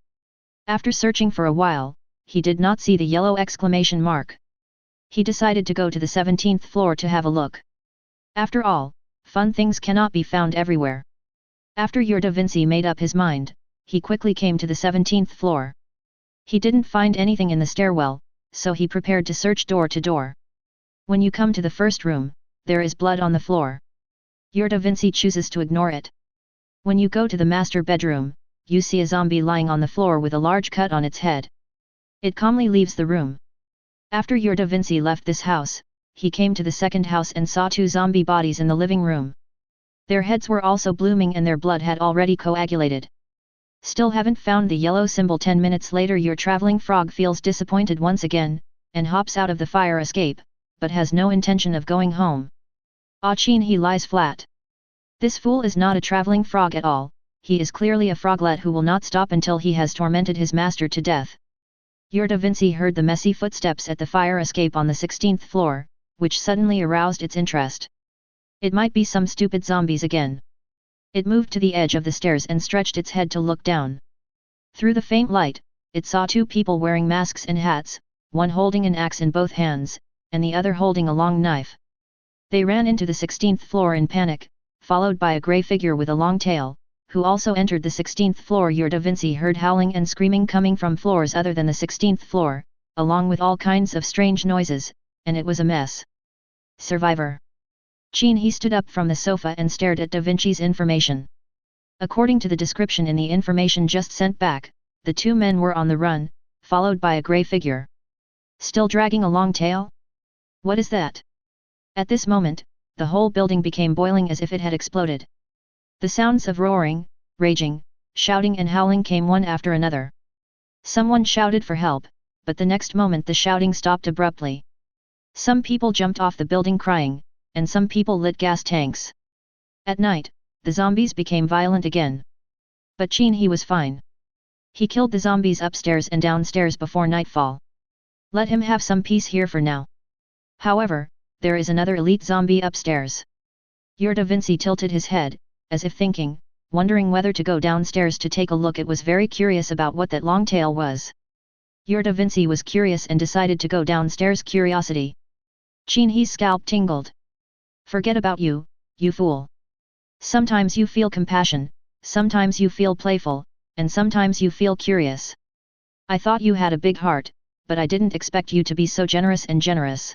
After searching for a while, he did not see the yellow exclamation mark. He decided to go to the 17th floor to have a look. After all, fun things cannot be found everywhere. After Da Vinci made up his mind, he quickly came to the 17th floor. He didn't find anything in the stairwell, so he prepared to search door to door. When you come to the first room, there is blood on the floor. Da Vinci chooses to ignore it. When you go to the master bedroom, you see a zombie lying on the floor with a large cut on its head. It calmly leaves the room. After Da Vinci left this house, he came to the second house and saw 2 zombie bodies in the living room. Their heads were also blooming and their blood had already coagulated. Still haven't found the yellow symbol. 10 minutes later your traveling frog feels disappointed once again, and hops out of the fire escape, but has no intention of going home. Qin He lies flat. This fool is not a traveling frog at all, he is clearly a froglet who will not stop until he has tormented his master to death. Da Vinci heard the messy footsteps at the fire escape on the 16th floor, which suddenly aroused its interest. It might be some stupid zombies again. It moved to the edge of the stairs and stretched its head to look down. Through the faint light, it saw 2 people wearing masks and hats, one holding an axe in both hands, and the other holding a long knife. They ran into the 16th floor in panic, followed by a grey figure with a long tail, who also entered the 16th floor. Da Vinci heard howling and screaming coming from floors other than the 16th floor, along with all kinds of strange noises, and it was a mess. Survivor. Qin He stood up from the sofa and stared at Da Vinci's information. According to the description in the information just sent back, the 2 men were on the run, followed by a grey figure. Still dragging a long tail? What is that? At this moment, the whole building became boiling as if it had exploded. The sounds of roaring, raging, shouting and howling came one after another. Someone shouted for help, but the next moment the shouting stopped abruptly. Some people jumped off the building crying, and some people lit gas tanks. At night, the zombies became violent again. But Qin He was fine. He killed the zombies upstairs and downstairs before nightfall. Let him have some peace here for now. However, there is another elite zombie upstairs. Da Vinci tilted his head, as if thinking, wondering whether to go downstairs to take a look. It was very curious about what that long tail was. Da Vinci was curious and decided to go downstairs. Curiosity. Qin He's scalp tingled. Forget about you, you fool. Sometimes you feel compassion, sometimes you feel playful, and sometimes you feel curious. I thought you had a big heart, but I didn't expect you to be so generous and generous.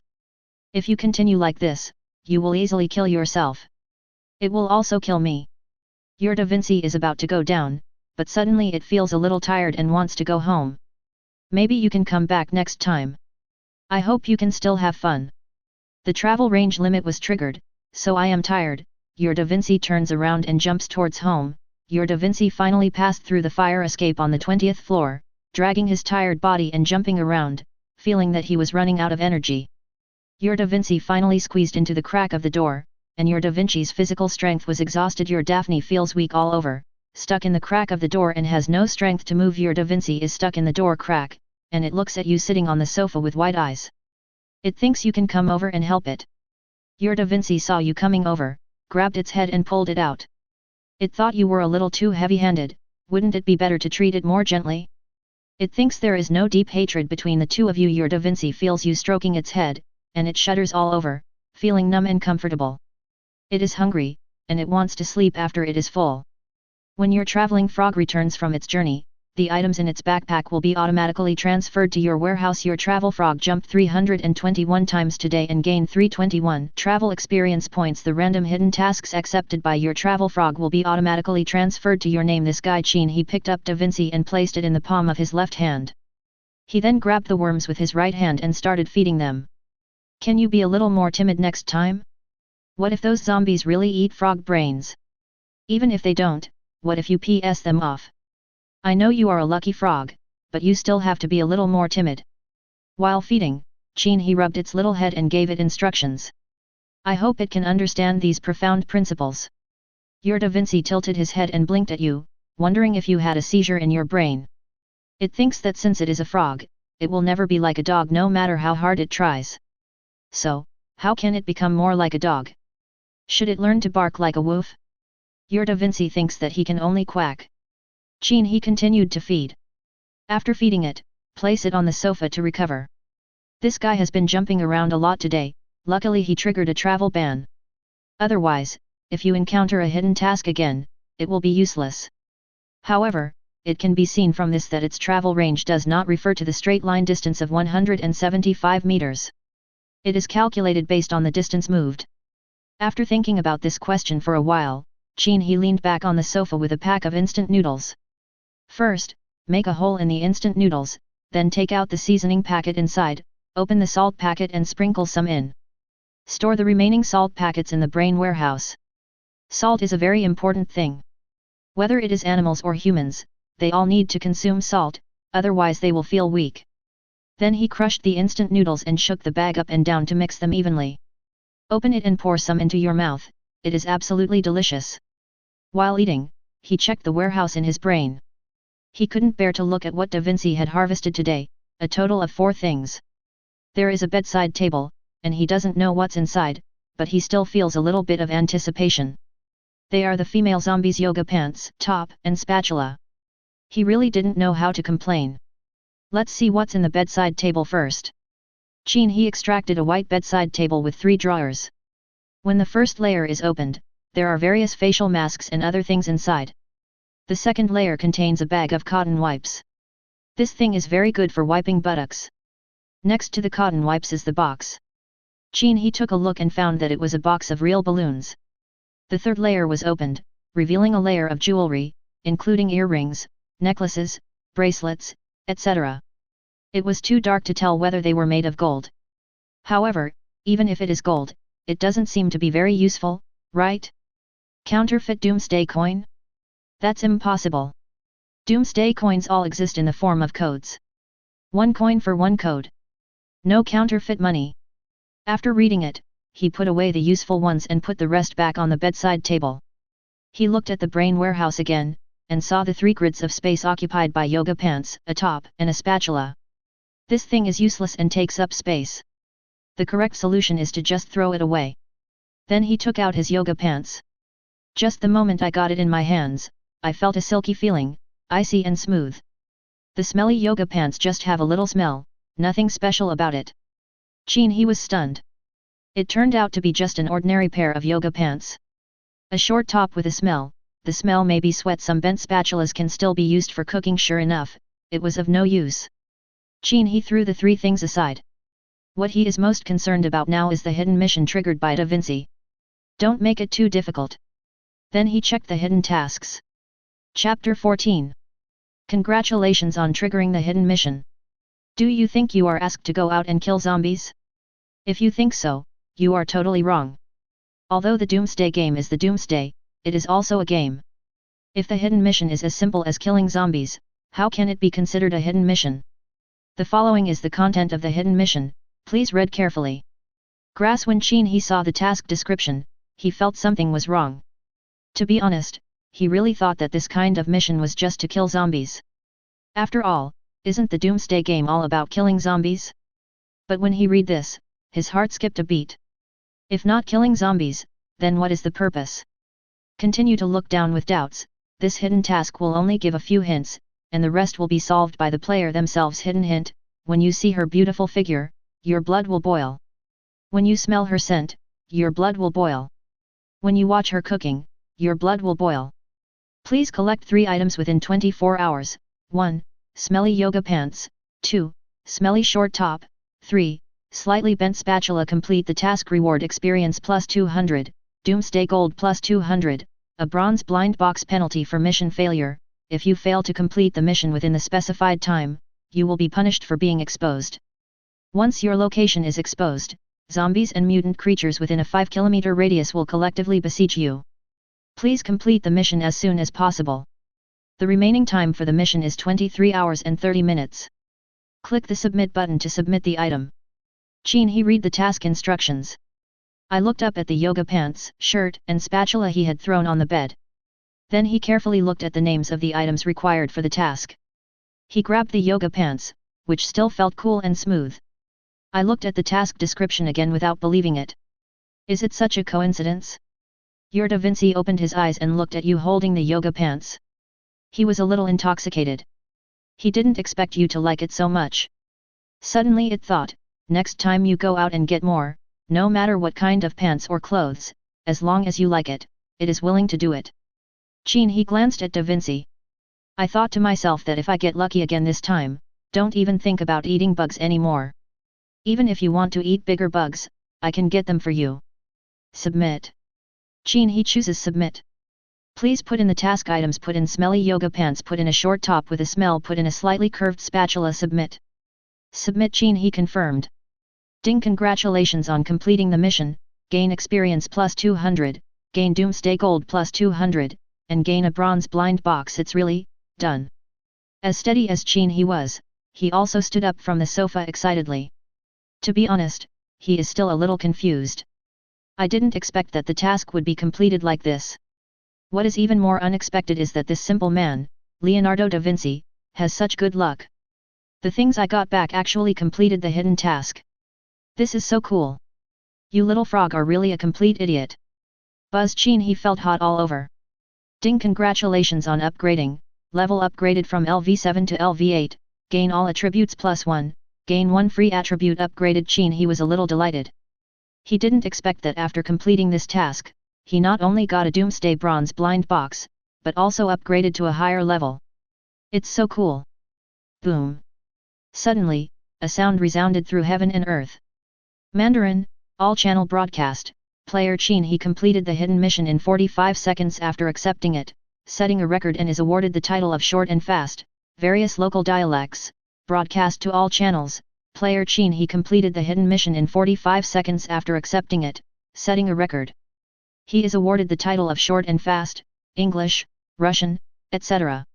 If you continue like this, you will easily kill yourself. It will also kill me. Da Vinci is about to go down, but suddenly it feels a little tired and wants to go home. Maybe you can come back next time. I hope you can still have fun. The travel range limit was triggered, so I am tired. Da Vinci turns around and jumps towards home. Da Vinci finally passed through the fire escape on the 20th floor, dragging his tired body and jumping around, feeling that he was running out of energy. Da Vinci finally squeezed into the crack of the door, and Da Vinci's physical strength was exhausted. Daphne feels weak all over, stuck in the crack of the door and has no strength to move. Da Vinci is stuck in the door crack, and it looks at you sitting on the sofa with wide eyes. It thinks you can come over and help it. Da Vinci saw you coming over, grabbed its head and pulled it out. It thought you were a little too heavy-handed. Wouldn't it be better to treat it more gently? It thinks there is no deep hatred between the two of you. Da Vinci feels you stroking its head, and it shudders all over, feeling numb and comfortable. It is hungry, and it wants to sleep after it is full. When your traveling frog returns from its journey, the items in its backpack will be automatically transferred to your warehouse. Your travel frog jumped 321 times today and gained 321 travel experience points. The random hidden tasks accepted by your travel frog will be automatically transferred to your name. This guy Qin He picked up Da Vinci and placed it in the palm of his left hand. He then grabbed the worms with his right hand and started feeding them. Can you be a little more timid next time? What if those zombies really eat frog brains? Even if they don't, what if you PS them off? I know you are a lucky frog, but you still have to be a little more timid. While feeding, Qin He rubbed its little head and gave it instructions. I hope it can understand these profound principles. Da Vinci tilted his head and blinked at you, wondering if you had a seizure in your brain. It thinks that since it is a frog, it will never be like a dog no matter how hard it tries. So, how can it become more like a dog? Should it learn to bark like a wolf? Da Vinci thinks that he can only quack. Qin He continued to feed. After feeding it, place it on the sofa to recover. This guy has been jumping around a lot today. Luckily he triggered a travel ban. Otherwise, if you encounter a hidden task again, it will be useless. However, it can be seen from this that its travel range does not refer to the straight line distance of 175 meters. It is calculated based on the distance moved. After thinking about this question for a while, Qin He leaned back on the sofa with a pack of instant noodles. First, make a hole in the instant noodles, then take out the seasoning packet inside, open the salt packet and sprinkle some in. Store the remaining salt packets in the brain warehouse. Salt is a very important thing. Whether it is animals or humans, they all need to consume salt, otherwise they will feel weak. Then he crushed the instant noodles and shook the bag up and down to mix them evenly. Open it and pour some into your mouth, it is absolutely delicious. While eating, he checked the warehouse in his brain. He couldn't bear to look at what Da Vinci had harvested today, a total of 4 things. There is a bedside table, and he doesn't know what's inside, but he still feels a little bit of anticipation. They are the female zombies' yoga pants, top, and spatula. He really didn't know how to complain. Let's see what's in the bedside table first. Qin He extracted a white bedside table with 3 drawers. When the first layer is opened, there are various facial masks and other things inside. The second layer contains a bag of cotton wipes. This thing is very good for wiping buttocks. Next to the cotton wipes is the box. Qin He took a look and found that it was a box of real balloons. The third layer was opened, revealing a layer of jewelry, including earrings, necklaces, bracelets, etc. It was too dark to tell whether they were made of gold. However, even if it is gold, it doesn't seem to be very useful, right? Counterfeit doomsday coin? That's impossible. Doomsday coins all exist in the form of codes. 1 coin for 1 code. No counterfeit money. After reading it, he put away the useful ones and put the rest back on the bedside table. He looked at the brain warehouse again, and saw the 3 grids of space occupied by yoga pants, a top, and a spatula. This thing is useless and takes up space. The correct solution is to just throw it away. Then he took out his yoga pants. Just the moment I got it in my hands, I felt a silky feeling, icy and smooth. The smelly yoga pants just have a little smell, nothing special about it. Qin He was stunned. It turned out to be just an ordinary pair of yoga pants. A short top with a smell, the smell may be sweat. Some bent spatulas can still be used for cooking. Sure enough, it was of no use. Qin He threw the 3 things aside. What he is most concerned about now is the hidden mission triggered by Da Vinci. Don't make it too difficult. Then he checked the hidden tasks. Chapter 14. Congratulations on triggering the hidden mission. Do you think you are asked to go out and kill zombies? If you think so, you are totally wrong. Although the Doomsday game is the Doomsday, it is also a game. If the hidden mission is as simple as killing zombies, how can it be considered a hidden mission? The following is the content of the hidden mission, please read carefully. Grass. When Qin He saw the task description, he felt something was wrong. To be honest, he really thought that this kind of mission was just to kill zombies. After all, isn't the Doomsday game all about killing zombies? But when he read this, his heart skipped a beat. If not killing zombies, then what is the purpose? Continue to look down with doubts. This hidden task will only give a few hints, and the rest will be solved by the player themselves. Hidden hint: when you see her beautiful figure, your blood will boil. When you smell her scent, your blood will boil. When you watch her cooking, your blood will boil. Please collect 3 items within 24 hours. 1. Smelly yoga pants. 2. Smelly short top. 3. Slightly bent spatula. Complete the task. Reward: experience plus 200, Doomsday Gold plus 200, a bronze blind box. Penalty for mission failure: if you fail to complete the mission within the specified time, you will be punished for being exposed. Once your location is exposed, zombies and mutant creatures within a 5-kilometer radius will collectively besiege you. Please complete the mission as soon as possible. The remaining time for the mission is 23 hours and 30 minutes. Click the submit button to submit the item. Qin He read the task instructions. I looked up at the yoga pants, shirt, and spatula he had thrown on the bed. Then he carefully looked at the names of the items required for the task. He grabbed the yoga pants, which still felt cool and smooth. I looked at the task description again without believing it. Is it such a coincidence? Your Da Vinci opened his eyes and looked at you holding the yoga pants. He was a little intoxicated. He didn't expect you to like it so much. Suddenly it thought, next time you go out and get more, no matter what kind of pants or clothes, as long as you like it, it is willing to do it. Qin He glanced at Da Vinci. I thought to myself that if I get lucky again this time, don't even think about eating bugs anymore. Even if you want to eat bigger bugs, I can get them for you. Submit. Qin He chooses submit. Please put in the task items, put in smelly yoga pants, put in a short top with a smell, put in a slightly curved spatula. Submit. Submit. Qin He confirmed. Ding, congratulations on completing the mission, gain experience plus 200, gain doomsday gold plus 200, and gain a bronze blind box. It's really done. As steady as Qin He was, he also stood up from the sofa excitedly. To be honest, he is still a little confused. I didn't expect that the task would be completed like this. What is even more unexpected is that this simple man, Leonardo da Vinci, has such good luck. The things I got back actually completed the hidden task. This is so cool. You little frog are really a complete idiot. Buzz. Qin He felt hot all over. Ding, congratulations on upgrading, level upgraded from LV7 to LV8, gain all attributes plus 1, gain 1 free attribute upgraded. Qin He was a little delighted. He didn't expect that after completing this task, he not only got a doomsday bronze blind box, but also upgraded to a higher level. It's so cool. Boom. Suddenly, a sound resounded through heaven and earth. Mandarin, all-channel broadcast, player Qin He completed the hidden mission in 45 seconds after accepting it, setting a record, and is awarded the title of short and fast, various local dialects, broadcast to all channels. Player Qin He completed the hidden mission in 45 seconds after accepting it, setting a record. He is awarded the title of short and fast, English, Russian, etc.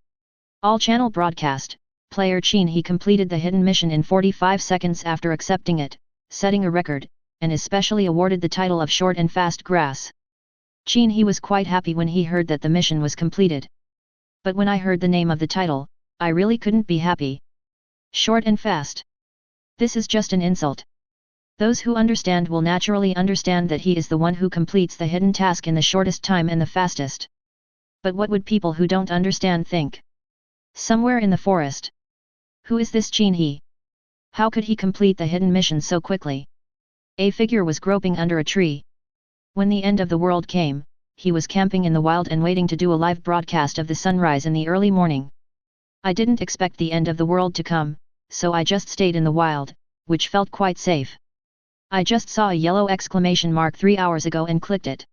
All-channel broadcast, player Qin He completed the hidden mission in 45 seconds after accepting it, setting a record, and is specially awarded the title of short and fast grass. Qin He was quite happy when he heard that the mission was completed. But when I heard the name of the title, I really couldn't be happy. Short and fast. This is just an insult. Those who understand will naturally understand that he is the one who completes the hidden task in the shortest time and the fastest. But what would people who don't understand think? Somewhere in the forest. Who is this Qin He? How could he complete the hidden mission so quickly? A figure was groping under a tree. When the end of the world came, he was camping in the wild and waiting to do a live broadcast of the sunrise in the early morning. I didn't expect the end of the world to come, so I just stayed in the wild, which felt quite safe. I just saw a yellow exclamation mark 3 hours ago and clicked it.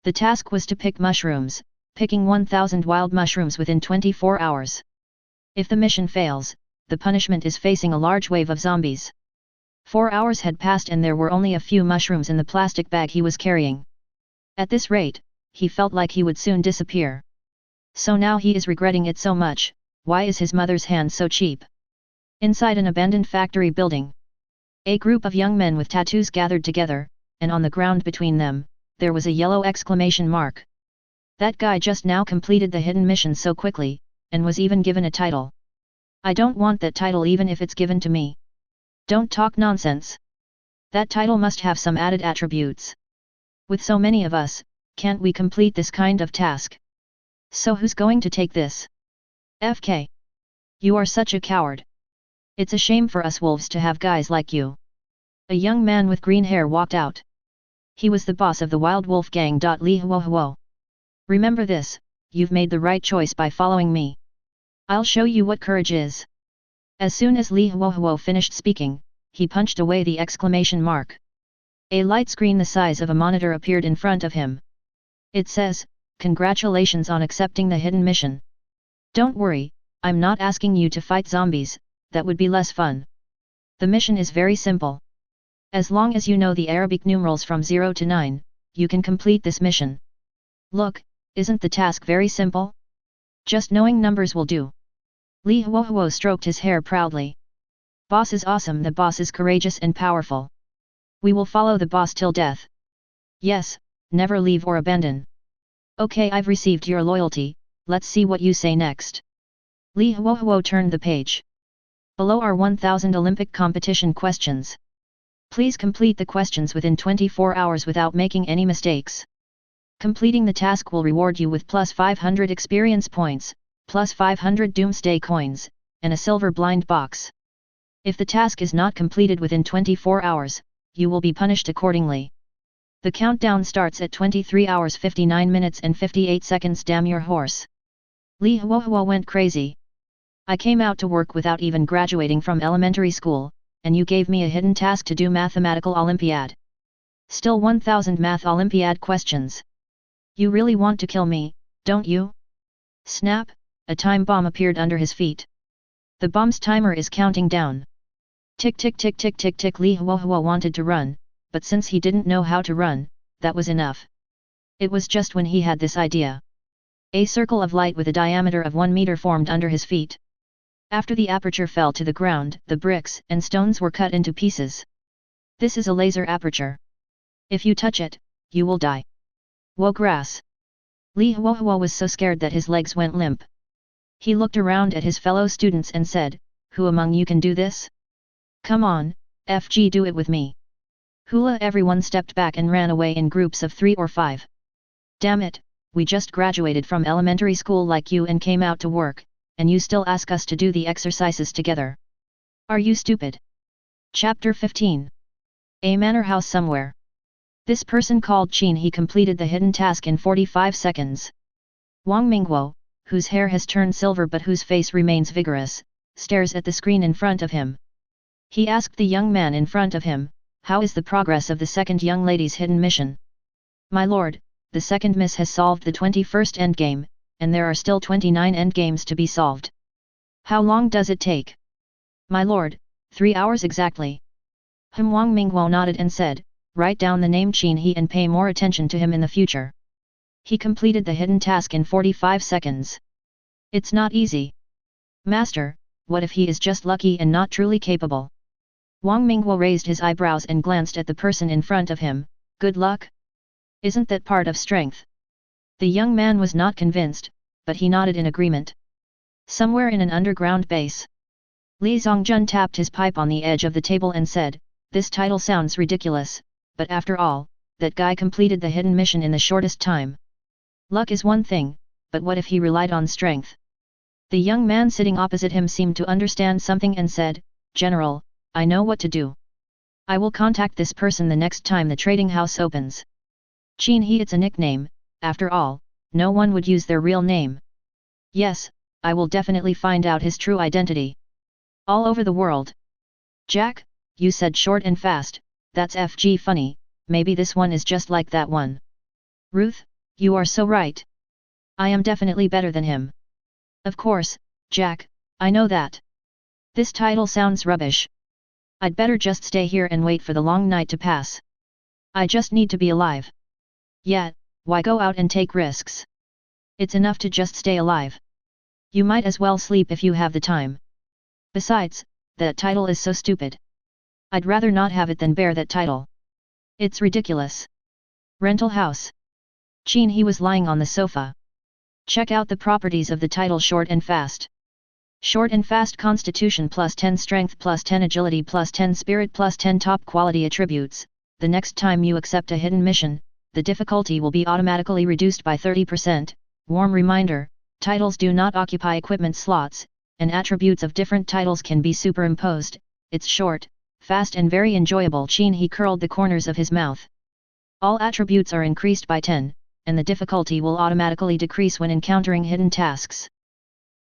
The task was to pick mushrooms, picking 1000 wild mushrooms within 24 hours. If the mission fails, the punishment is facing a large wave of zombies. 4 hours had passed and there were only a few mushrooms in the plastic bag he was carrying. At this rate, he felt like he would soon disappear. So now he is regretting it so much. Why is his mother's hand so cheap? Inside an abandoned factory building, a group of young men with tattoos gathered together, and on the ground between them, there was a yellow exclamation mark. That guy just now completed the hidden mission so quickly, and was even given a title. I don't want that title even if it's given to me. Don't talk nonsense. That title must have some added attributes. With so many of us, can't we complete this kind of task? So who's going to take this? FK. You are such a coward. It's a shame for us wolves to have guys like you. A young man with green hair walked out. He was the boss of the wild wolf gang. Li Huo. Remember this, you've made the right choice by following me. I'll show you what courage is. As soon as Li Huo finished speaking, he punched away the exclamation mark. A light screen the size of a monitor appeared in front of him. It says, "Congratulations on accepting the hidden mission. Don't worry, I'm not asking you to fight zombies, that would be less fun. The mission is very simple. As long as you know the Arabic numerals from 0 to 9, you can complete this mission. Look, isn't the task very simple? Just knowing numbers will do." Li Huo stroked his hair proudly. Boss is awesome. The boss is courageous and powerful. We will follow the boss till death. Yes, never leave or abandon. Okay, I've received your loyalty, let's see what you say next. Li Huo turned the page. Below are 1000 Olympic competition questions. Please complete the questions within 24 hours without making any mistakes. Completing the task will reward you with plus 500 experience points, plus 500 doomsday coins, and a silver blind box. If the task is not completed within 24 hours, you will be punished accordingly. The countdown starts at 23 hours 59 minutes and 58 seconds. Damn your horse. Li Huohuo went crazy. I came out to work without even graduating from elementary school, and you gave me a hidden task to do mathematical Olympiad. Still 1000 math Olympiad questions. You really want to kill me, don't you? Snap, a time bomb appeared under his feet. The bomb's timer is counting down. Tick tick tick tick tick tick. Li Huohuo wanted to run, but since he didn't know how to run, that was enough. It was just when he had this idea. A circle of light with a diameter of 1 meter formed under his feet. After the aperture fell to the ground, the bricks and stones were cut into pieces. This is a laser aperture. If you touch it, you will die. Whoa grass! Li Huohuo was so scared that his legs went limp. He looked around at his fellow students and said, "Who among you can do this? Come on, FG, do it with me." Hula! Everyone stepped back and ran away in groups of 3 or 5. Damn it, we just graduated from elementary school like you and came out to work, and you still ask us to do the exercises together. Are you stupid? Chapter 15. A manor house somewhere. This person called Qin He completed the hidden task in 45 seconds. Wang Mingguo, whose hair has turned silver but whose face remains vigorous, stares at the screen in front of him. He asked the young man in front of him, "How is the progress of the second young lady's hidden mission?" "My lord, the second miss has solved the 21st endgame, and there are still 29 endgames to be solved." "How long does it take?" "My lord, 3 hours exactly." Wang Mingguo nodded and said, "Write down the name Qin He and pay more attention to him in the future." He completed the hidden task in 45 seconds. It's not easy. Master, what if he is just lucky and not truly capable? Wang Mingguo raised his eyebrows and glanced at the person in front of him. Good luck? Isn't that part of strength? The young man was not convinced, but he nodded in agreement. Somewhere in an underground base, Li Zongjun tapped his pipe on the edge of the table and said, "This title sounds ridiculous, but after all, that guy completed the hidden mission in the shortest time. Luck is one thing, but what if he relied on strength?" The young man sitting opposite him seemed to understand something and said, "General, I know what to do. I will contact this person the next time the trading house opens." Qin He, it's a nickname, after all, no one would use their real name. Yes, I will definitely find out his true identity. All over the world. Jack, you said short and fast, that's FG funny, maybe this one is just like that one. Ruth, you are so right. I am definitely better than him. Of course, Jack, I know that. This title sounds rubbish. I'd better just stay here and wait for the long night to pass. I just need to be alive. Yeah, why go out and take risks? It's enough to just stay alive. You might as well sleep if you have the time. Besides, that title is so stupid. I'd rather not have it than bear that title. It's ridiculous. Rental house. Qin He was lying on the sofa. Check out the properties of the title short and fast. Short and fast: constitution plus 10 strength plus 10 agility plus 10 spirit plus 10 top quality attributes. The next time you accept a hidden mission, the difficulty will be automatically reduced by 30%. Warm reminder, titles do not occupy equipment slots, and attributes of different titles can be superimposed. It's short, fast and very enjoyable. Qin He curled the corners of his mouth. All attributes are increased by 10, and the difficulty will automatically decrease when encountering hidden tasks.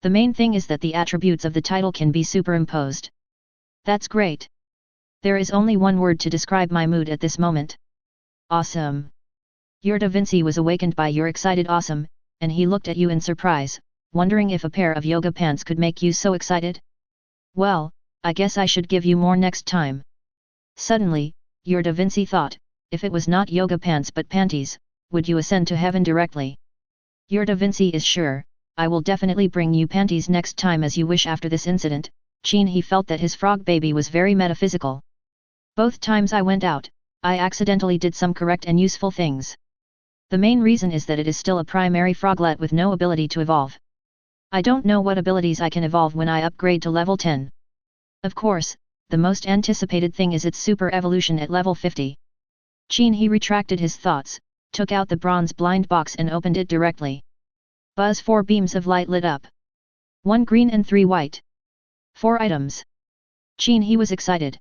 The main thing is that the attributes of the title can be superimposed. That's great. There is only one word to describe my mood at this moment. Awesome. Your Da Vinci was awakened by your excited awesome, and he looked at you in surprise, wondering if a pair of yoga pants could make you so excited. Well, I guess I should give you more next time. Suddenly, your Da Vinci thought, if it was not yoga pants but panties, would you ascend to heaven directly? Your Da Vinci is sure, I will definitely bring you panties next time as you wish. After this incident, Qin He felt that his frog baby was very metaphysical. Both times I went out, I accidentally did some correct and useful things. The main reason is that it is still a primary froglet with no ability to evolve. I don't know what abilities I can evolve when I upgrade to level 10. Of course, the most anticipated thing is its super evolution at level 50. Qin He retracted his thoughts, took out the bronze blind box and opened it directly. Buzz! 4 beams of light lit up. 1 green and 3 white. 4 items. Qin He was excited.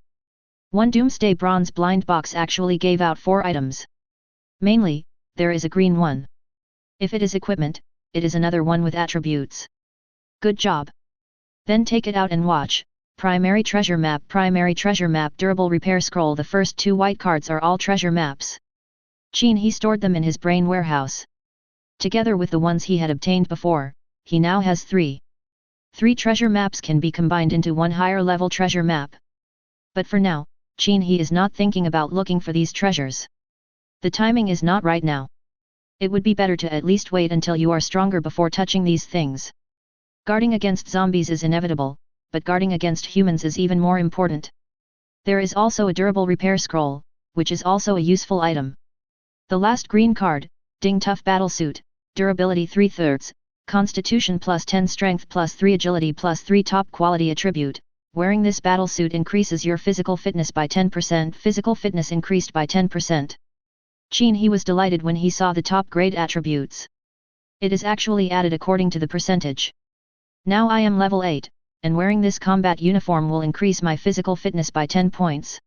One doomsday bronze blind box actually gave out 4 items. Mainly, there is a green one. If it is equipment, it is another one with attributes. Good job. Then take it out and watch. Primary treasure map, durable repair scroll. The first 2 white cards are all treasure maps. Qin He stored them in his brain warehouse. Together with the ones he had obtained before, he now has 3. 3 treasure maps can be combined into one higher level treasure map. But for now, Qin He is not thinking about looking for these treasures. The timing is not right now. It would be better to at least wait until you are stronger before touching these things. Guarding against zombies is inevitable, but guarding against humans is even more important. There is also a durable repair scroll, which is also a useful item. The last green card, Ding Tough Battlesuit, durability 3/3, constitution +10, strength +3, agility +3, top quality attribute. Wearing this battlesuit increases your physical fitness by 10%, physical fitness increased by 10%. Qin He was delighted when he saw the top grade attributes. It is actually added according to the percentage. Now I am level 8, and wearing this combat uniform will increase my physical fitness by 10 points.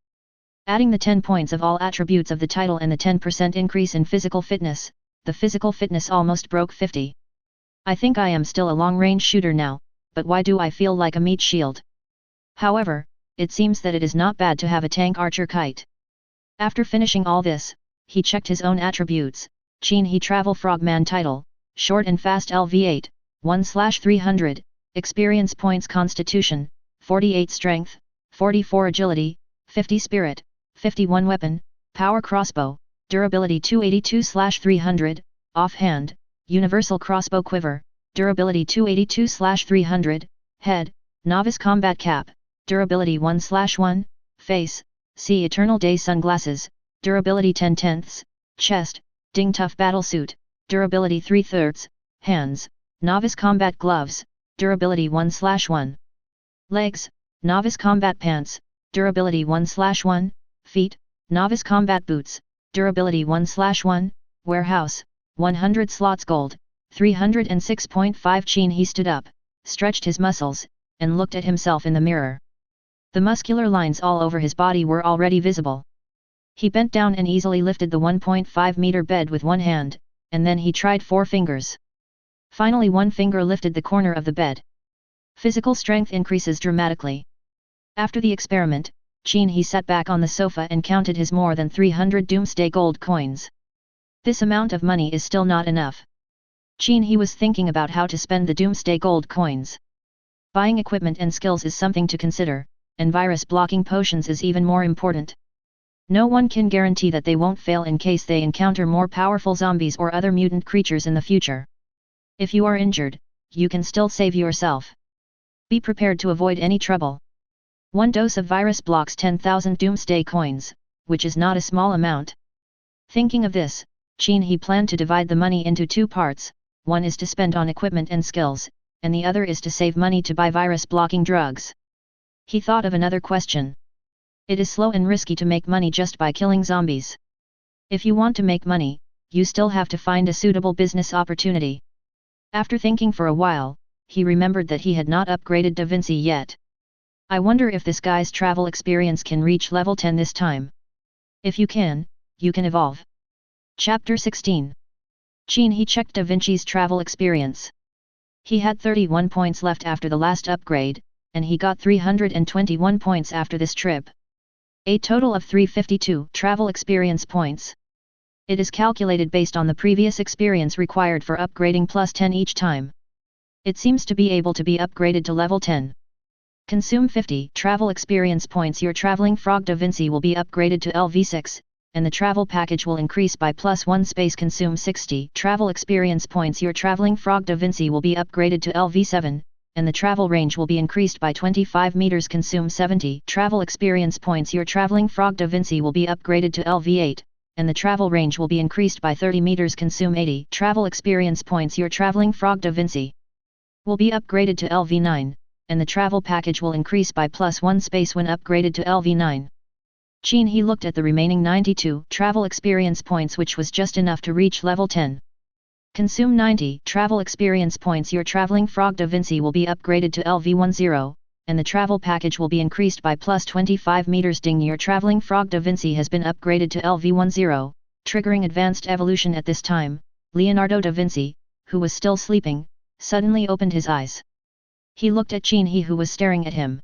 Adding the 10 points of all attributes of the title and the 10% increase in physical fitness, the physical fitness almost broke 50. I think I am still a long-range shooter now, but why do I feel like a meat shield? However, it seems that it is not bad to have a tank archer kite. After finishing all this, he checked his own attributes. Qin He Travel Frogman title, short and fast LV8, 1/300, experience points constitution, 48 strength, 44 agility, 50 spirit, 51 weapon, power crossbow, durability 282/300, offhand, universal crossbow quiver, durability 282/300, head, novice combat cap, durability 1/1, face, see eternal day sunglasses, durability 10/10, chest, Ding Tough Battlesuit, durability 3/3, hands, novice combat gloves, durability 1/1, legs, novice combat pants, durability 1/1, feet, novice combat boots, durability 1/1, warehouse, 100 slots gold, 306.5. Qin He stood up, stretched his muscles, and looked at himself in the mirror. The muscular lines all over his body were already visible. He bent down and easily lifted the 1.5-meter bed with one hand, and then he tried 4 fingers. Finally one finger lifted the corner of the bed. Physical strength increases dramatically. After the experiment, Qin He sat back on the sofa and counted his more than 300 doomsday gold coins. This amount of money is still not enough. Qin He was thinking about how to spend the doomsday gold coins. Buying equipment and skills is something to consider, and virus-blocking potions is even more important. No one can guarantee that they won't fail in case they encounter more powerful zombies or other mutant creatures in the future. If you are injured, you can still save yourself. Be prepared to avoid any trouble. 1 dose of virus blocks 10,000 doomsday coins, which is not a small amount. Thinking of this, Qin He planned to divide the money into 2 parts, one is to spend on equipment and skills, and the other is to save money to buy virus-blocking drugs. He thought of another question. It is slow and risky to make money just by killing zombies. If you want to make money, you still have to find a suitable business opportunity. After thinking for a while, he remembered that he had not upgraded Da Vinci yet. I wonder if this guy's travel experience can reach level 10 this time. If you can evolve. Chapter 16. Qin He checked Da Vinci's travel experience. He had 31 points left after the last upgrade, and he got 321 points after this trip. A total of 352 travel experience points. It is calculated based on the previous experience required for upgrading plus 10 each time. It seems to be able to be upgraded to level 10. Consume 50 travel experience points. Your traveling frog Da Vinci will be upgraded to LV6, and the travel package will increase by +1 space. Consume 60 travel experience points. Your traveling frog Da Vinci will be upgraded to LV7, and the travel range will be increased by 25 meters. Consume 70 travel experience points. Your traveling frog Da Vinci will be upgraded to LV8, and the travel range will be increased by 30 meters. Consume 80 travel experience points. Your traveling frog Da Vinci will be upgraded to LV9, and the travel package will increase by +1 space when upgraded to LV9. Qin He looked at the remaining 92 travel experience points, which was just enough to reach level 10. Consume 90 travel experience points. Your traveling frog Da Vinci will be upgraded to LV10, and the travel package will be increased by +25 meters. Ding, your traveling frog Da Vinci has been upgraded to LV10, triggering advanced evolution at this time. Leonardo da Vinci, who was still sleeping, suddenly opened his eyes. He looked at Qin He, who was staring at him.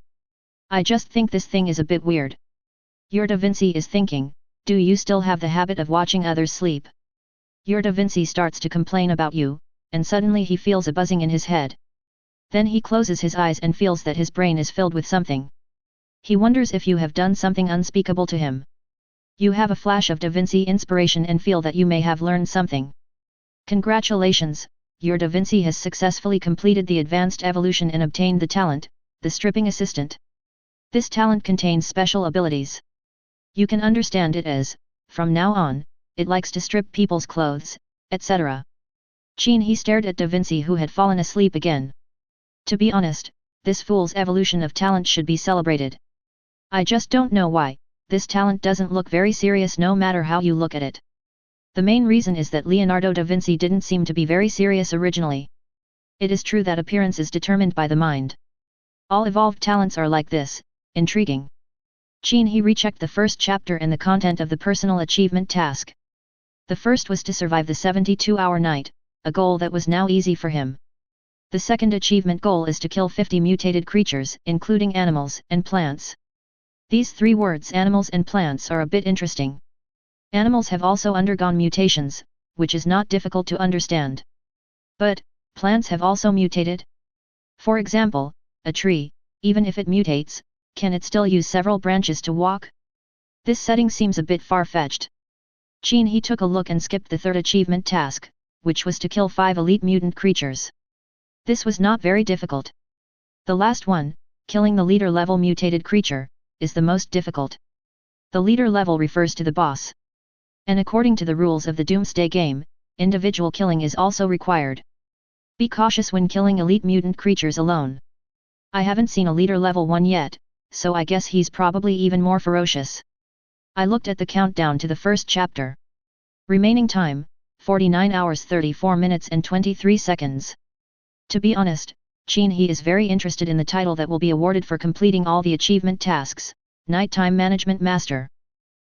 I just think this thing is a bit weird. Your Da Vinci is thinking, do you still have the habit of watching others sleep? Your Da Vinci starts to complain about you, and suddenly he feels a buzzing in his head. Then he closes his eyes and feels that his brain is filled with something. He wonders if you have done something unspeakable to him. You have a flash of Da Vinci inspiration and feel that you may have learned something. Congratulations, your Da Vinci has successfully completed the advanced evolution and obtained the talent, the stripping assistant. This talent contains special abilities. You can understand it as, from now on, it likes to strip people's clothes, etc. Qin He stared at Da Vinci, who had fallen asleep again. To be honest, this fool's evolution of talent should be celebrated. I just don't know why, this talent doesn't look very serious no matter how you look at it. The main reason is that Leonardo da Vinci didn't seem to be very serious originally. It is true that appearance is determined by the mind. All evolved talents are like this, intriguing. Qin He rechecked the first chapter and the content of the personal achievement task. The first was to survive the 72-hour night, a goal that was now easy for him. The second achievement goal is to kill 50 mutated creatures, including animals and plants. These three words, animals and plants, are a bit interesting. Animals have also undergone mutations, which is not difficult to understand. But, plants have also mutated? For example, a tree, even if it mutates, can it still use several branches to walk? This setting seems a bit far-fetched. Qin He took a look and skipped the third achievement task, which was to kill 5 elite mutant creatures. This was not very difficult. The last one, killing the leader-level mutated creature, is the most difficult. The leader level refers to the boss. And according to the rules of the Doomsday game, individual killing is also required. Be cautious when killing elite mutant creatures alone. I haven't seen a leader level 1 yet, so I guess he's probably even more ferocious. I looked at the countdown to the first chapter. Remaining time, 49 hours 34 minutes and 23 seconds. To be honest, Qin He is very interested in the title that will be awarded for completing all the achievement tasks, Nighttime Management Master.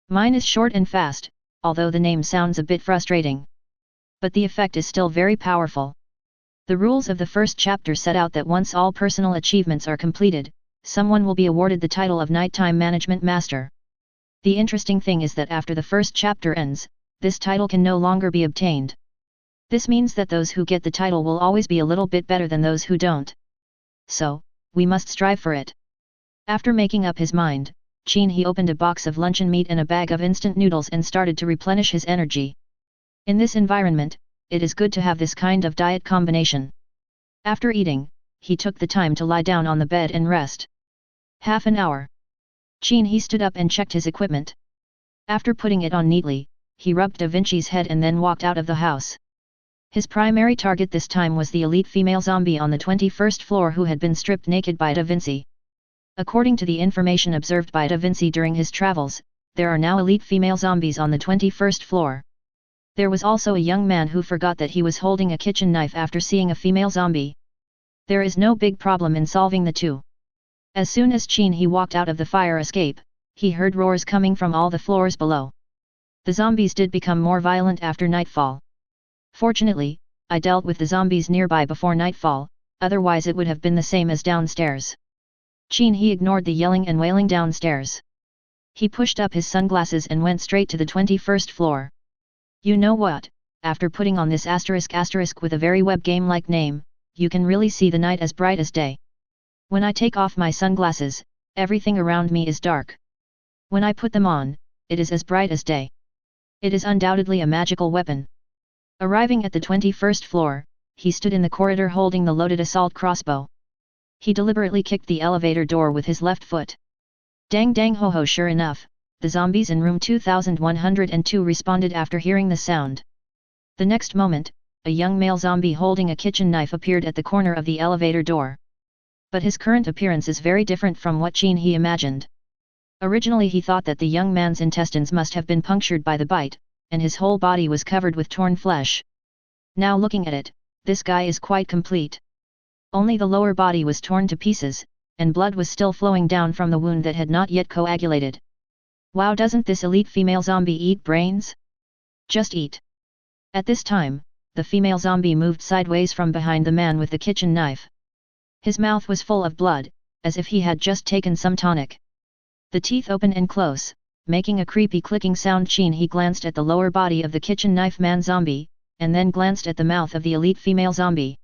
Mine is short and fast, although the name sounds a bit frustrating. But the effect is still very powerful. The rules of the first chapter set out that once all personal achievements are completed, someone will be awarded the title of Nighttime Management Master. The interesting thing is that after the first chapter ends, this title can no longer be obtained. This means that those who get the title will always be a little bit better than those who don't. So, we must strive for it. After making up his mind, Qin He opened a box of luncheon meat and a bag of instant noodles and started to replenish his energy. In this environment, it is good to have this kind of diet combination. After eating, he took the time to lie down on the bed and rest. Half an hour. Qin He stood up and checked his equipment. After putting it on neatly, he rubbed Da Vinci's head and then walked out of the house. His primary target this time was the elite female zombie on the 21st floor who had been stripped naked by Da Vinci. According to the information observed by Da Vinci during his travels, there are now elite female zombies on the 21st floor. There was also a young man who forgot that he was holding a kitchen knife after seeing a female zombie. There is no big problem in solving the two. As soon as Qin He walked out of the fire escape, he heard roars coming from all the floors below. The zombies did become more violent after nightfall. Fortunately, I dealt with the zombies nearby before nightfall, otherwise it would have been the same as downstairs. Qin He ignored the yelling and wailing downstairs. He pushed up his sunglasses and went straight to the 21st floor. You know what, after putting on this *** with a very web game-like name, you can really see the night as bright as day. When I take off my sunglasses, everything around me is dark. When I put them on, it is as bright as day. It is undoubtedly a magical weapon. Arriving at the 21st floor, he stood in the corridor holding the loaded assault crossbow. He deliberately kicked the elevator door with his left foot. Dang dang ho ho, sure enough, the zombies in room 2102 responded after hearing the sound. The next moment, a young male zombie holding a kitchen knife appeared at the corner of the elevator door. But his current appearance is very different from what Qin He imagined. Originally he thought that the young man's intestines must have been punctured by the bite, and his whole body was covered with torn flesh. Now looking at it, this guy is quite complete. Only the lower body was torn to pieces, and blood was still flowing down from the wound that had not yet coagulated. Wow, doesn't this elite female zombie eat brains? Just eat. At this time, the female zombie moved sideways from behind the man with the kitchen knife. His mouth was full of blood, as if he had just taken some tonic. The teeth open and close, making a creepy clicking sound. Qin He glanced at the lower body of the kitchen knife man zombie, and then glanced at the mouth of the elite female zombie.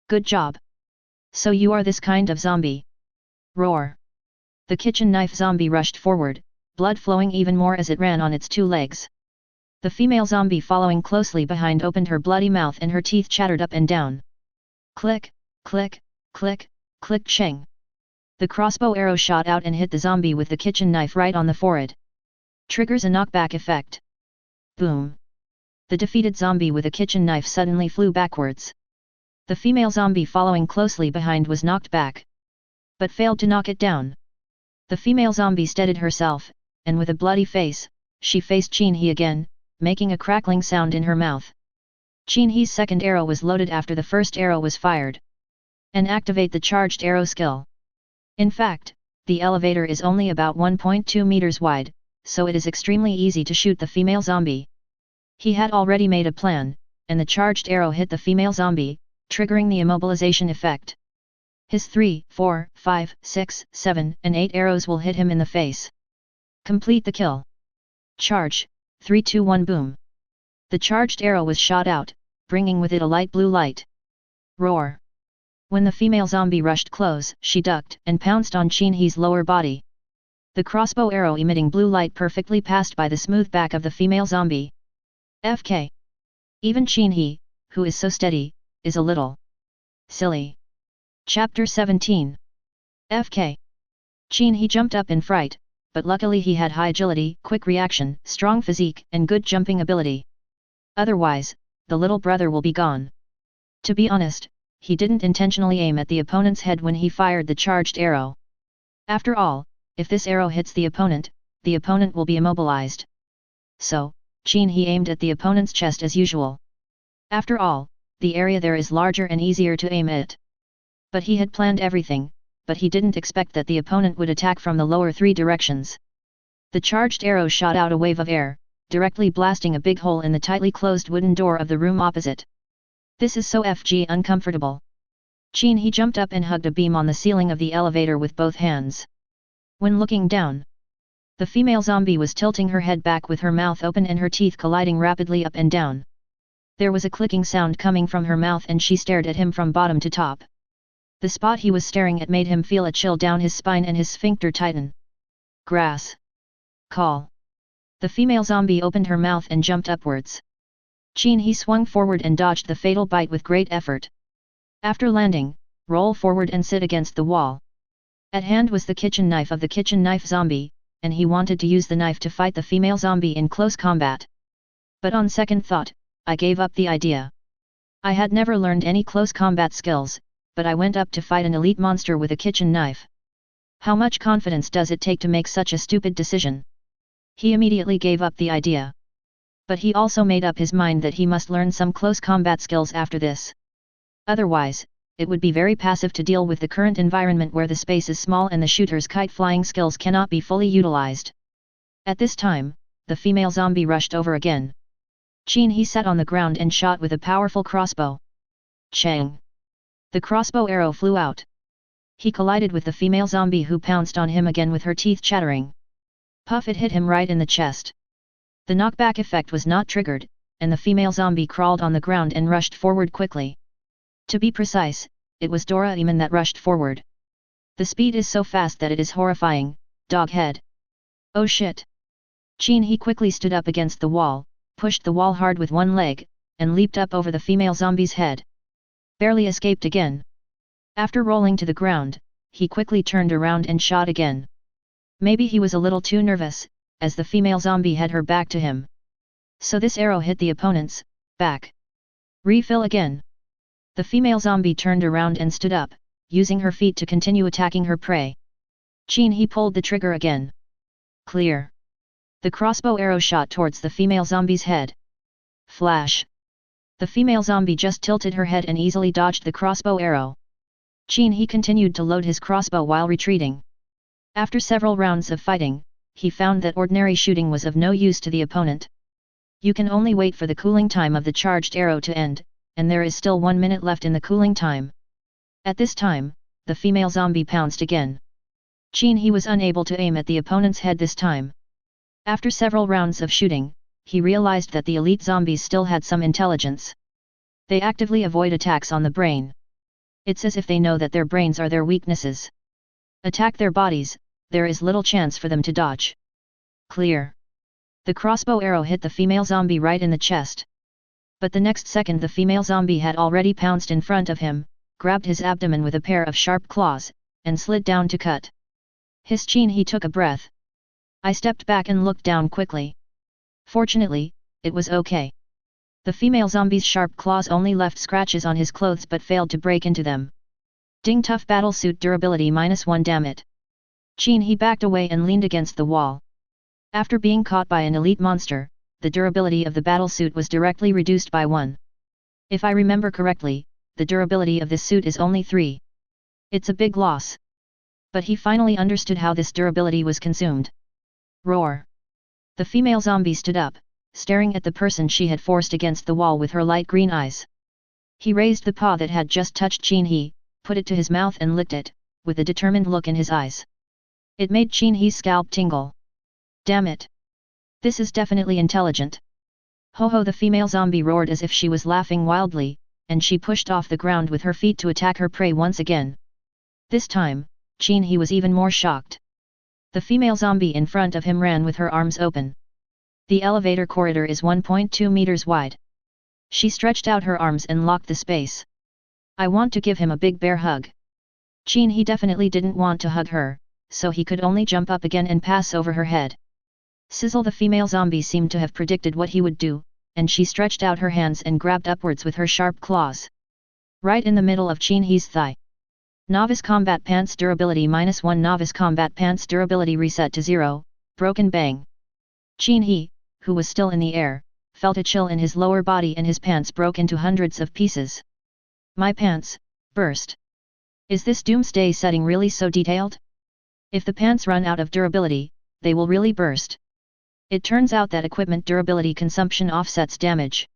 Good job. So you are this kind of zombie. Roar. The kitchen knife zombie rushed forward, blood flowing even more as it ran on its 2 legs. The female zombie following closely behind opened her bloody mouth and her teeth chattered up and down. Click, click, click, click. Cheng. The crossbow arrow shot out and hit the zombie with the kitchen knife right on the forehead. Triggers a knockback effect. Boom. The defeated zombie with a kitchen knife suddenly flew backwards. The female zombie following closely behind was knocked back, but failed to knock it down. The female zombie steadied herself, and with a bloody face, she faced Qin He again, making a crackling sound in her mouth. Qin He's second arrow was loaded after the first arrow was fired. And activate the charged arrow skill. In fact, the elevator is only about 1.2 meters wide, so it is extremely easy to shoot the female zombie. He had already made a plan, and the charged arrow hit the female zombie, triggering the immobilization effect. His 3, 4, 5, 6, 7, and 8 arrows will hit him in the face. Complete the kill. Charge, 3, 2, 1 boom. The charged arrow was shot out, bringing with it a light blue light. Roar. When the female zombie rushed close, she ducked and pounced on Qin He's lower body. The crossbow arrow emitting blue light perfectly passed by the smooth back of the female zombie. FK. Even Qin He, who is so steady, is a little silly. Chapter 17. FK. Qin He jumped up in fright, but luckily he had high agility, quick reaction, strong physique, and good jumping ability. Otherwise, the little brother will be gone. To be honest, he didn't intentionally aim at the opponent's head when he fired the charged arrow. After all, if this arrow hits the opponent will be immobilized. So, Qin He aimed at the opponent's chest as usual. After all, the area there is larger and easier to aim at. But he had planned everything, but he didn't expect that the opponent would attack from the lower 3 directions. The charged arrow shot out a wave of air, directly blasting a big hole in the tightly closed wooden door of the room opposite. This is so FG uncomfortable. Qin He jumped up and hugged a beam on the ceiling of the elevator with both hands. When looking down, the female zombie was tilting her head back with her mouth open and her teeth colliding rapidly up and down. There was a clicking sound coming from her mouth and she stared at him from bottom to top. The spot he was staring at made him feel a chill down his spine and his sphincter tighten. Grass. Call. The female zombie opened her mouth and jumped upwards. Qin He swung forward and dodged the fatal bite with great effort. After landing, roll forward and sit against the wall. At hand was the kitchen knife of the kitchen knife zombie, and he wanted to use the knife to fight the female zombie in close combat. But on second thought, I gave up the idea. I had never learned any close combat skills, but I went up to fight an elite monster with a kitchen knife. How much confidence does it take to make such a stupid decision? He immediately gave up the idea. But he also made up his mind that he must learn some close combat skills after this. Otherwise, it would be very passive to deal with the current environment where the space is small and the shooter's kite-flying skills cannot be fully utilized. At this time, the female zombie rushed over again. Qin He sat on the ground and shot with a powerful crossbow. Cheng. The crossbow arrow flew out. He collided with the female zombie who pounced on him again with her teeth chattering. Puff! It hit him right in the chest. The knockback effect was not triggered, and the female zombie crawled on the ground and rushed forward quickly. To be precise, it was Doraemon that rushed forward. The speed is so fast that it is horrifying. Dog head. Oh shit! Qin He quickly stood up against the wall, pushed the wall hard with one leg, and leaped up over the female zombie's head. Barely escaped again. After rolling to the ground, he quickly turned around and shot again. Maybe he was a little too nervous, as the female zombie had her back to him. So this arrow hit the opponent's back. Refill again. The female zombie turned around and stood up, using her feet to continue attacking her prey. Qin He pulled the trigger again. Clear. The crossbow arrow shot towards the female zombie's head. Flash. The female zombie just tilted her head and easily dodged the crossbow arrow. Qin He continued to load his crossbow while retreating. After several rounds of fighting, he found that ordinary shooting was of no use to the opponent. You can only wait for the cooling time of the charged arrow to end, and there is still 1 minute left in the cooling time. At this time, the female zombie pounced again. Qin He was unable to aim at the opponent's head this time. After several rounds of shooting, he realized that the elite zombies still had some intelligence. They actively avoid attacks on the brain. It's as if they know that their brains are their weaknesses. Attack their bodies, there is little chance for them to dodge. Clear. The crossbow arrow hit the female zombie right in the chest. But the next second the female zombie had already pounced in front of him, grabbed his abdomen with a pair of sharp claws, and slid down to cut. His Qin He took a breath. I stepped back and looked down quickly. Fortunately, it was okay. The female zombie's sharp claws only left scratches on his clothes but failed to break into them. Ding, tough battlesuit durability -1, damn it. Qin He backed away and leaned against the wall. After being caught by an elite monster, the durability of the battlesuit was directly reduced by 1. If I remember correctly, the durability of this suit is only 3. It's a big loss. But he finally understood how this durability was consumed. Roar. The female zombie stood up, staring at the person she had forced against the wall with her light green eyes. He raised the paw that had just touched Qin He, put it to his mouth and licked it, with a determined look in his eyes. It made Qin He's scalp tingle. Damn it! This is definitely intelligent. Ho ho, the female zombie roared as if she was laughing wildly, and she pushed off the ground with her feet to attack her prey once again. This time, Qin He was even more shocked. The female zombie in front of him ran with her arms open. The elevator corridor is 1.2 meters wide. She stretched out her arms and locked the space. I want to give him a big bear hug. Qin He definitely didn't want to hug her, so he could only jump up again and pass over her head. Sizzle, the female zombie seemed to have predicted what he would do, and she stretched out her hands and grabbed upwards with her sharp claws. Right in the middle of Qin He's thigh. Novice Combat Pants durability -1, Novice Combat Pants durability reset to 0, broken bang. Qin He, who was still in the air, felt a chill in his lower body and his pants broke into hundreds of pieces. My pants, burst. Is this doomsday setting really so detailed? If the pants run out of durability, they will really burst. It turns out that equipment durability consumption offsets damage.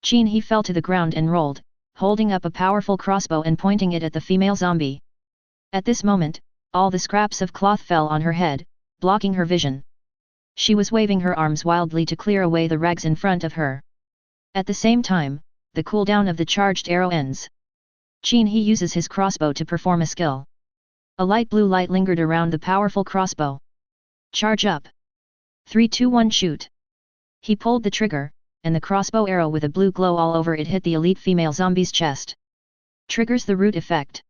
Qin He fell to the ground and rolled, holding up a powerful crossbow and pointing it at the female zombie. At this moment, all the scraps of cloth fell on her head, blocking her vision. She was waving her arms wildly to clear away the rags in front of her. At the same time, the cooldown of the charged arrow ends. Qin He uses his crossbow to perform a skill. A light blue light lingered around the powerful crossbow. Charge up! 3, 2, 1, shoot! He pulled the trigger, and the crossbow arrow with a blue glow all over it hit the elite female zombie's chest. Triggers the root effect.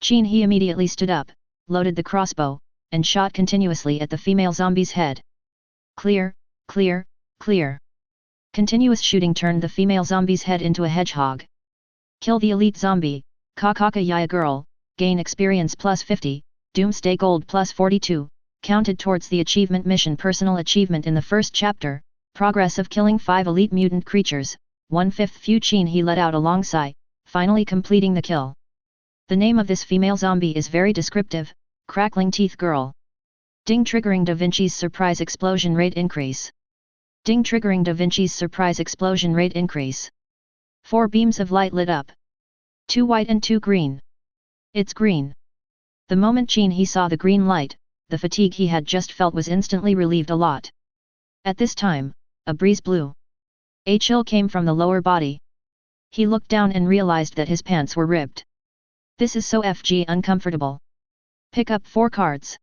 Qin He immediately stood up, loaded the crossbow, and shot continuously at the female zombie's head. Clear, clear, clear. Continuous shooting turned the female zombie's head into a hedgehog. Kill the elite zombie, Kakakaya girl, gain experience +50, Doomsday Gold +42, counted towards the achievement mission personal achievement in the first chapter, progress of killing 5 elite mutant creatures, 1/5 few Qin He let out a long sigh, finally completing the kill. The name of this female zombie is very descriptive, Crackling Teeth Girl. Ding, triggering Da Vinci's surprise explosion rate increase. Ding, triggering Da Vinci's surprise explosion rate increase. 4 beams of light lit up. 2 white and 2 green. It's green. The moment Qin He saw the green light, the fatigue he had just felt was instantly relieved a lot. At this time, a breeze blew. A chill came from the lower body. He looked down and realized that his pants were ripped. This is so FG uncomfortable. Pick up 4 cards.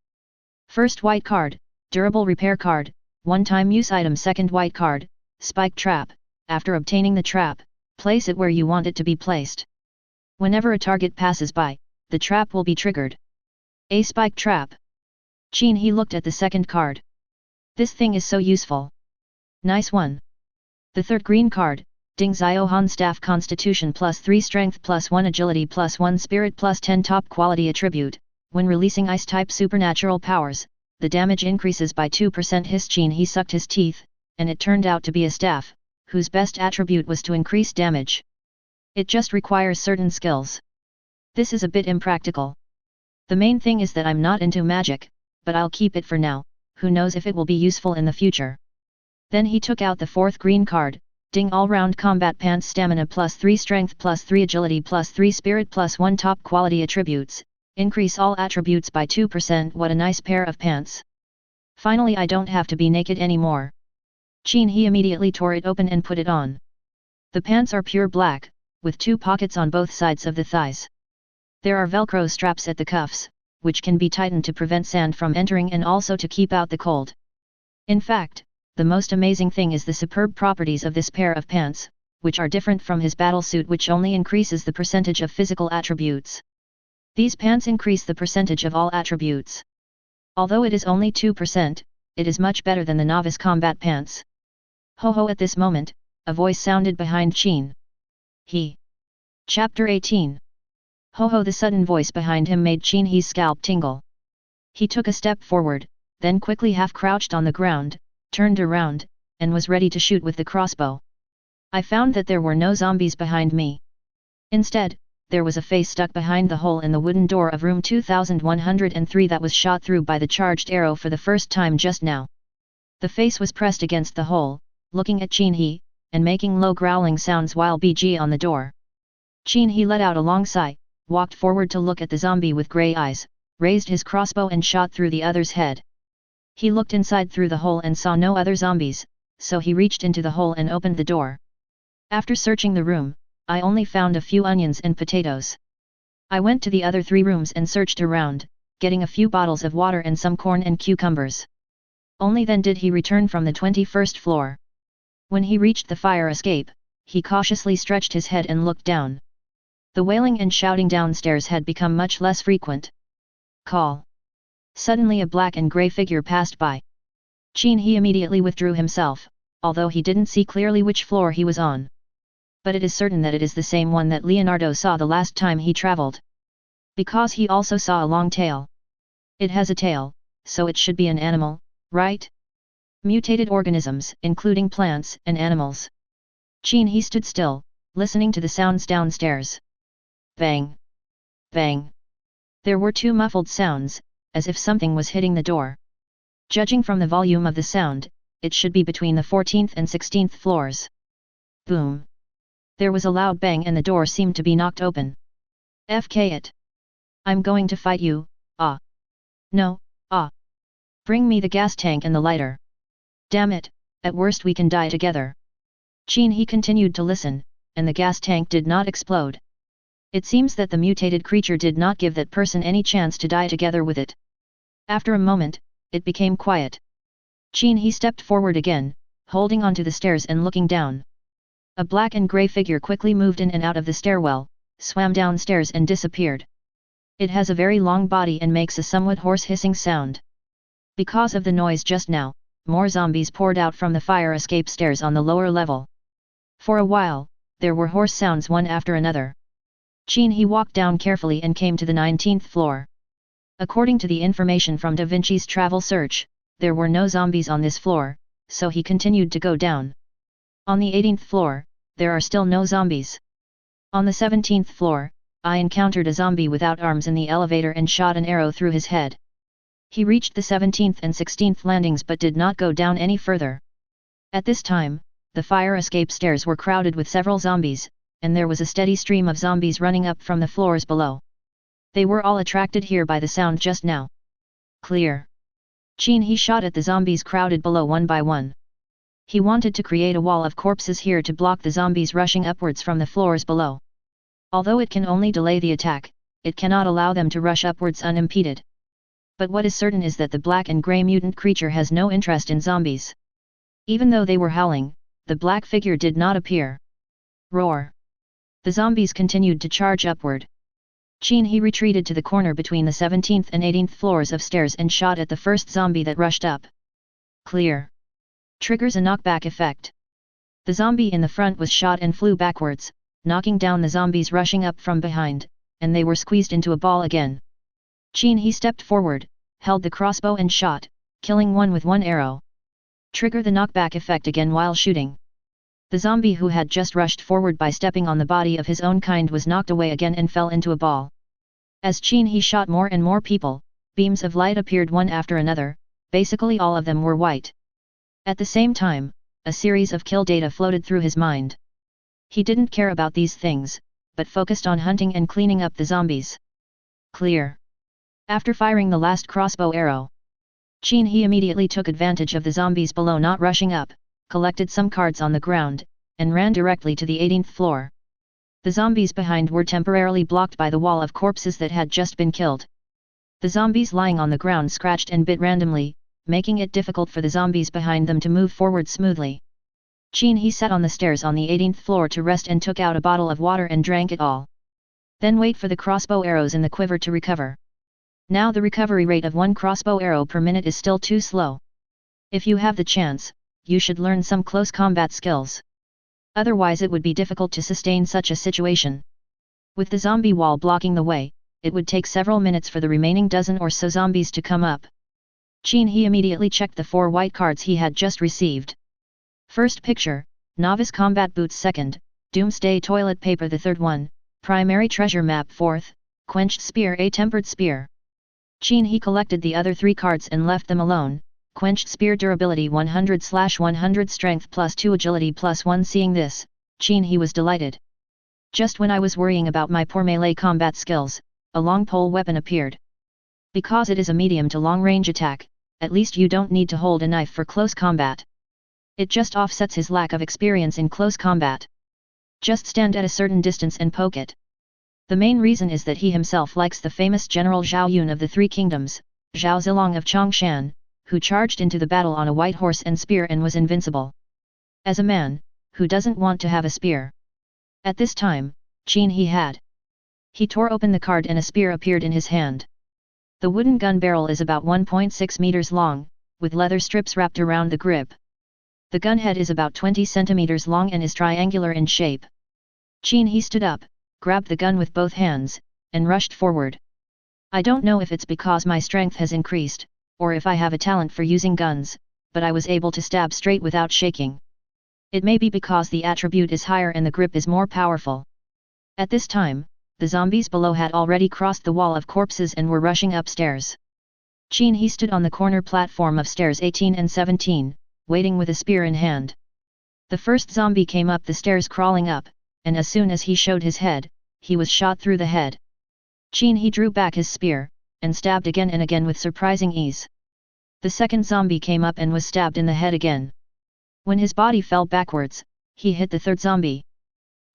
First white card, durable repair card, one-time use item. Second white card, spike trap. After obtaining the trap, place it where you want it to be placed. Whenever a target passes by, the trap will be triggered. A spike trap. Qin He looked at the second card. This thing is so useful. Nice one. The third green card, Ding Ziohan Staff Constitution +3 Strength +1 Agility +1 Spirit +10 Top Quality Attribute. When releasing Ice-type supernatural powers, the damage increases by 2%. Qin He sucked his teeth, and it turned out to be a staff, whose best attribute was to increase damage. It just requires certain skills. This is a bit impractical. The main thing is that I'm not into magic, but I'll keep it for now, who knows if it will be useful in the future. Then he took out the fourth green card, ding all-round combat pants stamina +3 strength +3 agility +3 spirit +1 top quality attributes, increase all attributes by 2%. What a nice pair of pants. Finally I don't have to be naked anymore. Qin He immediately tore it open and put it on. The pants are pure black, with 2 pockets on both sides of the thighs. There are velcro straps at the cuffs, which can be tightened to prevent sand from entering and also to keep out the cold. In fact, the most amazing thing is the superb properties of this pair of pants, which are different from his battle suit, which only increases the percentage of physical attributes. These pants increase the percentage of all attributes. Although it is only 2%, it is much better than the novice combat pants. Ho ho! At this moment, a voice sounded behind Qin He. Chapter 18. Ho ho! The sudden voice behind him made Qin He's scalp tingle. He took a step forward, then quickly half-crouched on the ground, turned around, and was ready to shoot with the crossbow. I found that there were no zombies behind me. Instead, there was a face stuck behind the hole in the wooden door of room 2103 that was shot through by the charged arrow for the first time just now. The face was pressed against the hole, looking at Qin He, and making low growling sounds while BG on the door. Qin He let out a long sigh, walked forward to look at the zombie with grey eyes, raised his crossbow and shot through the other's head. He looked inside through the hole and saw no other zombies, so he reached into the hole and opened the door. After searching the room, I only found a few onions and potatoes. I went to the other 3 rooms and searched around, getting a few bottles of water and some corn and cucumbers. Only then did he return from the 21st floor. When he reached the fire escape, he cautiously stretched his head and looked down. The wailing and shouting downstairs had become much less frequent. Call. Suddenly a black and grey figure passed by. Qin He immediately withdrew himself, although he didn't see clearly which floor he was on. But it is certain that it is the same one that Leonardo saw the last time he traveled. Because he also saw a long tail. It has a tail, so it should be an animal, right? Mutated organisms, including plants and animals. Qin He stood still, listening to the sounds downstairs. Bang! Bang! There were 2 muffled sounds, as if something was hitting the door. Judging from the volume of the sound, it should be between the 14th and 16th floors. Boom! There was a loud bang and the door seemed to be knocked open. FK it! I'm going to fight you, ah! No, ah! Bring me the gas tank and the lighter. Damn it, at worst we can die together. Qin He continued to listen, and the gas tank did not explode. It seems that the mutated creature did not give that person any chance to die together with it. After a moment, it became quiet. Qin He stepped forward again, holding onto the stairs and looking down. A black and grey figure quickly moved in and out of the stairwell, swam downstairs and disappeared. It has a very long body and makes a somewhat hoarse hissing sound. Because of the noise just now, more zombies poured out from the fire escape stairs on the lower level. For a while, there were hoarse sounds one after another. Qin He walked down carefully and came to the 19th floor. According to the information from Da Vinci's travel search, there were no zombies on this floor, so he continued to go down. On the 18th floor, there are still no zombies. On the 17th floor, I encountered a zombie without arms in the elevator and shot an arrow through his head. He reached the 17th and 16th landings but did not go down any further. At this time, the fire escape stairs were crowded with several zombies, and there was a steady stream of zombies running up from the floors below. They were all attracted here by the sound just now. Clear. Qin He shot at the zombies crowded below one by one. He wanted to create a wall of corpses here to block the zombies rushing upwards from the floors below. Although it can only delay the attack, it cannot allow them to rush upwards unimpeded. But what is certain is that the black and grey mutant creature has no interest in zombies. Even though they were howling, the black figure did not appear. Roar! The zombies continued to charge upward. Qin He retreated to the corner between the 17th and 18th floors of stairs and shot at the first zombie that rushed up. Clear. Triggers a knockback effect. The zombie in the front was shot and flew backwards, knocking down the zombies rushing up from behind, and they were squeezed into a ball again. Qin He stepped forward, held the crossbow and shot, killing one with one arrow. Trigger the knockback effect again while shooting. The zombie who had just rushed forward by stepping on the body of his own kind was knocked away again and fell into a ball. As Qin He shot more and more people, beams of light appeared one after another, basically all of them were white. At the same time, a series of kill data floated through his mind. He didn't care about these things, but focused on hunting and cleaning up the zombies. Clear. After firing the last crossbow arrow, Qin He immediately took advantage of the zombies below not rushing up, collected some cards on the ground, and ran directly to the 18th floor. The zombies behind were temporarily blocked by the wall of corpses that had just been killed. The zombies lying on the ground scratched and bit randomly, making it difficult for the zombies behind them to move forward smoothly. Qin He sat on the stairs on the 18th floor to rest and took out a bottle of water and drank it all. Then wait for the crossbow arrows in the quiver to recover. Now the recovery rate of 1 crossbow arrow per minute is still too slow. If you have the chance, you should learn some close combat skills. Otherwise it would be difficult to sustain such a situation. With the zombie wall blocking the way, it would take several minutes for the remaining dozen or so zombies to come up. Qin He immediately checked the 4 white cards he had just received. First picture, Novice Combat Boots 2nd, Doomsday Toilet Paper the 3rd one, Primary Treasure Map 4th, Quenched Spear a Tempered Spear. Qin He collected the other 3 cards and left them alone. Quenched Spear Durability 100/100 Strength +2 Agility +1. Seeing this, Qin He was delighted. Just when I was worrying about my poor melee combat skills, a long pole weapon appeared. Because it is a medium to long range attack, at least you don't need to hold a knife for close combat. It just offsets his lack of experience in close combat. Just stand at a certain distance and poke it. The main reason is that he himself likes the famous General Zhao Yun of the Three Kingdoms, Zhao Zilong of Chongshan, who charged into the battle on a white horse and spear and was invincible. As a man, who doesn't want to have a spear? At this time, Qin He had. He tore open the card and a spear appeared in his hand. The wooden gun barrel is about 1.6 meters long, with leather strips wrapped around the grip. The gun head is about 20 centimeters long and is triangular in shape. Qin He stood up, grabbed the gun with both hands, and rushed forward. I don't know if it's because my strength has increased, or if I have a talent for using guns, but I was able to stab straight without shaking. It may be because the attribute is higher and the grip is more powerful. At this time, the zombies below had already crossed the wall of corpses and were rushing upstairs. Qin He stood on the corner platform of stairs 18 and 17, waiting with a spear in hand. The first zombie came up the stairs crawling up, and as soon as he showed his head, he was shot through the head. Qin He drew back his spear, and stabbed again and again with surprising ease. The second zombie came up and was stabbed in the head again. When his body fell backwards, he hit the third zombie.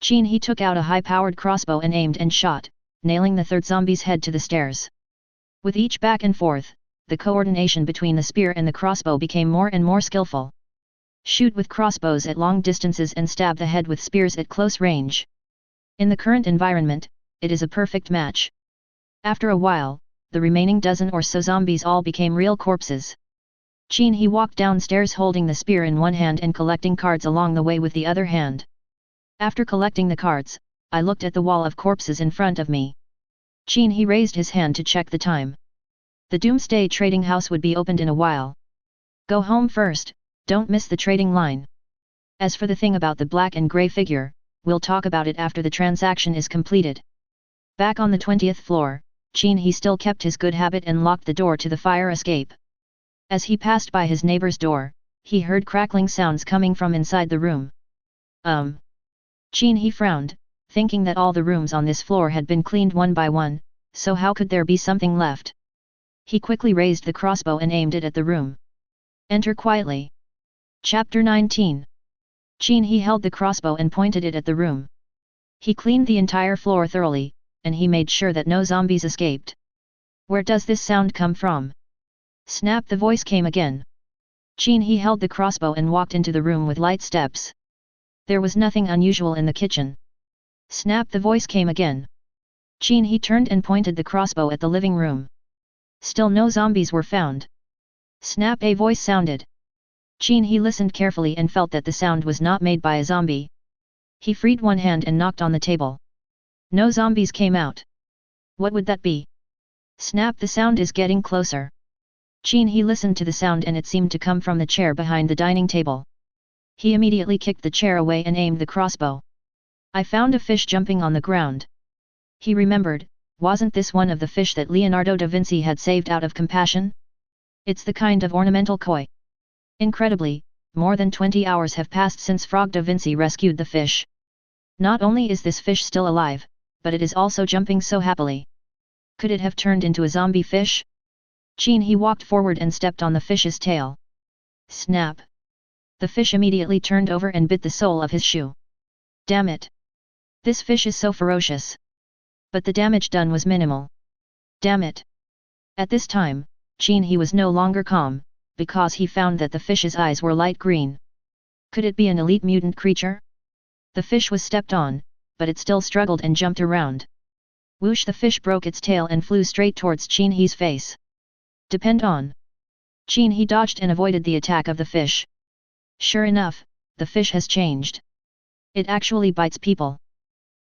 Qin He took out a high-powered crossbow and aimed and shot, nailing the third zombie's head to the stairs. With each back and forth, the coordination between the spear and the crossbow became more and more skillful. Shoot with crossbows at long distances and stab the head with spears at close range. In the current environment, it is a perfect match. After a while, the remaining dozen or so zombies all became real corpses. Qin He walked downstairs holding the spear in one hand and collecting cards along the way with the other hand. After collecting the cards, I looked at the wall of corpses in front of me. Qin He raised his hand to check the time. The Doomsday Trading House would be opened in a while. Go home first, don't miss the trading line. As for the thing about the black and grey figure, we'll talk about it after the transaction is completed. Back on the 20th floor, Qin He still kept his good habit and locked the door to the fire escape. As he passed by his neighbor's door, he heard crackling sounds coming from inside the room. Qin He frowned, thinking that all the rooms on this floor had been cleaned one by one, so how could there be something left? He quickly raised the crossbow and aimed it at the room. Enter quietly. Chapter 19. Qin He held the crossbow and pointed it at the room. He cleaned the entire floor thoroughly, and he made sure that no zombies escaped. Where does this sound come from? Snap! The voice came again. Qin He held the crossbow and walked into the room with light steps. There was nothing unusual in the kitchen. Snap! The voice came again. Qin He turned and pointed the crossbow at the living room. Still no zombies were found. Snap! A voice sounded. Qin He listened carefully and felt that the sound was not made by a zombie. He freed one hand and knocked on the table. No zombies came out. What would that be? Snap! The sound is getting closer. Qin He listened to the sound and it seemed to come from the chair behind the dining table. He immediately kicked the chair away and aimed the crossbow. I found a fish jumping on the ground. He remembered, wasn't this one of the fish that Leonardo da Vinci had saved out of compassion? It's the kind of ornamental koi. Incredibly, more than 20 hours have passed since Frog da Vinci rescued the fish. Not only is this fish still alive, but it is also jumping so happily. Could it have turned into a zombie fish? Qin He walked forward and stepped on the fish's tail. Snap! The fish immediately turned over and bit the sole of his shoe. Damn it! This fish is so ferocious. But the damage done was minimal. Damn it! At this time, Qin He was no longer calm, because he found that the fish's eyes were light green. Could it be an elite mutant creature? The fish was stepped on, but it still struggled and jumped around. Whoosh! The fish broke its tail and flew straight towards Qin He's face. Depend on. Qin He dodged and avoided the attack of the fish. Sure enough, the fish has changed. It actually bites people.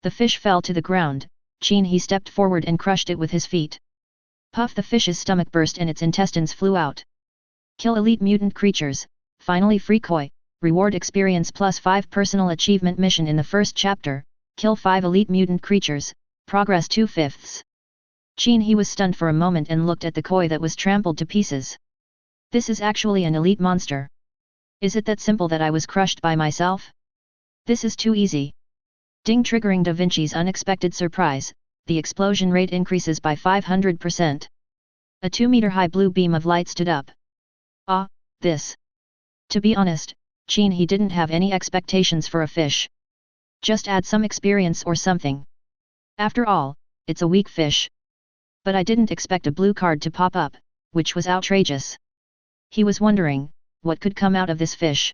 The fish fell to the ground. Qin He stepped forward and crushed it with his feet. Puff! The fish's stomach burst and its intestines flew out. Kill elite mutant creatures, finally free koi, reward experience plus 5 personal achievement mission in the first chapter, kill 5 elite mutant creatures, progress 2/5. Qin He was stunned for a moment and looked at the koi that was trampled to pieces. This is actually an elite monster. Is it that simple that I was crushed by myself? This is too easy. Ding! Triggering Da Vinci's unexpected surprise, the explosion rate increases by 500%. A 2-meter-high blue beam of light stood up. Ah, this. To be honest, Qin He didn't have any expectations for a fish. Just add some experience or something. After all, it's a weak fish. But I didn't expect a blue card to pop up, which was outrageous. He was wondering, what could come out of this fish?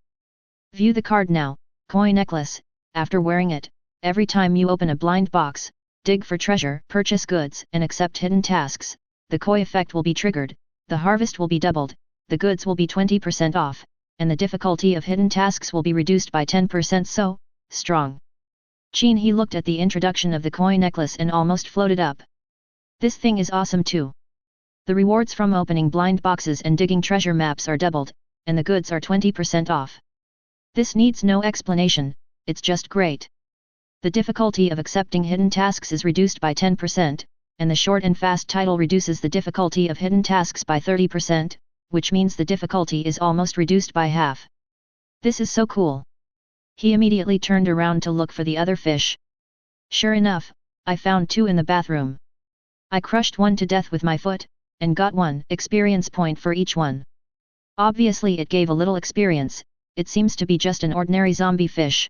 View the card now, Koi necklace. After wearing it, every time you open a blind box, dig for treasure, purchase goods and accept hidden tasks, the koi effect will be triggered, the harvest will be doubled, the goods will be 20% off, and the difficulty of hidden tasks will be reduced by 10%. So, strong. Qin He looked at the introduction of the koi necklace and almost floated up. This thing is awesome too. The rewards from opening blind boxes and digging treasure maps are doubled, and the goods are 20% off. This needs no explanation, it's just great. The difficulty of accepting hidden tasks is reduced by 10%, and the short and fast title reduces the difficulty of hidden tasks by 30%, which means the difficulty is almost reduced by half. This is so cool. He immediately turned around to look for the other fish. Sure enough, I found 2 in the bathroom. I crushed one to death with my foot, and got 1 experience point for each one. Obviously it gave a little experience, it seems to be just an ordinary zombie fish.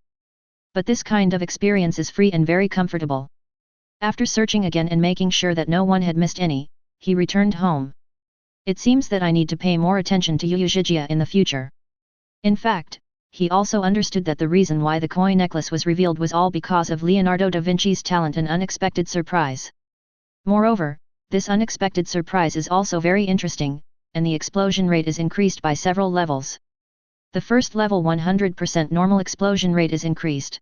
But this kind of experience is free and very comfortable. After searching again and making sure that no one had missed any, he returned home. It seems that I need to pay more attention to Uchiha in the future. In fact, he also understood that the reason why the koi necklace was revealed was all because of Leonardo da Vinci's talent and unexpected surprise. Moreover, this unexpected surprise is also very interesting, and the explosion rate is increased by several levels. The first level 100% normal explosion rate is increased.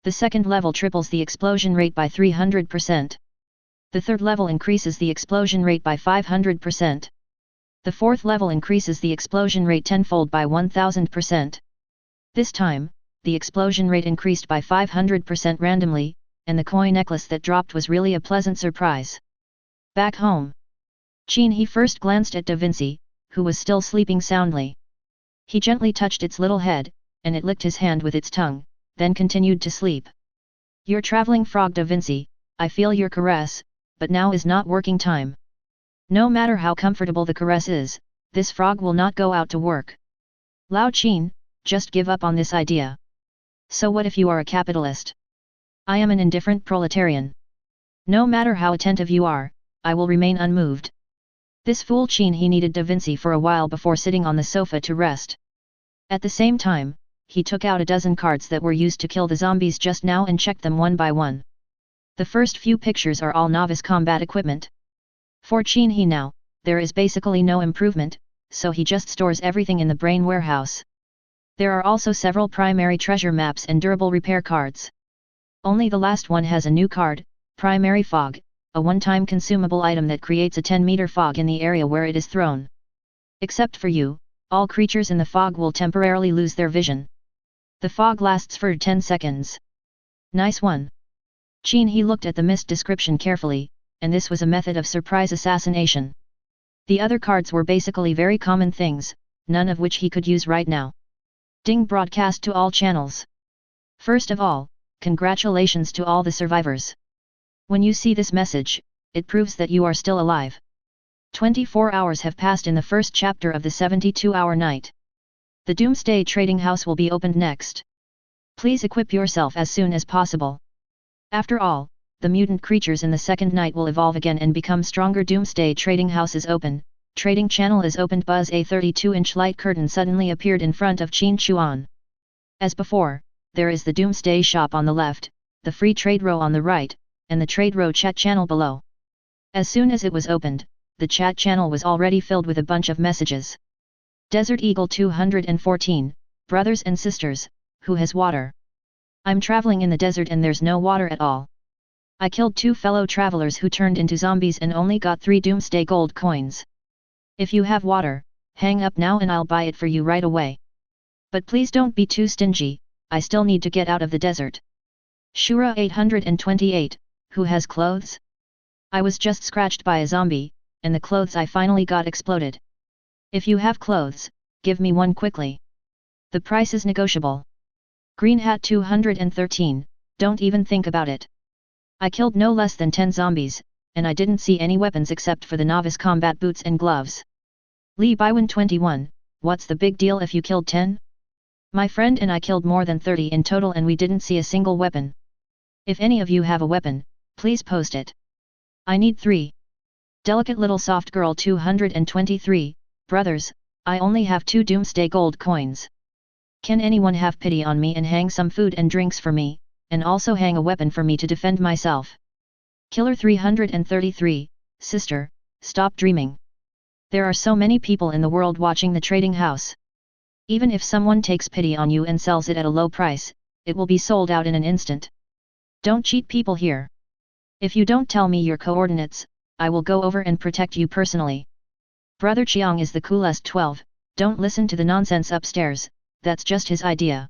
The second level triples the explosion rate by 300%. The third level increases the explosion rate by 500%. The fourth level increases the explosion rate tenfold by 1000%. This time, the explosion rate increased by 500% randomly, and the koi necklace that dropped was really a pleasant surprise. Back home, Qin He first glanced at Da Vinci, who was still sleeping soundly. He gently touched its little head, and it licked his hand with its tongue, then continued to sleep. You're traveling frog Da Vinci, I feel your caress, but now is not working time. No matter how comfortable the caress is, this frog will not go out to work. Lao Qin, just give up on this idea. So what if you are a capitalist? I am an indifferent proletarian. No matter how attentive you are, I will remain unmoved. This fool Qin He needed Da Vinci for a while before sitting on the sofa to rest. At the same time, he took out a dozen cards that were used to kill the zombies just now and checked them one by one. The first few pictures are all novice combat equipment. For Qin He now, there is basically no improvement, so he just stores everything in the brain warehouse. There are also several primary treasure maps and durable repair cards. Only the last one has a new card, Primary Fog, a one-time consumable item that creates a 10-meter fog in the area where it is thrown. Except for you, all creatures in the fog will temporarily lose their vision. The fog lasts for 10 seconds. Nice one. Qin He looked at the mist description carefully, and this was a method of surprise assassination. The other cards were basically very common things, none of which he could use right now. Ding broadcast to all channels. First of all, congratulations to all the survivors. When you see this message, it proves that you are still alive. 24 hours have passed in the first chapter of the 72-hour night. The Doomsday Trading House will be opened next. Please equip yourself as soon as possible. After all, the mutant creatures in the second night will evolve again and become stronger. Doomsday Trading House is open. Trading channel is opened. Buzz. A 32-inch light curtain suddenly appeared in front of Qin Chuan. As before, there is the Doomsday Shop on the left, the Free Trade Row on the right, and the Trade Row chat channel below. As soon as it was opened, the chat channel was already filled with a bunch of messages. Desert Eagle 214, brothers and sisters, who has water? I'm traveling in the desert and there's no water at all. I killed 2 fellow travelers who turned into zombies and only got 3 Doomsday gold coins. If you have water, hang up now and I'll buy it for you right away. But please don't be too stingy, I still need to get out of the desert. Shura 828, who has clothes? I was just scratched by a zombie, and the clothes I finally got exploded. If you have clothes, give me one quickly. The price is negotiable. Green Hat 213, don't even think about it. I killed no less than 10 zombies, and I didn't see any weapons except for the novice combat boots and gloves. Lee Bywin 21, what's the big deal if you killed 10? My friend and I killed more than 30 in total and we didn't see a single weapon. If any of you have a weapon, please post it. I need 3. Delicate Little Soft Girl 223, brothers, I only have 2 Doomsday gold coins. Can anyone have pity on me and hang some food and drinks for me, and also hang a weapon for me to defend myself? Killer 333, sister, stop dreaming. There are so many people in the world watching the trading house. Even if someone takes pity on you and sells it at a low price, it will be sold out in an instant. Don't cheat people here. If you don't tell me your coordinates, I will go over and protect you personally. Brother Chiang is the coolest. 12, don't listen to the nonsense upstairs, that's just his idea.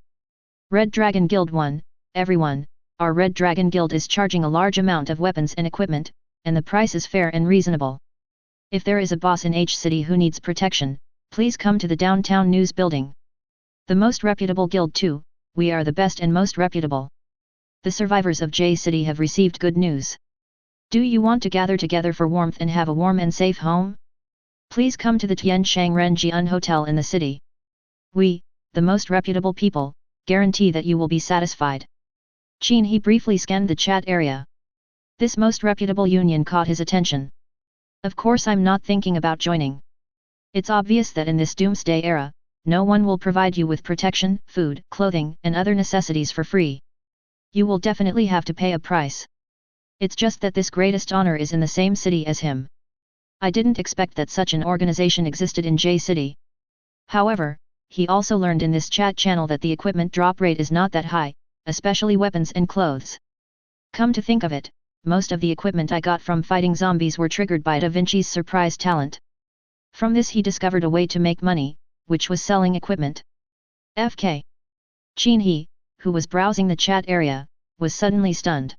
Red Dragon Guild 1, everyone, our Red Dragon Guild is charging a large amount of weapons and equipment, and the price is fair and reasonable. If there is a boss in H City who needs protection, please come to the downtown news building. The most reputable guild too, we are the best and most reputable. The survivors of J City have received good news. Do you want to gather together for warmth and have a warm and safe home? Please come to the Tian Shang Ren Jian Hotel in the city. We, the most reputable people, guarantee that you will be satisfied. Qin He briefly scanned the chat area. This most reputable union caught his attention. Of course I'm not thinking about joining. It's obvious that in this doomsday era, no one will provide you with protection, food, clothing, and other necessities for free. You will definitely have to pay a price. It's just that this greatest honor is in the same city as him. I didn't expect that such an organization existed in J City. However, he also learned in this chat channel that the equipment drop rate is not that high, especially weapons and clothes. Come to think of it, most of the equipment I got from fighting zombies were triggered by Da Vinci's surprise talent. From this he discovered a way to make money, which was selling equipment. FK. Qin He, who was browsing the chat area, was suddenly stunned.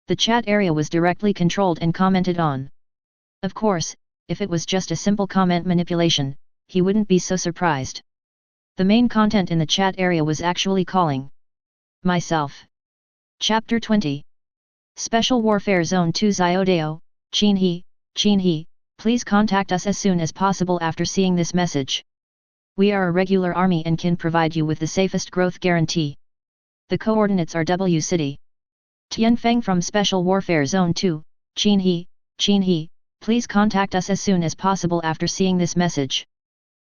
The chat area was directly controlled and commented on. Of course, if it was just a simple comment manipulation, he wouldn't be so surprised. The main content in the chat area was actually calling myself. Chapter 20. Special Warfare Zone 2 Xiaodao, Qin He, please contact us as soon as possible after seeing this message. We are a regular army and can provide you with the safest growth guarantee. The coordinates are W City. Tianfeng from Special Warfare Zone 2, Qin He, please contact us as soon as possible after seeing this message.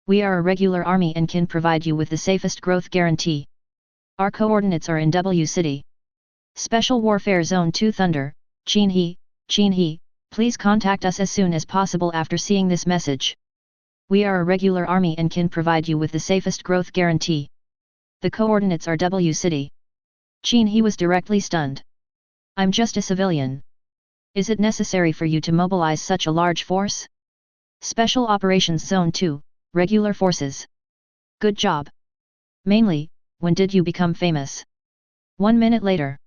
We are a regular army and can provide you with the safest growth guarantee. Our coordinates are in W City. Special Warfare Zone 2 Thunder, Qin He, please contact us as soon as possible after seeing this message. We are a regular army and can provide you with the safest growth guarantee. The coordinates are W City. Qin He was directly stunned. I'm just a civilian. Is it necessary for you to mobilize such a large force? Special Operations Zone 2, Regular Forces. Good job. Mainly, when did you become famous? 1 minute later.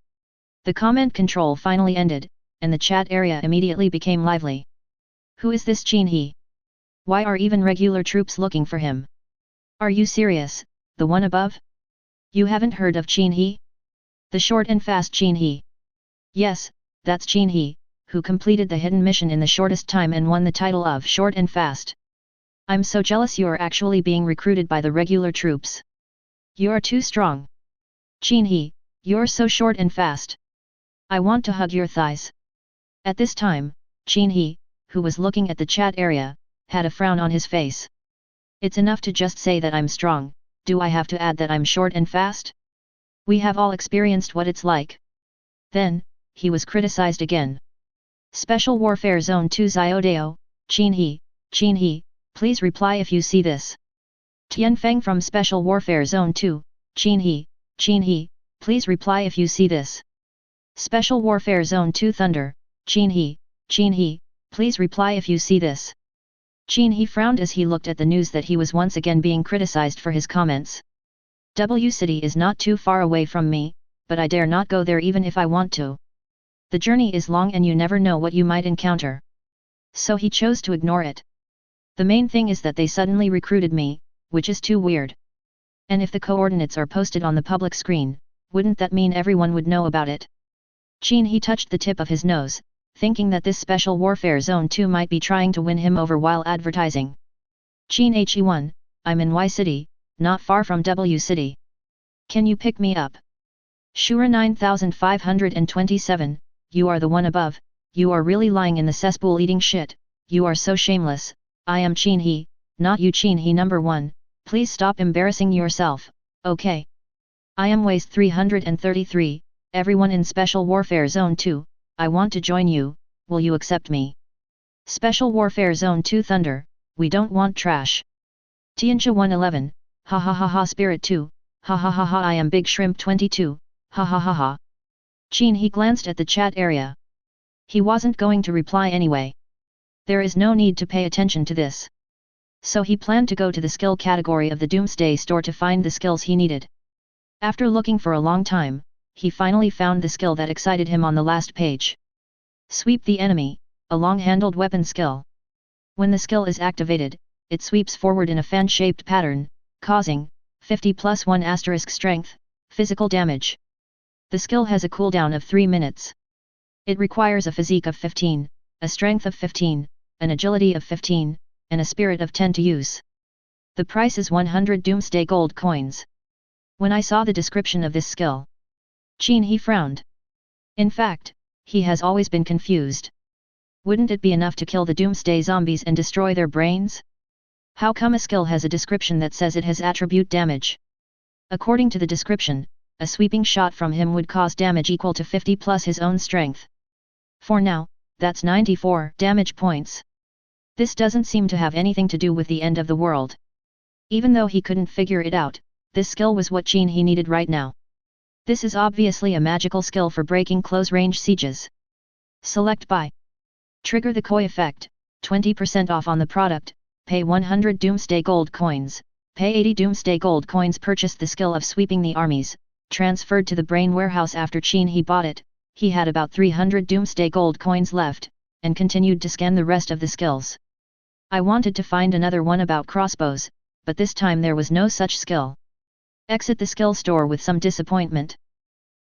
The comment control finally ended, and the chat area immediately became lively. Who is this Qin He? Why are even regular troops looking for him? Are you serious? the one above? You haven't heard of Qin He? The short and fast Qin He. Yes, that's Qin He, who completed the hidden mission in the shortest time and won the title of Short and Fast. I'm so jealous you're actually being recruited by the regular troops. You're too strong. Qin He, you're so short and fast. I want to hug your thighs. At this time, Qin He, who was looking at the chat area, had a frown on his face. It's enough to just say that I'm strong, do I have to add that I'm short and fast? We have all experienced what it's like. Then, he was criticized again. Special Warfare Zone 2 Xiaodao, Qin He, please reply if you see this. Tianfeng from Special Warfare Zone 2, Qin He, please reply if you see this. Special Warfare Zone 2 Thunder, Qin He, please reply if you see this. Qin He frowned as he looked at the news that he was once again being criticized for his comments. W City is not too far away from me, but I dare not go there even if I want to. The journey is long and you never know what you might encounter. So he chose to ignore it. The main thing is that they suddenly recruited me, which is too weird. And if the coordinates are posted on the public screen, wouldn't that mean everyone would know about it? Qin He touched the tip of his nose, thinking that this Special Warfare Zone 2 might be trying to win him over while advertising. Qin He1, I'm in Y City, not far from W City. Can you pick me up? Shura 9527, you are the one above, you are really lying in the cesspool eating shit, you are so shameless. I am Qin He, not you Qin He number 1, please stop embarrassing yourself, okay? I am Waste 333, everyone in Special Warfare Zone 2, I want to join you, will you accept me? Special Warfare Zone 2 Thunder, we don't want trash. Tianjia 111, ha ha ha ha Spirit 2, ha ha ha ha I am Big Shrimp 22, ha ha ha ha. Qin He glanced at the chat area. He wasn't going to reply anyway. There is no need to pay attention to this. So he planned to go to the skill category of the Doomsday store to find the skills he needed. After looking for a long time, he finally found the skill that excited him on the last page. Sweep the enemy, a long-handled weapon skill. When the skill is activated, it sweeps forward in a fan-shaped pattern, causing 50+1 * strength, physical damage. The skill has a cooldown of 3 minutes. It requires a physique of 15, a strength of 15, an agility of 15, and a spirit of 10 to use. The price is 100 Doomsday Gold coins. When I saw the description of this skill, Qin He frowned. In fact, he has always been confused. Wouldn't it be enough to kill the Doomsday zombies and destroy their brains? How come a skill has a description that says it has attribute damage? According to the description, a sweeping shot from him would cause damage equal to 50 plus his own strength. For now, that's 94 damage points. This doesn't seem to have anything to do with the end of the world. Even though he couldn't figure it out, this skill was what Qin He needed right now. This is obviously a magical skill for breaking close-range sieges. Select buy. Trigger the Koi effect, 20% off on the product, pay 100 Doomsday Gold coins, pay 80 Doomsday Gold coins. Purchase the skill of sweeping the armies, transferred to the brain warehouse after Qin He bought it. He had about 300 Doomsday Gold coins left, and continued to scan the rest of the skills. I wanted to find another one about crossbows, but this time there was no such skill. Exit the skill store with some disappointment.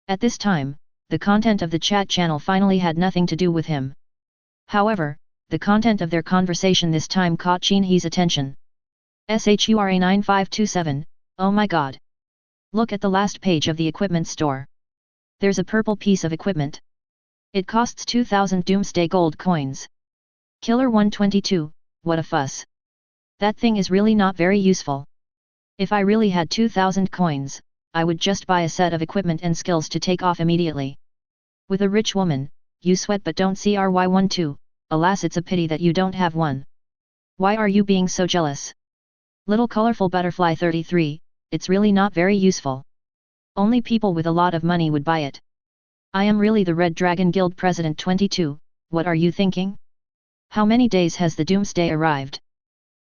At this time, the content of the chat channel finally had nothing to do with him. However, the content of their conversation this time caught Qin He's attention. SHURA 9527, oh my god. Look at the last page of the equipment store. There's a purple piece of equipment. It costs 2000 Doomsday Gold coins. Killer 122, what a fuss. That thing is really not very useful. If I really had 2000 coins, I would just buy a set of equipment and skills to take off immediately. With a rich woman, you sweat but don't see RY12, alas it's a pity that you don't have one. Why are you being so jealous? Little colorful butterfly 33, it's really not very useful. Only people with a lot of money would buy it. I am really the Red Dragon Guild President 22, what are you thinking? How many days has the Doomsday arrived?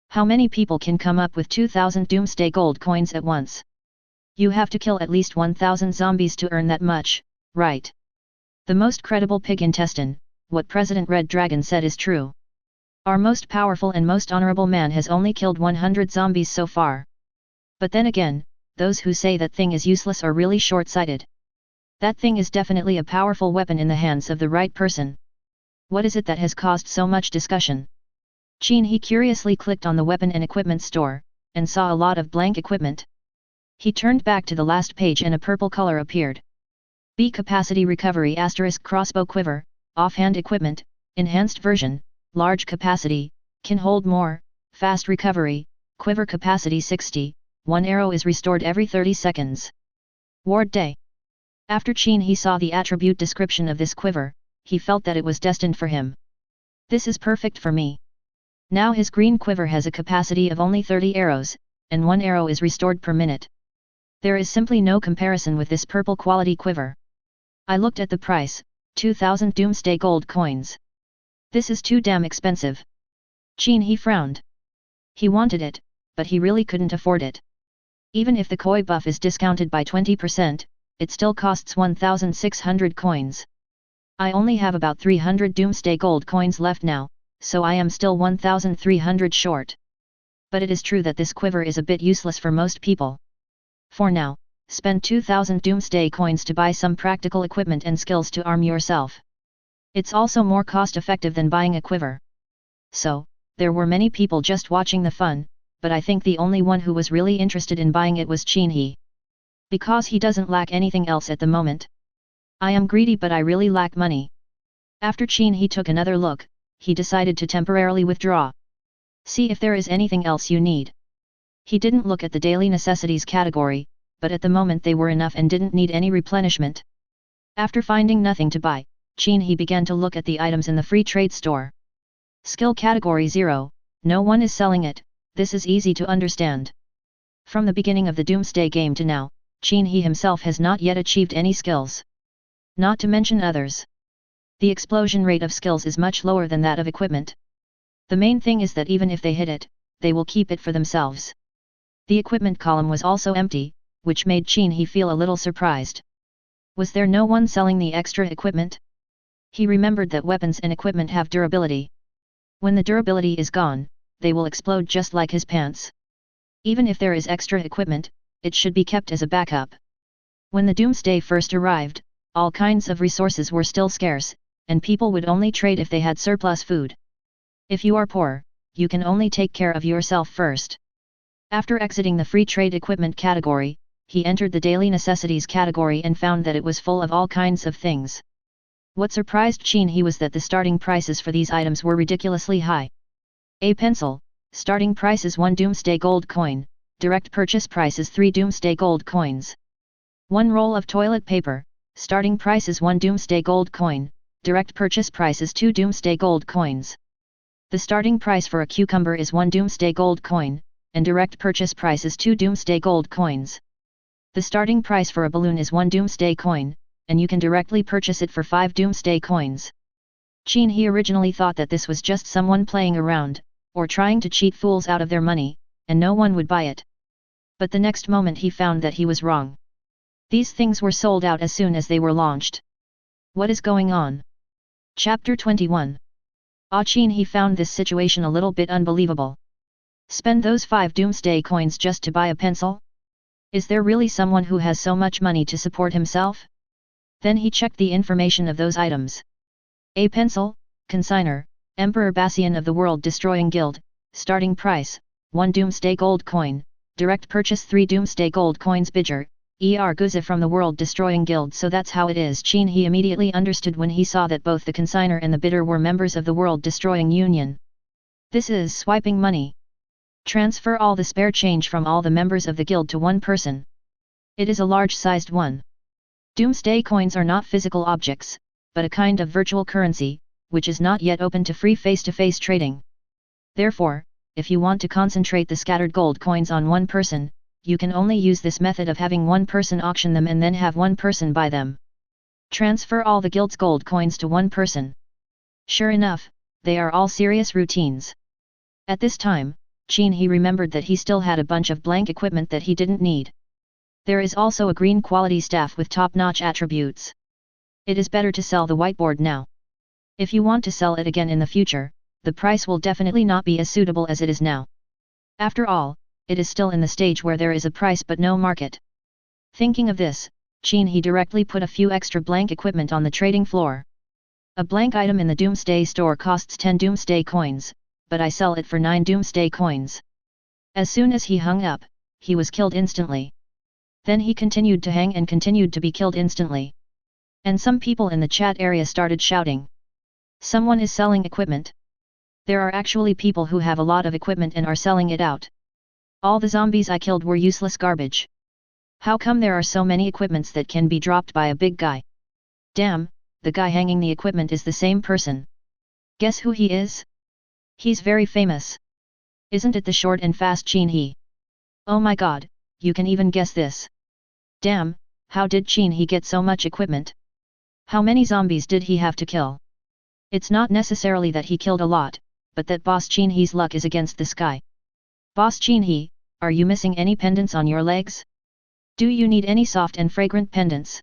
How many people can come up with 2000 Doomsday Gold coins at once? You have to kill at least 1000 zombies to earn that much, right? The most credible pig intestine, what President Red Dragon said is true. Our most powerful and most honorable man has only killed 100 zombies so far. But then again, those who say that thing is useless are really short-sighted. That thing is definitely a powerful weapon in the hands of the right person. What is it that has caused so much discussion? Qin He curiously clicked on the weapon and equipment store, and saw a lot of blank equipment. He turned back to the last page and a purple color appeared. B capacity recovery * crossbow quiver, offhand equipment, enhanced version, large capacity, can hold more, fast recovery, quiver capacity 60, one arrow is restored every 30 seconds. Ward day. After Qin He saw the attribute description of this quiver, he felt that it was destined for him. This is perfect for me. Now his green quiver has a capacity of only 30 arrows, and one arrow is restored per minute. There is simply no comparison with this purple quality quiver. I looked at the price, 2,000 doomsday gold coins. This is too damn expensive. Qin He frowned. He wanted it, but he really couldn't afford it. Even if the koi buff is discounted by 20%, it still costs 1,600 coins. I only have about 300 doomsday gold coins left now, so I am still 1,300 short. But it is true that this quiver is a bit useless for most people. For now, spend 2,000 doomsday coins to buy some practical equipment and skills to arm yourself. It's also more cost-effective than buying a quiver. So, there were many people just watching the fun, but I think the only one who was really interested in buying it was Qin He. Because he doesn't lack anything else at the moment. I am greedy but I really lack money. After Qin He took another look, he decided to temporarily withdraw. See if there is anything else you need. He didn't look at the daily necessities category, but at the moment they were enough and didn't need any replenishment. After finding nothing to buy, Qin He began to look at the items in the free trade store. Skill category 0, no one is selling it, this is easy to understand. From the beginning of the Doomsday game to now, Qin He himself has not yet achieved any skills. Not to mention others. The explosion rate of skills is much lower than that of equipment. The main thing is that even if they hit it, they will keep it for themselves. The equipment column was also empty, which made Qin He feel a little surprised. Was there no one selling the extra equipment? He remembered that weapons and equipment have durability. When the durability is gone, they will explode just like his pants. Even if there is extra equipment, it should be kept as a backup. When the Doomsday first arrived, all kinds of resources were still scarce, and people would only trade if they had surplus food. If you are poor, you can only take care of yourself first. After exiting the free trade equipment category, he entered the daily necessities category and found that it was full of all kinds of things. What surprised Qin He was that the starting prices for these items were ridiculously high. A pencil, starting price is 1 doomsday gold coin, direct purchase price is 3 doomsday gold coins. 1 roll of toilet paper, starting price is 1 doomsday gold coin, direct purchase price is 2 doomsday gold coins. The starting price for a cucumber is 1 doomsday gold coin, and direct purchase price is 2 doomsday gold coins. The starting price for a balloon is 1 doomsday coin, and you can directly purchase it for 5 doomsday coins. Qin He originally thought that this was just someone playing around, or trying to cheat fools out of their money, and no one would buy it. But the next moment he found that he was wrong. These things were sold out as soon as they were launched. What is going on? Chapter 21. Qin He found this situation a little bit unbelievable. Spend those 5 doomsday coins just to buy a pencil? Is there really someone who has so much money to support himself? Then he checked the information of those items. A pencil, consignor, Emperor Bassian of the World Destroying Guild, starting price, 1 doomsday gold coin, direct purchase 3 doomsday gold coins bidger, Guza from the World Destroying Guild. So that's how it is. Qin He immediately understood when he saw that both the consignor and the bidder were members of the World Destroying Union. This is swiping money. Transfer all the spare change from all the members of the guild to one person. It is a large-sized one. Doomsday coins are not physical objects, but a kind of virtual currency, which is not yet open to free face-to-face trading. Therefore, if you want to concentrate the scattered gold coins on one person, you can only use this method of having one person auction them and then have one person buy them. Transfer all the guild's gold coins to one person. Sure enough, they are all serious routines. At this time, Qin He remembered that he still had a bunch of blank equipment that he didn't need. There is also a green quality staff with top-notch attributes. It is better to sell the whiteboard now. If you want to sell it again in the future, the price will definitely not be as suitable as it is now. After all, it is still in the stage where there is a price but no market. Thinking of this, Qin He directly put a few extra blank equipment on the trading floor. A blank item in the Doomsday store costs 10 Doomsday coins, but I sell it for 9 Doomsday coins. As soon as he hung up, he was killed instantly. Then he continued to hang and continued to be killed instantly. And some people in the chat area started shouting. Someone is selling equipment. There are actually people who have a lot of equipment and are selling it out. All the zombies I killed were useless garbage. How come there are so many equipments that can be dropped by a big guy? Damn, the guy hanging the equipment is the same person. Guess who he is? He's very famous. Isn't it the short and fast Qin He? Oh my god, you can even guess this. Damn, how did Qin He get so much equipment? How many zombies did he have to kill? It's not necessarily that he killed a lot, but that Boss Qin He's luck is against this guy. Boss Qin He, are you missing any pendants on your legs? Do you need any soft and fragrant pendants?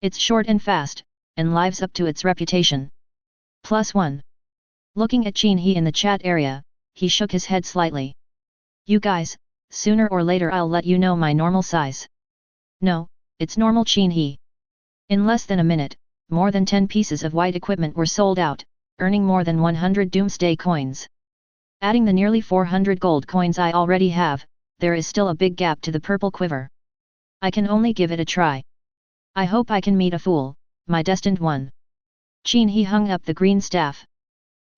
It's short and fast, and lives up to its reputation. +1. Looking at Qin He in the chat area, he shook his head slightly. You guys, sooner or later I'll let you know my normal size. No, it's normal Qin He. In less than a minute, more than 10 pieces of white equipment were sold out, earning more than 100 Doomsday coins. Adding the nearly 400 gold coins I already have, there is still a big gap to the purple quiver. I can only give it a try. I hope I can meet a fool, my destined one. Qin He hung up the green staff.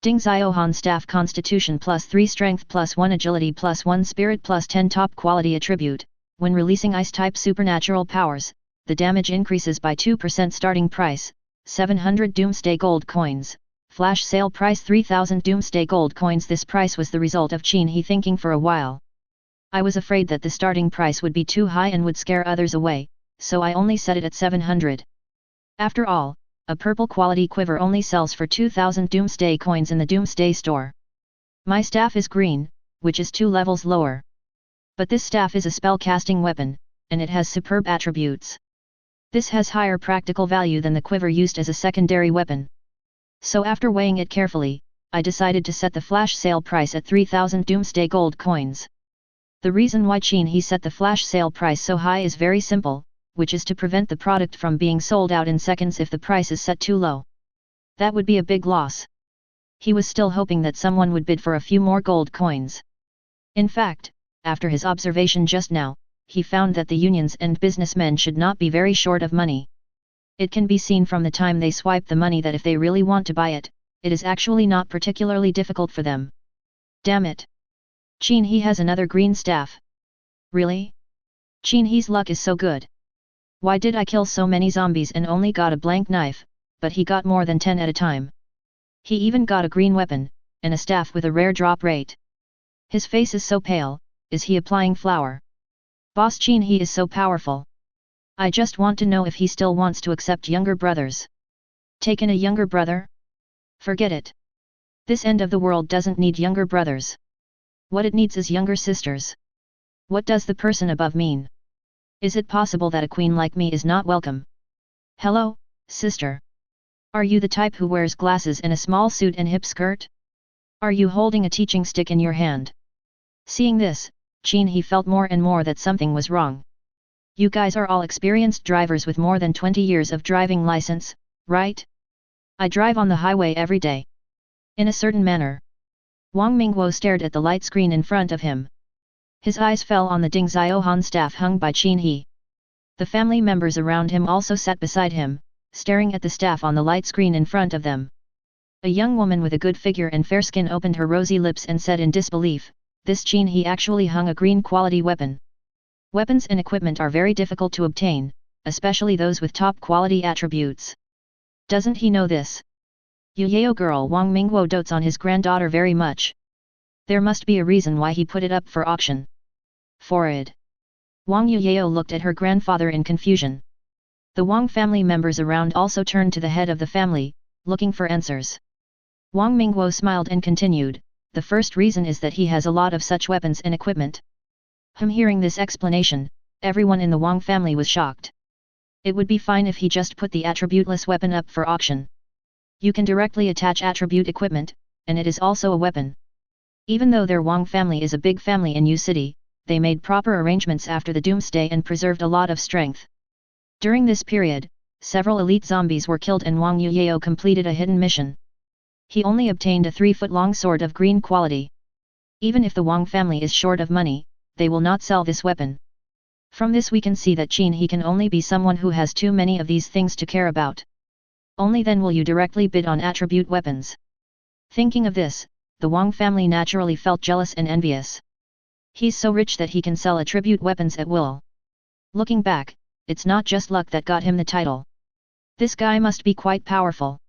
Ding Xiaohan staff constitution +3 strength +1 agility +1 spirit +10 top quality attribute. When releasing ice type supernatural powers, the damage increases by 2% starting price, 700 Doomsday gold coins, flash sale price 3000 Doomsday gold coins. This price was the result of Qin He thinking for a while. I was afraid that the starting price would be too high and would scare others away, so I only set it at 700. After all, a purple quality quiver only sells for 2000 Doomsday coins in the Doomsday store. My staff is green, which is 2 levels lower. But this staff is a spell-casting weapon, and it has superb attributes. This has higher practical value than the quiver used as a secondary weapon. So after weighing it carefully, I decided to set the flash sale price at 3000 Doomsday gold coins. The reason why Qin He set the flash sale price so high is very simple, which is to prevent the product from being sold out in seconds if the price is set too low. That would be a big loss. He was still hoping that someone would bid for a few more gold coins. In fact, after his observation just now, he found that the unions and businessmen should not be very short of money. It can be seen from the time they swipe the money that if they really want to buy it, it is actually not particularly difficult for them. Damn it! Qin He has another green staff. Really? Qin He's luck is so good. Why did I kill so many zombies and only got a blank knife, but he got more than 10 at a time? He even got a green weapon, and a staff with a rare drop rate. His face is so pale, is he applying flour? Boss Qin He is so powerful. I just want to know if he still wants to accept younger brothers. Taken a younger brother? Forget it. This end of the world doesn't need younger brothers. What it needs is younger sisters. What does the person above mean? Is it possible that a queen like me is not welcome? Hello, sister. Are you the type who wears glasses and a small suit and hip skirt? Are you holding a teaching stick in your hand? Seeing this, Qin He felt more and more that something was wrong. You guys are all experienced drivers with more than 20 years of driving license, right? I drive on the highway every day. In a certain manner. Wang Mingguo stared at the light screen in front of him. His eyes fell on the Ding Xiaohan staff hung by Qin He. The family members around him also sat beside him, staring at the staff on the light screen in front of them. A young woman with a good figure and fair skin opened her rosy lips and said in disbelief, this Qin He actually hung a green quality weapon. Weapons and equipment are very difficult to obtain, especially those with top quality attributes. Doesn't he know this? Yuyao girl Wang Mingguo dotes on his granddaughter very much. There must be a reason why he put it up for auction. Forward. Wang Yuyao looked at her grandfather in confusion. The Wang family members around also turned to the head of the family, looking for answers. Wang Mingguo smiled and continued, the first reason is that he has a lot of such weapons and equipment. Hearing this explanation, everyone in the Wang family was shocked. It would be fine if he just put the attributeless weapon up for auction. You can directly attach attribute equipment, and it is also a weapon. Even though their Wang family is a big family in U City, they made proper arrangements after the doomsday and preserved a lot of strength. During this period, several elite zombies were killed and Wang Yuyao completed a hidden mission. He only obtained a 3-foot-long sword of green quality. Even if the Wang family is short of money, they will not sell this weapon. From this we can see that Qin He can only be someone who has too many of these things to care about. Only then will you directly bid on attribute weapons. Thinking of this, the Wang family naturally felt jealous and envious. He's so rich that he can sell attribute weapons at will. Looking back, it's not just luck that got him the title. This guy must be quite powerful.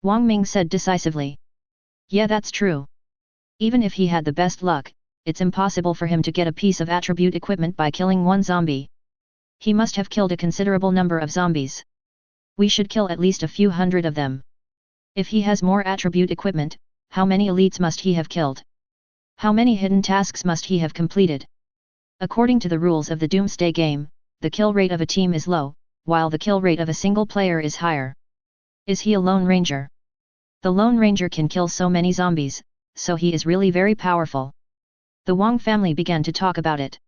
Wang Ming said decisively. Yeah, that's true. Even if he had the best luck, it's impossible for him to get a piece of attribute equipment by killing one zombie. He must have killed a considerable number of zombies. We should kill at least a few hundred of them. If he has more attribute equipment, how many elites must he have killed? How many hidden tasks must he have completed? According to the rules of the Doomsday game, the kill rate of a team is low, while the kill rate of a single player is higher. Is he a Lone Ranger? The Lone Ranger can kill so many zombies, so he is really very powerful. The Wang family began to talk about it.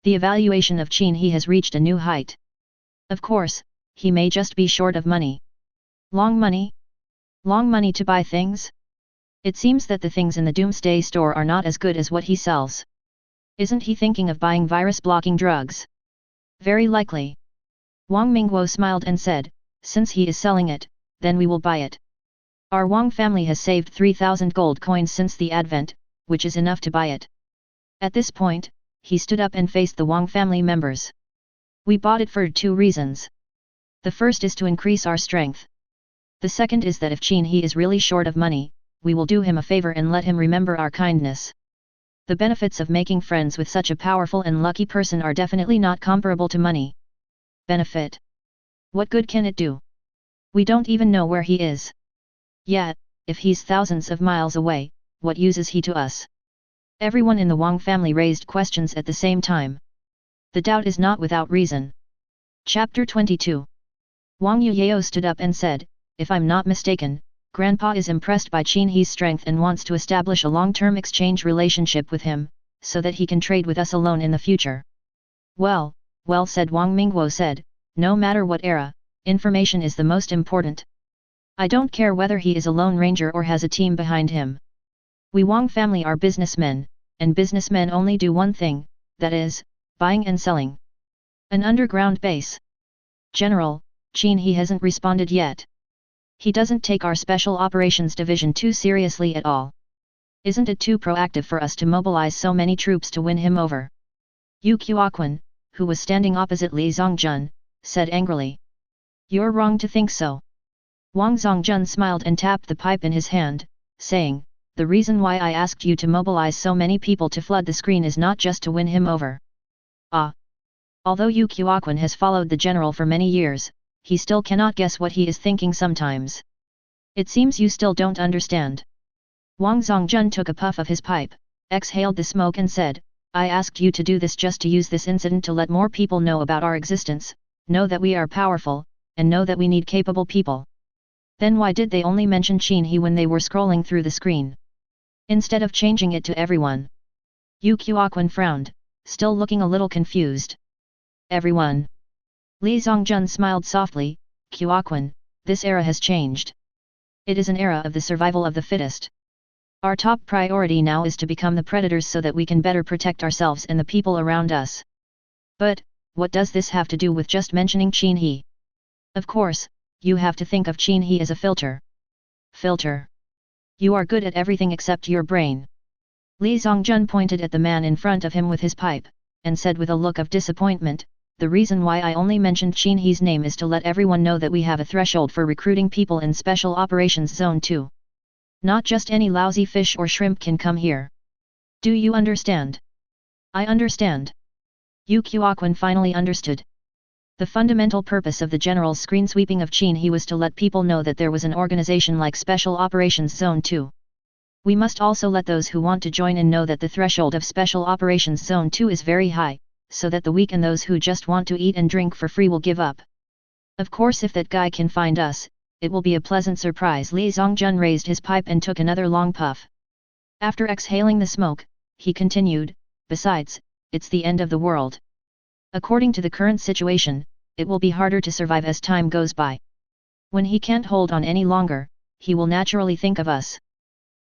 The evaluation of Qin He has reached a new height. Of course, he may just be short of money. Long money? Long money to buy things? It seems that the things in the Doomsday store are not as good as what he sells. Isn't he thinking of buying virus-blocking drugs? Very likely. Wang Mingguo smiled and said, since he is selling it, then we will buy it. Our Wang family has saved 3,000 gold coins since the advent, which is enough to buy it. At this point, he stood up and faced the Wang family members. We bought it for 2 reasons. The first is to increase our strength. The second is that if Qin He is really short of money, we will do him a favor and let him remember our kindness. The benefits of making friends with such a powerful and lucky person are definitely not comparable to money. Benefit? What good can it do? We don't even know where he is. Yet, if he's thousands of miles away, what use is he to us? Everyone in the Wang family raised questions at the same time. The doubt is not without reason. Chapter 22. Wang Yuyao stood up and said, if I'm not mistaken, Grandpa is impressed by Qin He's strength and wants to establish a long-term exchange relationship with him, so that he can trade with us alone in the future. Well, said Wang Mingguo said, no matter what era, information is the most important. I don't care whether he is a Lone Ranger or has a team behind him. We Wang family are businessmen, and businessmen only do one thing, that is, buying and selling. An underground base. General, Qin He hasn't responded yet. He doesn't take our Special Operations Division too seriously at all. Isn't it too proactive for us to mobilize so many troops to win him over? Yu Qiuquan, who was standing opposite Li Zongjun, said angrily. You're wrong to think so. Wang Zongjun smiled and tapped the pipe in his hand, saying, the reason why I asked you to mobilize so many people to flood the screen is not just to win him over. Although Yu Qiuquan has followed the general for many years, he still cannot guess what he is thinking sometimes. It seems you still don't understand. Wang Zongjun took a puff of his pipe, exhaled the smoke and said, I asked you to do this just to use this incident to let more people know about our existence, know that we are powerful, and know that we need capable people. Then why did they only mention Qin He when they were scrolling through the screen? Instead of changing it to everyone. Yu Qiuquan frowned, still looking a little confused. Everyone. Li Zongjun smiled softly, Qiuquan, this era has changed. It is an era of the survival of the fittest. Our top priority now is to become the predators so that we can better protect ourselves and the people around us. But, what does this have to do with just mentioning Qin He? Of course, you have to think of Qin He as a filter. Filter. You are good at everything except your brain. Li Zongjun pointed at the man in front of him with his pipe, and said with a look of disappointment, the reason why I only mentioned Qin He's name is to let everyone know that we have a threshold for recruiting people in Special Operations Zone 2. Not just any lousy fish or shrimp can come here. Do you understand? I understand. Yu Qiuquan finally understood. The fundamental purpose of the general's screen sweeping of Qin He was to let people know that there was an organization like Special Operations Zone 2. We must also let those who want to join in know that the threshold of Special Operations Zone 2 is very high, so that the weak and those who just want to eat and drink for free will give up. Of course, if that guy can find us, it will be a pleasant surprise. Li Zongjun raised his pipe and took another long puff. After exhaling the smoke, he continued, besides, it's the end of the world. According to the current situation, it will be harder to survive as time goes by. When he can't hold on any longer, he will naturally think of us.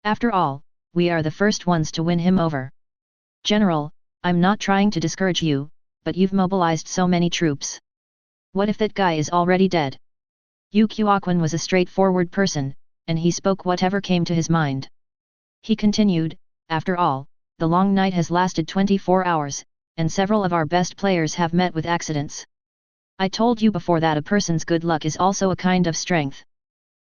After all, we are the first ones to win him over. General, I'm not trying to discourage you, but you've mobilized so many troops. What if that guy is already dead? Yu Qiuquan was a straightforward person, and he spoke whatever came to his mind. He continued, after all, the long night has lasted 24 hours, and several of our best players have met with accidents. I told you before that a person's good luck is also a kind of strength.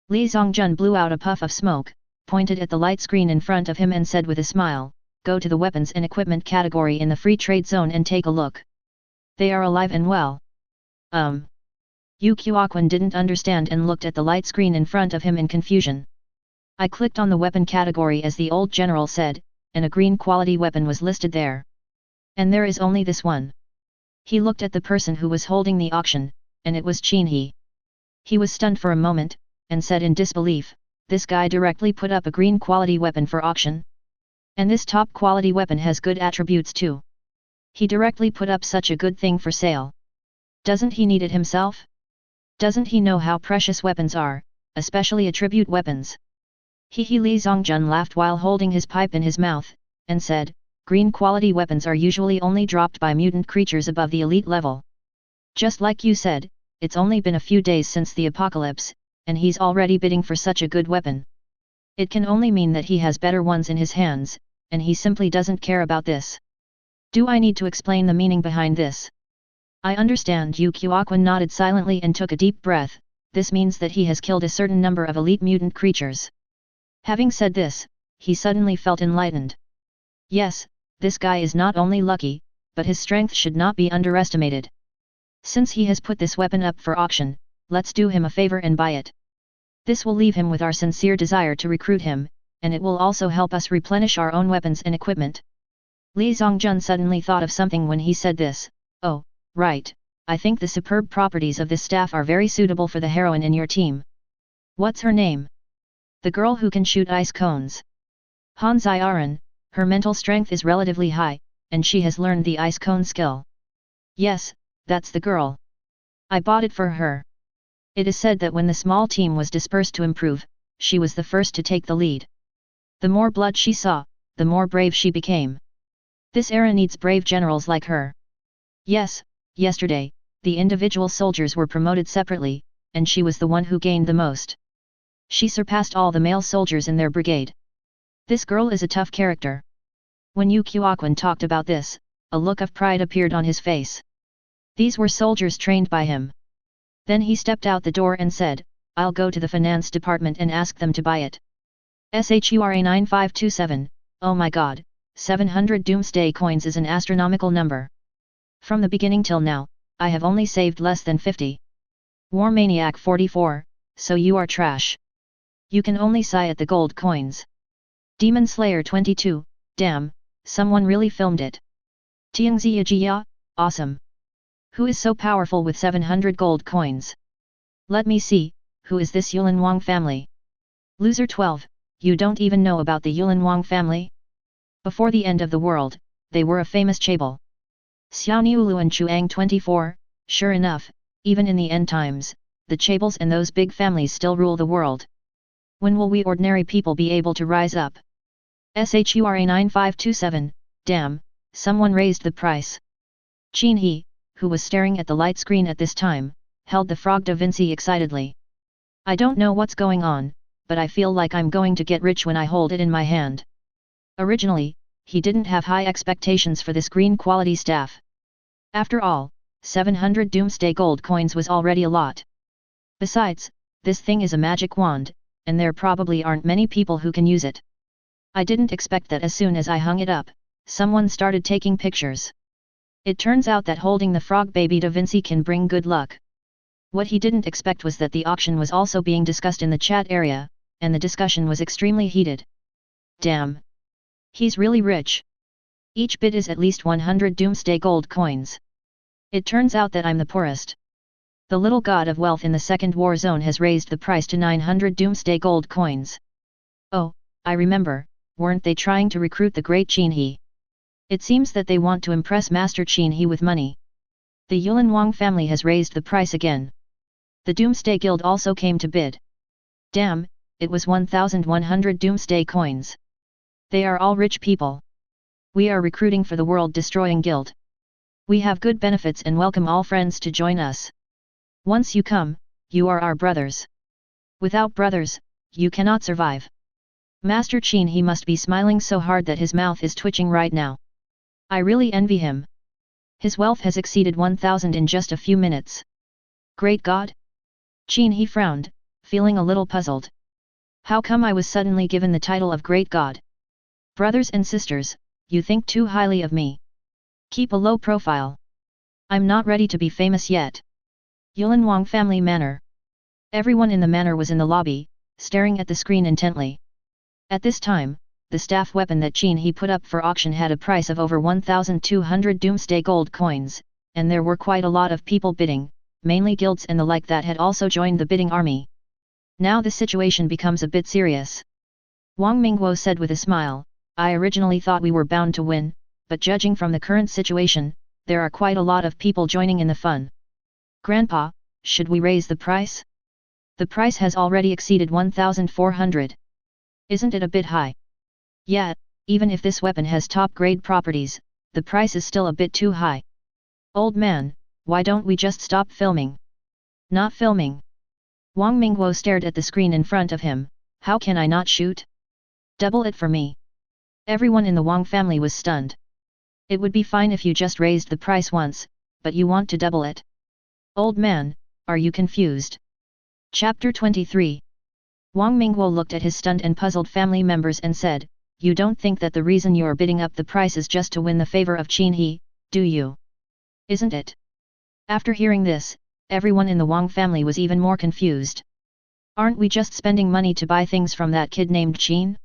Li Zongjun blew out a puff of smoke, pointed at the light screen in front of him and said with a smile, go to the weapons and equipment category in the free trade zone and take a look. They are alive and well. Yu Qiuquan didn't understand and looked at the light screen in front of him in confusion. I clicked on the weapon category as the old general said, and a green quality weapon was listed there. And there is only this one. He looked at the person who was holding the auction, and it was Qin He. He was stunned for a moment, and said in disbelief, this guy directly put up a green quality weapon for auction? And this top quality weapon has good attributes too. He directly put up such a good thing for sale. Doesn't he need it himself? Doesn't he know how precious weapons are, especially attribute weapons? Li Zongjun laughed while holding his pipe in his mouth, and said, green quality weapons are usually only dropped by mutant creatures above the elite level. Just like you said, it's only been a few days since the apocalypse, and he's already bidding for such a good weapon. It can only mean that he has better ones in his hands, and he simply doesn't care about this. Do I need to explain the meaning behind this? I understand. Yu Qiuquan nodded silently and took a deep breath. This means that he has killed a certain number of elite mutant creatures. Having said this, he suddenly felt enlightened. Yes, this guy is not only lucky, but his strength should not be underestimated. Since he has put this weapon up for auction, let's do him a favor and buy it. This will leave him with our sincere desire to recruit him, and it will also help us replenish our own weapons and equipment. Li Zongjun suddenly thought of something when he said this. Oh, right, I think the superb properties of this staff are very suitable for the heroine in your team. What's her name? The girl who can shoot ice cones. Han Ziaran, her mental strength is relatively high, and she has learned the ice cone skill. Yes, that's the girl. I bought it for her. It is said that when the small team was dispersed to improve, she was the first to take the lead. The more blood she saw, the more brave she became. This era needs brave generals like her. Yes, yesterday, the individual soldiers were promoted separately, and she was the one who gained the most. She surpassed all the male soldiers in their brigade. This girl is a tough character. When Yu Qiuquan talked about this, a look of pride appeared on his face. These were soldiers trained by him. Then he stepped out the door and said, I'll go to the finance department and ask them to buy it. SHURA 9527, oh my god, 700 doomsday coins is an astronomical number. From the beginning till now, I have only saved less than 50. War Maniac 44, so you are trash. You can only sigh at the gold coins. Demon Slayer 22, damn, someone really filmed it. Tiangzi Uchiha, awesome. Who is so powerful with 700 gold coins? Let me see, who is this Yulin Wang family? Loser 12, you don't even know about the Yulin Wang family? Before the end of the world, they were a famous chaebol. Xiaoniulu and Chuang 24, sure enough, even in the end times, the chaebols and those big families still rule the world. When will we ordinary people be able to rise up? SHURA 9527, damn, someone raised the price. Qin He, who was staring at the light screen at this time, held the frog da Vinci excitedly. I don't know what's going on, but I feel like I'm going to get rich when I hold it in my hand. Originally, he didn't have high expectations for this green quality staff. After all, 700 doomsday gold coins was already a lot. Besides, this thing is a magic wand, and there probably aren't many people who can use it. I didn't expect that as soon as I hung it up, someone started taking pictures. It turns out that holding the frog baby da Vinci can bring good luck. What he didn't expect was that the auction was also being discussed in the chat area, and the discussion was extremely heated. Damn! He's really rich. Each bid is at least 100 doomsday gold coins. It turns out that I'm the poorest. The little god of wealth in the second war zone has raised the price to 900 doomsday gold coins. Oh, I remember, weren't they trying to recruit the great Qin He? It seems that they want to impress Master Qin He with money. The Yulin Wang family has raised the price again. The Doomsday Guild also came to bid. Damn, it was 1,100 Doomsday coins. They are all rich people. We are recruiting for the world-destroying guild. We have good benefits and welcome all friends to join us. Once you come, you are our brothers. Without brothers, you cannot survive. Master Qin He must be smiling so hard that his mouth is twitching right now. I really envy him. His wealth has exceeded 1,000 in just a few minutes. Great God? Qin He frowned, feeling a little puzzled. How come I was suddenly given the title of Great God? Brothers and sisters, you think too highly of me. Keep a low profile. I'm not ready to be famous yet. Yulin Wang family manor. Everyone in the manor was in the lobby, staring at the screen intently. At this time, the staff weapon that Qin He put up for auction had a price of over 1,200 Doomsday gold coins, and there were quite a lot of people bidding, mainly guilds and the like that had also joined the bidding army. Now the situation becomes a bit serious. Wang Mingguo said with a smile, I originally thought we were bound to win, but judging from the current situation, there are quite a lot of people joining in the fun. Grandpa, should we raise the price? The price has already exceeded 1,400. Isn't it a bit high? Yeah, even if this weapon has top-grade properties, the price is still a bit too high. Old man, why don't we just stop filming? Not filming. Wang Mingguo stared at the screen in front of him, how can I not shoot? Double it for me. Everyone in the Wang family was stunned. It would be fine if you just raised the price once, but you want to double it. Old man, are you confused? Chapter 23. Wang Mingguo looked at his stunned and puzzled family members and said, you don't think that the reason you are bidding up the price is just to win the favor of Qin He, do you? Isn't it? After hearing this, everyone in the Wang family was even more confused. Aren't we just spending money to buy things from that kid named Qin?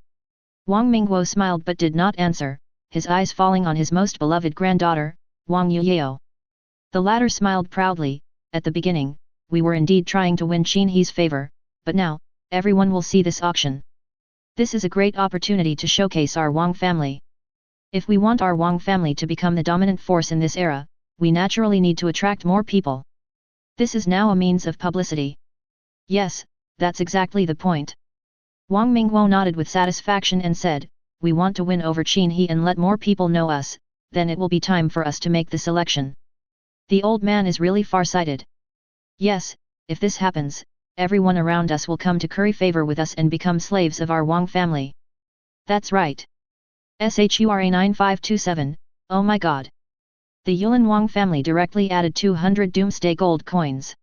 Wang Mingguo smiled but did not answer, his eyes falling on his most beloved granddaughter, Wang Yuyao. The latter smiled proudly, at the beginning, we were indeed trying to win Qin He's favor, but now, everyone will see this auction. This is a great opportunity to showcase our Wang family. If we want our Wang family to become the dominant force in this era, we naturally need to attract more people. This is now a means of publicity. Yes, that's exactly the point. Wang Mingguo nodded with satisfaction and said, we want to win over Qin He and let more people know us, then it will be time for us to make the selection. The old man is really far-sighted. Yes, if this happens, everyone around us will come to curry favor with us and become slaves of our Wang family. That's right. SHURA 9527, oh my god. The Yulin Wang family directly added 200 Doomsday Gold coins.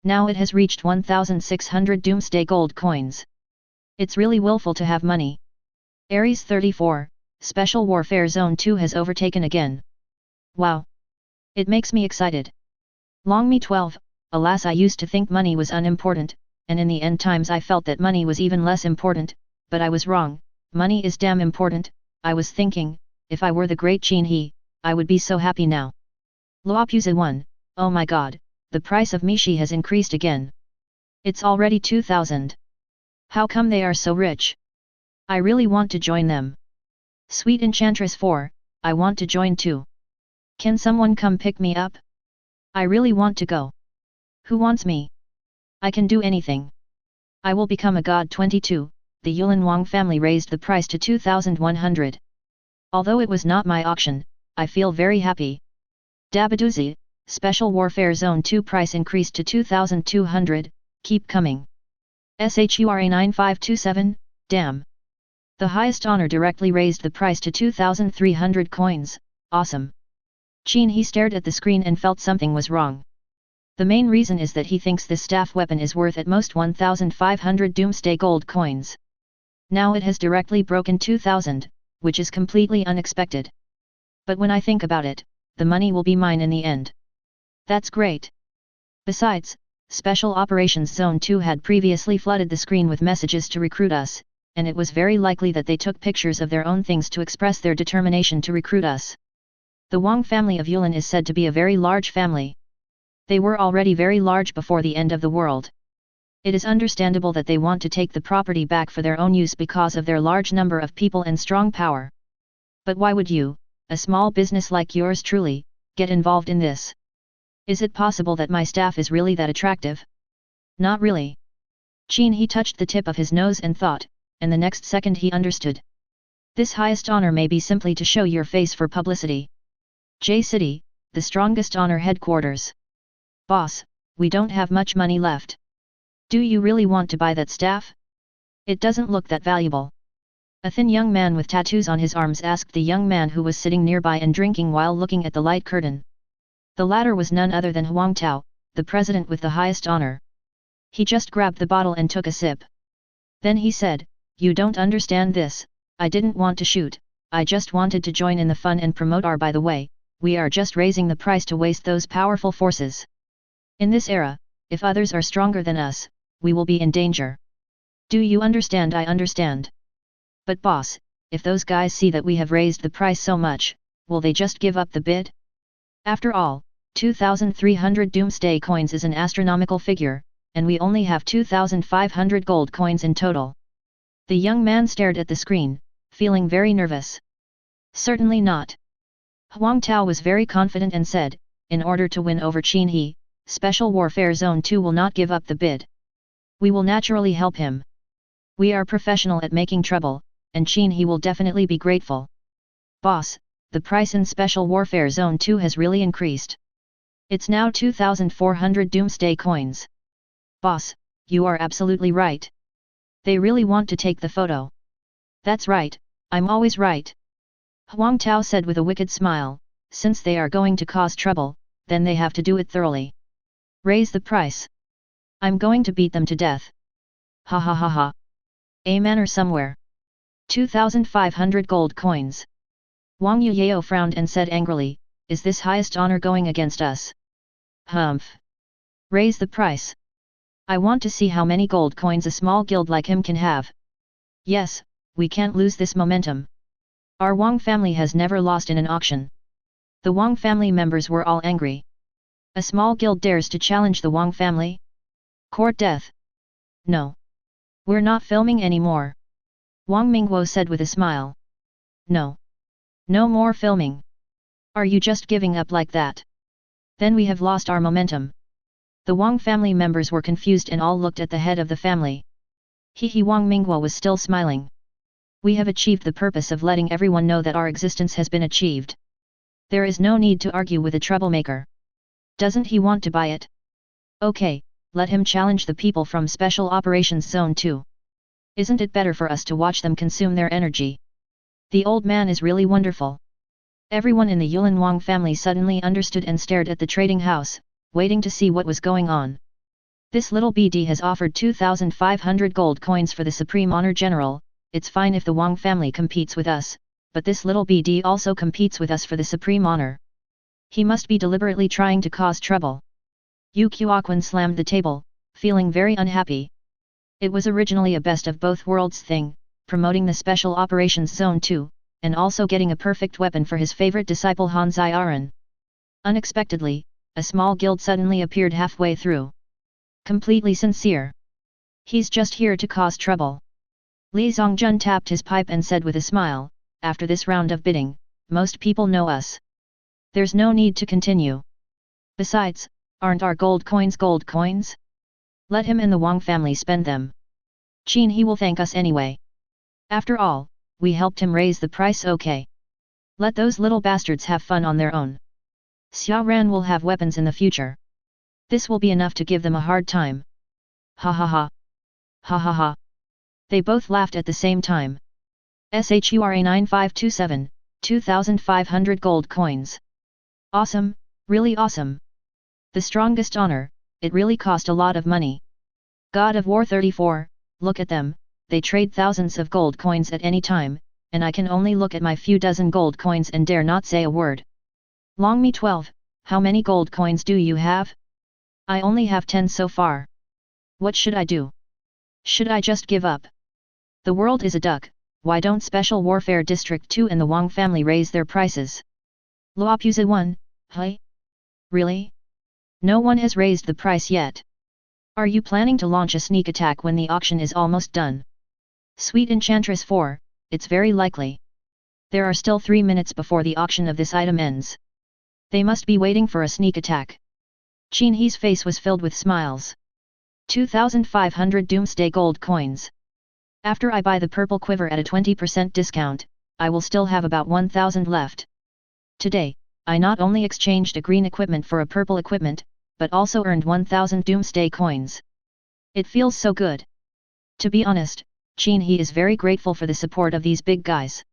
Now it has reached 1,600 Doomsday Gold coins. It's really willful to have money. Ares 34, Special Warfare Zone 2 has overtaken again. Wow! It makes me excited. Long me 12, alas I used to think money was unimportant, and in the end times I felt that money was even less important, but I was wrong, money is damn important, I was thinking, if I were the great Qin He, I would be so happy now. Luopuza 1, oh my god, the price of Mishi has increased again. It's already 2,000. How come they are so rich? I really want to join them. Sweet Enchantress 4, I want to join too. Can someone come pick me up? I really want to go. Who wants me? I can do anything. I will become a god 22, the Yulin Wang family raised the price to 2,100. Although it was not my auction, I feel very happy. Dabaduzi, Special Warfare Zone 2 price increased to 2,200, keep coming. SHURA 9527, damn. The highest honor directly raised the price to 2,300 coins, awesome. Qin He stared at the screen and felt something was wrong. The main reason is that he thinks this staff weapon is worth at most 1,500 Doomsday Gold coins. Now it has directly broken 2,000, which is completely unexpected. But when I think about it, the money will be mine in the end. That's great. Besides, Special Operations Zone 2 had previously flooded the screen with messages to recruit us, and it was very likely that they took pictures of their own things to express their determination to recruit us. The Wang family of Yulin is said to be a very large family. They were already very large before the end of the world. It is understandable that they want to take the property back for their own use because of their large number of people and strong power. But why would you, a small business like yours truly, get involved in this. Is it possible that my staff is really that attractive? Not really. Qin He touched the tip of his nose and thought, and the next second he understood. This highest honor may be simply to show your face for publicity. J City, the strongest honor headquarters. Boss, we don't have much money left. Do you really want to buy that staff? It doesn't look that valuable. A thin young man with tattoos on his arms asked the young man who was sitting nearby and drinking while looking at the light curtain. The latter was none other than Huang Tao, the president with the highest honor. He just grabbed the bottle and took a sip. Then he said, "You don't understand this, I didn't want to shoot, I just wanted to join in the fun and promote our by the way, we are just raising the price to waste those powerful forces. In this era, if others are stronger than us, we will be in danger. Do you understand?" "I understand. But boss, if those guys see that we have raised the price so much, will they just give up the bid? After all, 2,300 doomsday coins is an astronomical figure, and we only have 2,500 gold coins in total." The young man stared at the screen, feeling very nervous. "Certainly not." Huang Tao was very confident and said, "In order to win over Qin He, Special Warfare Zone 2 will not give up the bid. We will naturally help him. We are professional at making trouble, and Qin He will definitely be grateful." "Boss, the price in Special Warfare Zone 2 has really increased. It's now 2,400 doomsday coins." "Boss, you are absolutely right. They really want to take the photo." "That's right, I'm always right." Huang Tao said with a wicked smile, "Since they are going to cause trouble, then they have to do it thoroughly. Raise the price. I'm going to beat them to death. Ha ha ha ha. A manor somewhere. 2,500 gold coins." Wang Yuyao frowned and said angrily, "Is this highest honor going against us?" "Humph. Raise the price. I want to see how many gold coins a small guild like him can have. Yes, we can't lose this momentum. Our Wang family has never lost in an auction." The Wang family members were all angry. A small guild dares to challenge the Wang family? Court death. No. We're not filming anymore. Wang Mingguo said with a smile. No. No more filming. Are you just giving up like that? Then we have lost our momentum. The Wang family members were confused and all looked at the head of the family. Wang Mingguo was still smiling. "We have achieved the purpose of letting everyone know that our existence has been achieved. There is no need to argue with a troublemaker. Doesn't he want to buy it? Okay, let him challenge the people from Special Operations Zone 2. Isn't it better for us to watch them consume their energy? The old man is really wonderful." Everyone in the Yulin Wang family suddenly understood and stared at the trading house, waiting to see what was going on. "This little BD has offered 2,500 gold coins for the Supreme Honor General. It's fine if the Wang family competes with us, but this little BD also competes with us for the Supreme Honor. He must be deliberately trying to cause trouble." Yu Qiuquan slammed the table, feeling very unhappy. It was originally a best of both worlds thing, promoting the Special Operations Zone 2, and also getting a perfect weapon for his favorite disciple Han Ziaran. Unexpectedly, a small guild suddenly appeared halfway through. Completely sincere. He's just here to cause trouble. Li Zongjun tapped his pipe and said with a smile, "After this round of bidding, most people know us. There's no need to continue. Besides, aren't our gold coins gold coins? Let him and the Wang family spend them. Qin He will thank us anyway. After all, we helped him raise the price. Okay. Let those little bastards have fun on their own. Xia Ran will have weapons in the future. This will be enough to give them a hard time. Ha ha ha. Ha ha ha." They both laughed at the same time. SHURA 9527, 2,500 gold coins. Awesome, really awesome. The strongest honor, it really cost a lot of money. God of War 34, look at them, they trade thousands of gold coins at any time, and I can only look at my few dozen gold coins and dare not say a word. Longmi 12, how many gold coins do you have? I only have 10 so far. What should I do? Should I just give up? The world is a duck, why don't Special Warfare District 2 and the Wang family raise their prices? Luopuza 1, hey? Really? No one has raised the price yet. Are you planning to launch a sneak attack when the auction is almost done? Sweet Enchantress 4, it's very likely. There are still 3 minutes before the auction of this item ends. They must be waiting for a sneak attack. Qin He's face was filled with smiles. 2,500 doomsday gold coins. After I buy the purple quiver at a 20% discount, I will still have about 1,000 left. Today, I not only exchanged a green equipment for a purple equipment, but also earned 1,000 doomsday coins. It feels so good. To be honest, Qin He is very grateful for the support of these big guys.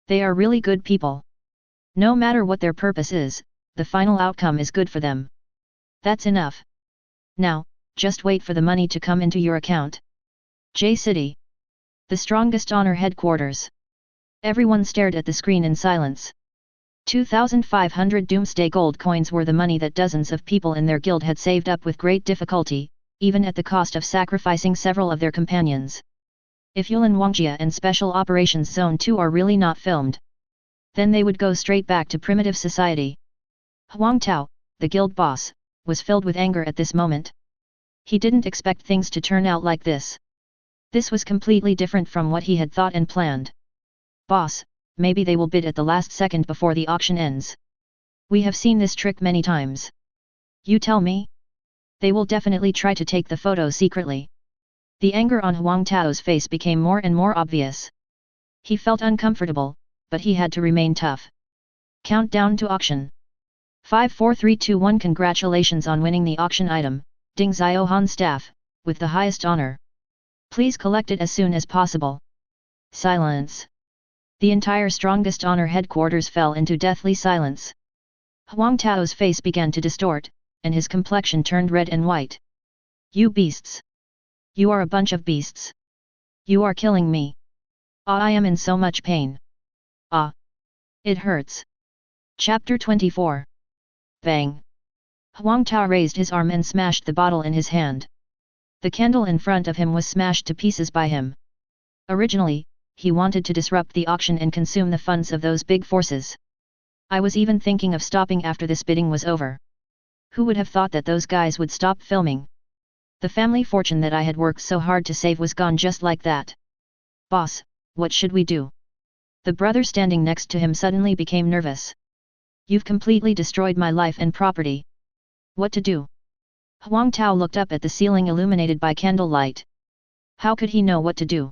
They are really good people. No matter what their purpose is, the final outcome is good for them. That's enough. Now, just wait for the money to come into your account. J City. The strongest honor headquarters. Everyone stared at the screen in silence. 2,500 doomsday gold coins were the money that dozens of people in their guild had saved up with great difficulty, even at the cost of sacrificing several of their companions. If Yulan Wangjia and Special Operations Zone 2 are really not filmed, then they would go straight back to primitive society. Huang Tao, the guild boss, was filled with anger at this moment. He didn't expect things to turn out like this. This was completely different from what he had thought and planned. Boss, maybe they will bid at the last second before the auction ends. We have seen this trick many times. You tell me? They will definitely try to take the photo secretly. The anger on Huang Tao's face became more and more obvious. He felt uncomfortable, but he had to remain tough. Countdown to auction. 5 4 3 2 1 Congratulations on winning the auction item, Ding Ziohan staff, with the highest honor. Please collect it as soon as possible. Silence. The entire strongest honor headquarters fell into deathly silence. Huang Tao's face began to distort, and his complexion turned red and white. You beasts! You are a bunch of beasts. You are killing me. Ah, I am in so much pain. Ah! It hurts. Chapter 24. Bang! Huang Tao raised his arm and smashed the bottle in his hand. The candle in front of him was smashed to pieces by him. Originally, he wanted to disrupt the auction and consume the funds of those big forces. I was even thinking of stopping after this bidding was over. Who would have thought that those guys would stop filming? The family fortune that I had worked so hard to save was gone just like that. Boss, what should we do? The brother standing next to him suddenly became nervous. You've completely destroyed my life and property. What to do? Huang Tao looked up at the ceiling illuminated by candlelight. How could he know what to do?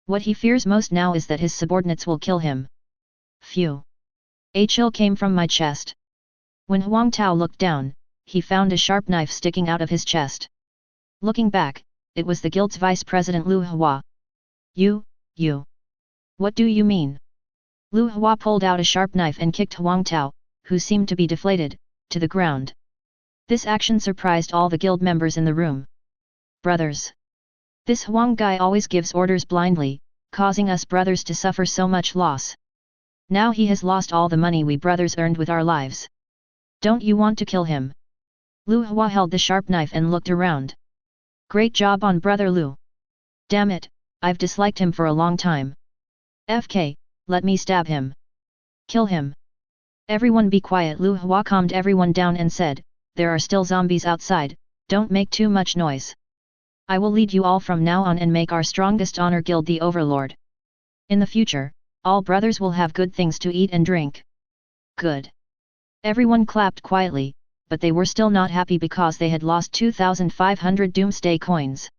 What he fears most now is that his subordinates will kill him. Phew! A chill came from my chest. When Huang Tao looked down, he found a sharp knife sticking out of his chest. Looking back, it was the guild's vice president Lu Hua. You. What do you mean? Lu Hua pulled out a sharp knife and kicked Huang Tao, who seemed to be deflated, to the ground. This action surprised all the guild members in the room. Brothers! This Huang guy always gives orders blindly, causing us brothers to suffer so much loss. Now he has lost all the money we brothers earned with our lives. Don't you want to kill him? Lu Hua held the sharp knife and looked around. Great job on brother Lu. Damn it, I've disliked him for a long time. FK, let me stab him. Kill him. Everyone be quiet. Lu Hua calmed everyone down and said, there are still zombies outside, don't make too much noise. I will lead you all from now on and make our strongest honor guild the overlord. In the future, all brothers will have good things to eat and drink. Good. Everyone clapped quietly, but they were still not happy because they had lost 2,500 doomsday coins.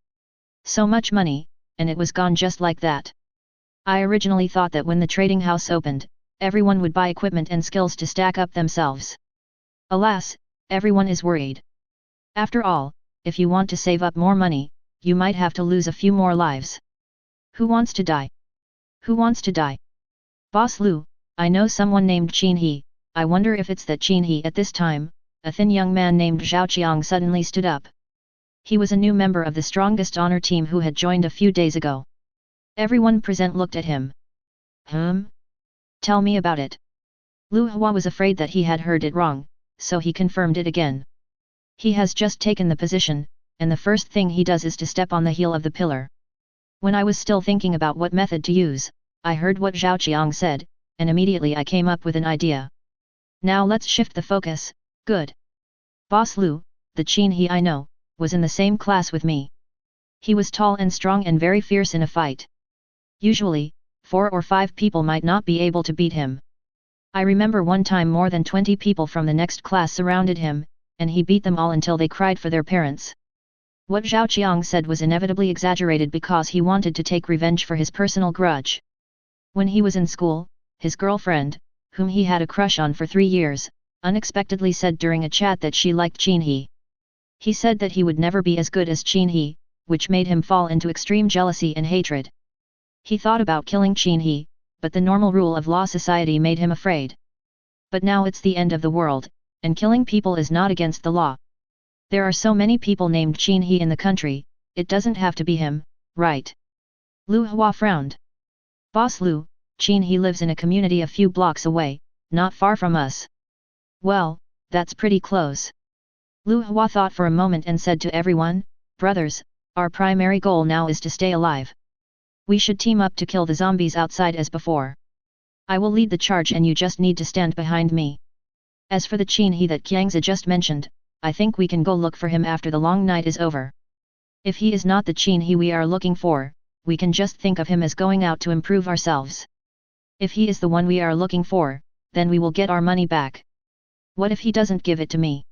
So much money, and it was gone just like that. I originally thought that when the trading house opened, everyone would buy equipment and skills to stack up themselves. Alas, everyone is worried. After all, if you want to save up more money, you might have to lose a few more lives. Who wants to die? Who wants to die? Boss Lu, I know someone named Qin He. I wonder if it's that Qin He. At this time, a thin young man named Zhao Qiang suddenly stood up. He was a new member of the strongest honor team who had joined a few days ago. Everyone present looked at him. Tell me about it. Lu Hua was afraid that he had heard it wrong, so he confirmed it again. He has just taken the position, and the first thing he does is to step on the heel of the pillar. When I was still thinking about what method to use, I heard what Zhao Qiang said, and immediately I came up with an idea. Now let's shift the focus. Good. Boss Lu, the Qin He I know, was in the same class with me. He was tall and strong and very fierce in a fight. Usually, 4 or 5 people might not be able to beat him. I remember one time more than 20 people from the next class surrounded him, and he beat them all until they cried for their parents. What Zhao Qiang said was inevitably exaggerated because he wanted to take revenge for his personal grudge. When he was in school, his girlfriend, whom he had a crush on for 3 years, unexpectedly said during a chat that she liked Qin He. He said that he would never be as good as Qin He, which made him fall into extreme jealousy and hatred. He thought about killing Qin He, but the normal rule of law society made him afraid. But now it's the end of the world, and killing people is not against the law. There are so many people named Qin He in the country, it doesn't have to be him, right? Lu Hua frowned. Boss Lu, Qin He lives in a community a few blocks away, not far from us. Well, that's pretty close. Lu Hua thought for a moment and said to everyone, brothers, our primary goal now is to stay alive. We should team up to kill the zombies outside as before. I will lead the charge and you just need to stand behind me. As for the Qin He that Qiangzi just mentioned, I think we can go look for him after the long night is over. If he is not the Qin He we are looking for, we can just think of him as going out to improve ourselves. If he is the one we are looking for, then we will get our money back. What if he doesn't give it to me?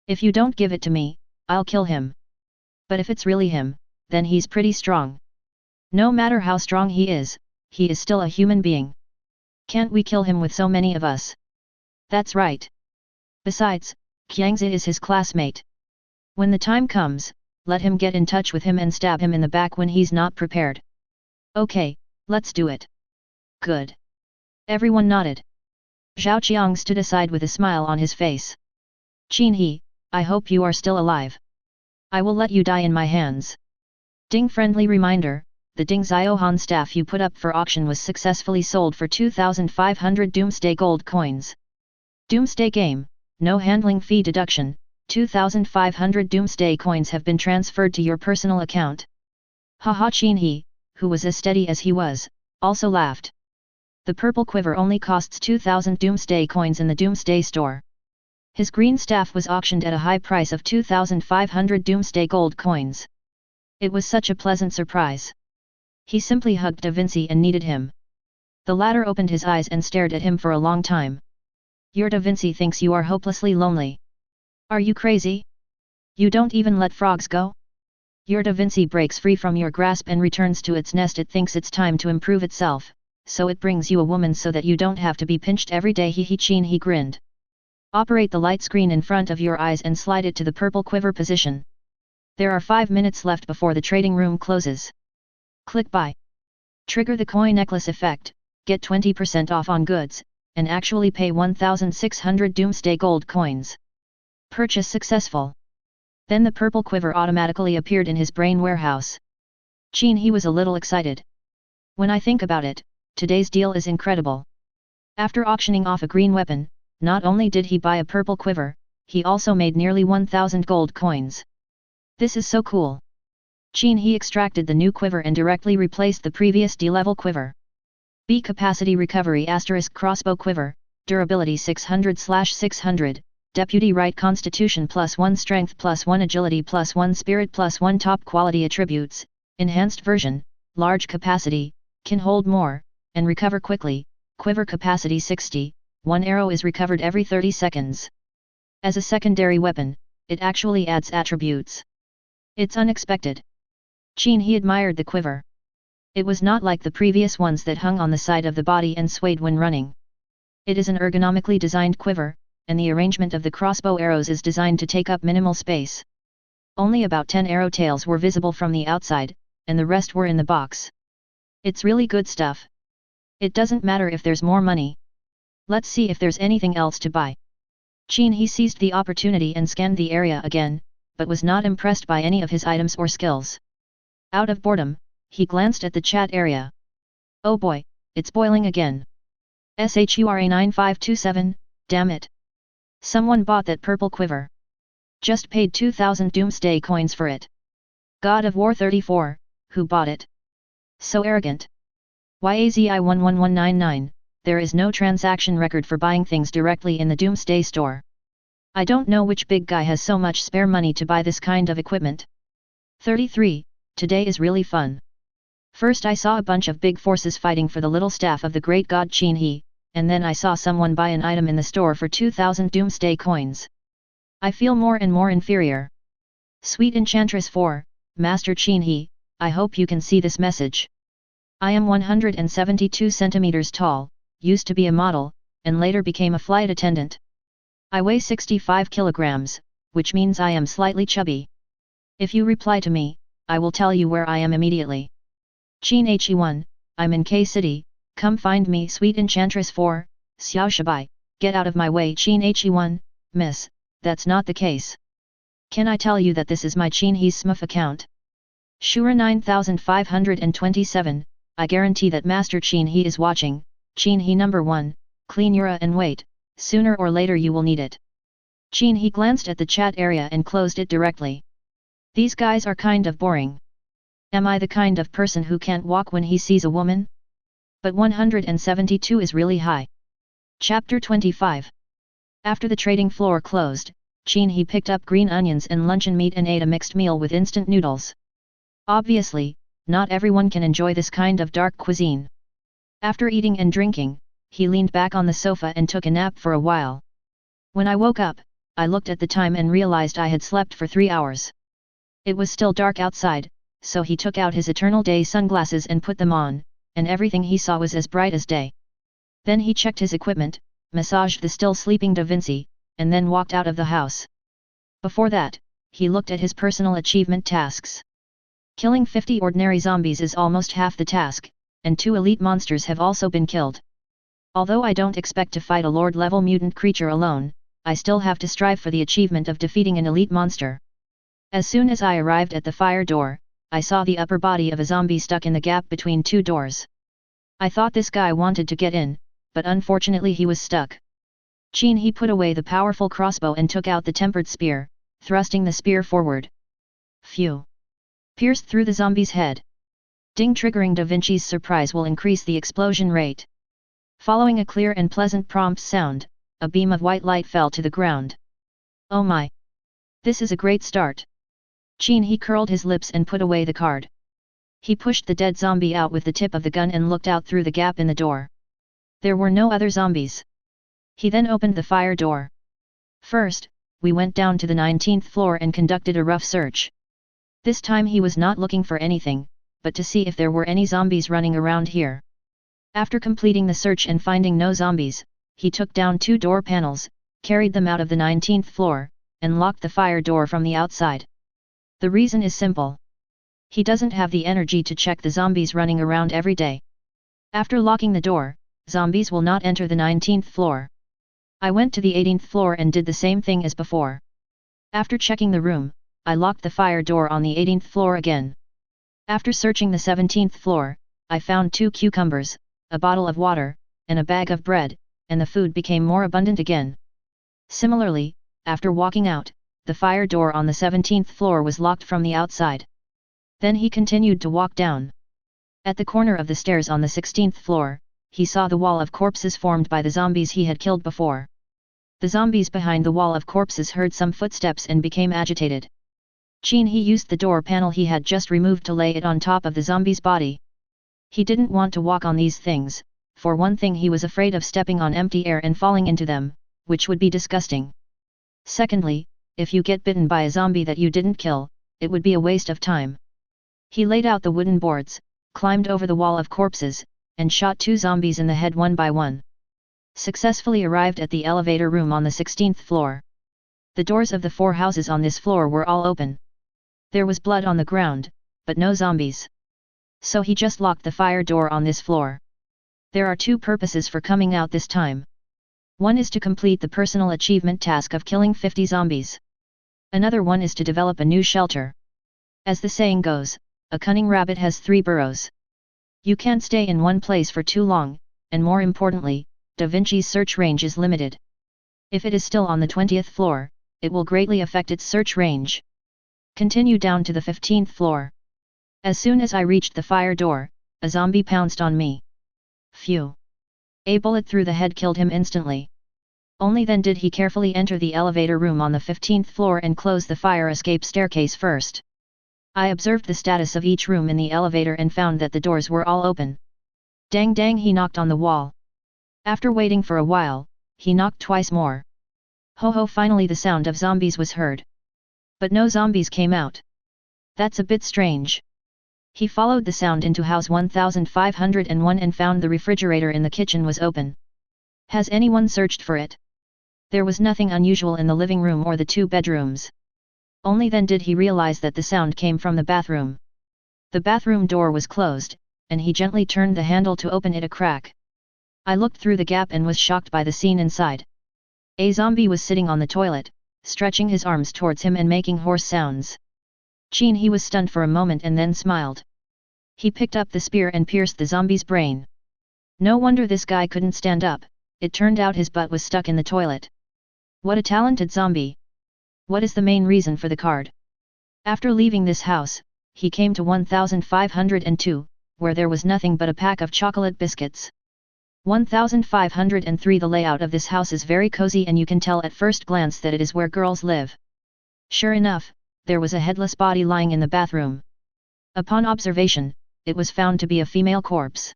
If you don't give it to me, I'll kill him. But if it's really him, then he's pretty strong. No matter how strong he is still a human being. Can't we kill him with so many of us? That's right. Besides, Qiangzi is his classmate. When the time comes, let him get in touch with him and stab him in the back when he's not prepared. Okay, let's do it. Good. Everyone nodded. Zhao Qiang stood aside with a smile on his face. Qin He, I hope you are still alive. I will let you die in my hands. Ding friendly reminder, the Ding Ziohan staff you put up for auction was successfully sold for 2,500 Doomsday Gold coins. Doomsday game, no handling fee deduction, 2,500 Doomsday coins have been transferred to your personal account. Haha Qin He, who was as steady as he was, also laughed. The purple quiver only costs 2,000 Doomsday coins in the Doomsday store. His green staff was auctioned at a high price of 2,500 Doomsday Gold coins. It was such a pleasant surprise. He simply hugged Vinci and needed him. The latter opened his eyes and stared at him for a long time. Your Vinci thinks you are hopelessly lonely. Are you crazy? You don't even let frogs go? Your Vinci breaks free from your grasp and returns to its nest. It thinks it's time to improve itself, so it brings you a woman so that you don't have to be pinched every day. Qin He grinned. Operate the light screen in front of your eyes and slide it to the purple quiver position. There are 5 minutes left before the trading room closes. Click buy. Trigger the coin necklace effect, get 20% off on goods, and actually pay 1,600 Doomsday Gold coins. Purchase successful. Then the purple quiver automatically appeared in his brain warehouse. Qin He was a little excited. When I think about it, today's deal is incredible. After auctioning off a green weapon, not only did he buy a purple quiver, he also made nearly 1,000 gold coins. This is so cool. Qin He extracted the new quiver and directly replaced the previous D-level quiver. B capacity recovery * crossbow quiver, durability 600/600, deputy right constitution +1 strength +1 agility +1 spirit +1 top quality attributes, enhanced version, large capacity, can hold more, and recover quickly, quiver capacity 60, 1 arrow is recovered every 30 seconds. As a secondary weapon, it actually adds attributes. It's unexpected. Qin He admired the quiver. It was not like the previous ones that hung on the side of the body and swayed when running. It is an ergonomically designed quiver, and the arrangement of the crossbow arrows is designed to take up minimal space. Only about 10 arrow tails were visible from the outside, and the rest were in the box. It's really good stuff. It doesn't matter if there's more money. Let's see if there's anything else to buy. Qin He seized the opportunity and scanned the area again, but was not impressed by any of his items or skills. Out of boredom, he glanced at the chat area. Oh boy, it's boiling again. SHURA 9527, damn it. Someone bought that purple quiver. Just paid 2,000 Doomsday coins for it. God of War 34, who bought it? So arrogant. YAZI11199, there is no transaction record for buying things directly in the Doomsday store. I don't know which big guy has so much spare money to buy this kind of equipment. 33, today is really fun. First I saw a bunch of big forces fighting for the little staff of the great god Qin He, and then I saw someone buy an item in the store for 2,000 doomsday coins. I feel more and more inferior. Sweet Enchantress 4, Master Qin He, I hope you can see this message. I am 172 centimeters tall, used to be a model, and later became a flight attendant. I weigh 65 kilograms, which means I am slightly chubby. If you reply to me, I will tell you where I am immediately. Qin He 1, I'm in K City, come find me. Sweet Enchantress 4, Xiao Shabai, get out of my way. Qin He 1, miss, that's not the case. Can I tell you that this is my Qin He Smurf account? Shura 9527, I guarantee that Master Qin He is watching. Qin He number 1, clean your and wait, sooner or later you will need it. Qin He glanced at the chat area and closed it directly. These guys are kind of boring. Am I the kind of person who can't walk when he sees a woman? But 172 is really high. Chapter 25. After the trading floor closed, Qin He picked up green onions and luncheon meat and ate a mixed meal with instant noodles. Obviously, not everyone can enjoy this kind of dark cuisine. After eating and drinking, he leaned back on the sofa and took a nap for a while. When I woke up, I looked at the time and realized I had slept for 3 hours. It was still dark outside, so he took out his eternal day sunglasses and put them on, and everything he saw was as bright as day. Then he checked his equipment, massaged the still sleeping Vinci, and then walked out of the house. Before that, he looked at his personal achievement tasks. Killing 50 ordinary zombies is almost half the task, and 2 elite monsters have also been killed. Although I don't expect to fight a lord-level mutant creature alone, I still have to strive for the achievement of defeating an elite monster. As soon as I arrived at the fire door, I saw the upper body of a zombie stuck in the gap between 2 doors. I thought this guy wanted to get in, but unfortunately he was stuck. Qin He put away the powerful crossbow and took out the tempered spear, thrusting the spear forward. Phew! Pierced through the zombie's head. Ding! Triggering Da Vinci's surprise will increase the explosion rate. Following a clear and pleasant prompt sound, a beam of white light fell to the ground. Oh my! This is a great start. Qin He curled his lips and put away the card. He pushed the dead zombie out with the tip of the gun and looked out through the gap in the door. There were no other zombies. He then opened the fire door. First, we went down to the 19th floor and conducted a rough search. This time he was not looking for anything, but to see if there were any zombies running around here. After completing the search and finding no zombies, he took down 2 door panels, carried them out of the 19th floor, and locked the fire door from the outside. The reason is simple. He doesn't have the energy to check the zombies running around every day. After locking the door, zombies will not enter the 19th floor. I went to the 18th floor and did the same thing as before. After checking the room, I locked the fire door on the 18th floor again. After searching the 17th floor, I found 2 cucumbers, a bottle of water, and a bag of bread, and the food became more abundant again. Similarly, after walking out, the fire door on the 17th floor was locked from the outside. Then he continued to walk down. At the corner of the stairs on the 16th floor, he saw the wall of corpses formed by the zombies he had killed before. The zombies behind the wall of corpses heard some footsteps and became agitated. Qin He used the door panel he had just removed to lay it on top of the zombie's body. He didn't want to walk on these things. For one thing, he was afraid of stepping on empty air and falling into them, which would be disgusting. Secondly, if you get bitten by a zombie that you didn't kill, it would be a waste of time. He laid out the wooden boards, climbed over the wall of corpses, and shot 2 zombies in the head one by one. Successfully arrived at the elevator room on the 16th floor. The doors of the 4 houses on this floor were all open. There was blood on the ground, but no zombies. So he just locked the fire door on this floor. There are 2 purposes for coming out this time. One is to complete the personal achievement task of killing 50 zombies. Another one is to develop a new shelter. As the saying goes, a cunning rabbit has 3 burrows. You can't stay in one place for too long, and more importantly, Da Vinci's search range is limited. If it is still on the 20th floor, it will greatly affect its search range. Continue down to the 15th floor. As soon as I reached the fire door, a zombie pounced on me. Phew! A bullet through the head killed him instantly. Only then did he carefully enter the elevator room on the 15th floor and close the fire escape staircase first. I observed the status of each room in the elevator and found that the doors were all open. Dang dang, he knocked on the wall. After waiting for a while, he knocked twice more. Ho ho, finally the sound of zombies was heard. But no zombies came out. That's a bit strange. He followed the sound into house 1501 and found the refrigerator in the kitchen was open. Has anyone searched for it? There was nothing unusual in the living room or the 2 bedrooms. Only then did he realize that the sound came from the bathroom. The bathroom door was closed, and he gently turned the handle to open it a crack. I looked through the gap and was shocked by the scene inside. A zombie was sitting on the toilet, stretching his arms towards him and making hoarse sounds. Qin He was stunned for a moment and then smiled. He picked up the spear and pierced the zombie's brain. No wonder this guy couldn't stand up, it turned out his butt was stuck in the toilet. What a talented zombie! What is the main reason for the card? After leaving this house, he came to 1502, where there was nothing but a pack of chocolate biscuits. 1503. The layout of this house is very cozy and you can tell at first glance that it is where girls live. Sure enough, there was a headless body lying in the bathroom. Upon observation, it was found to be a female corpse.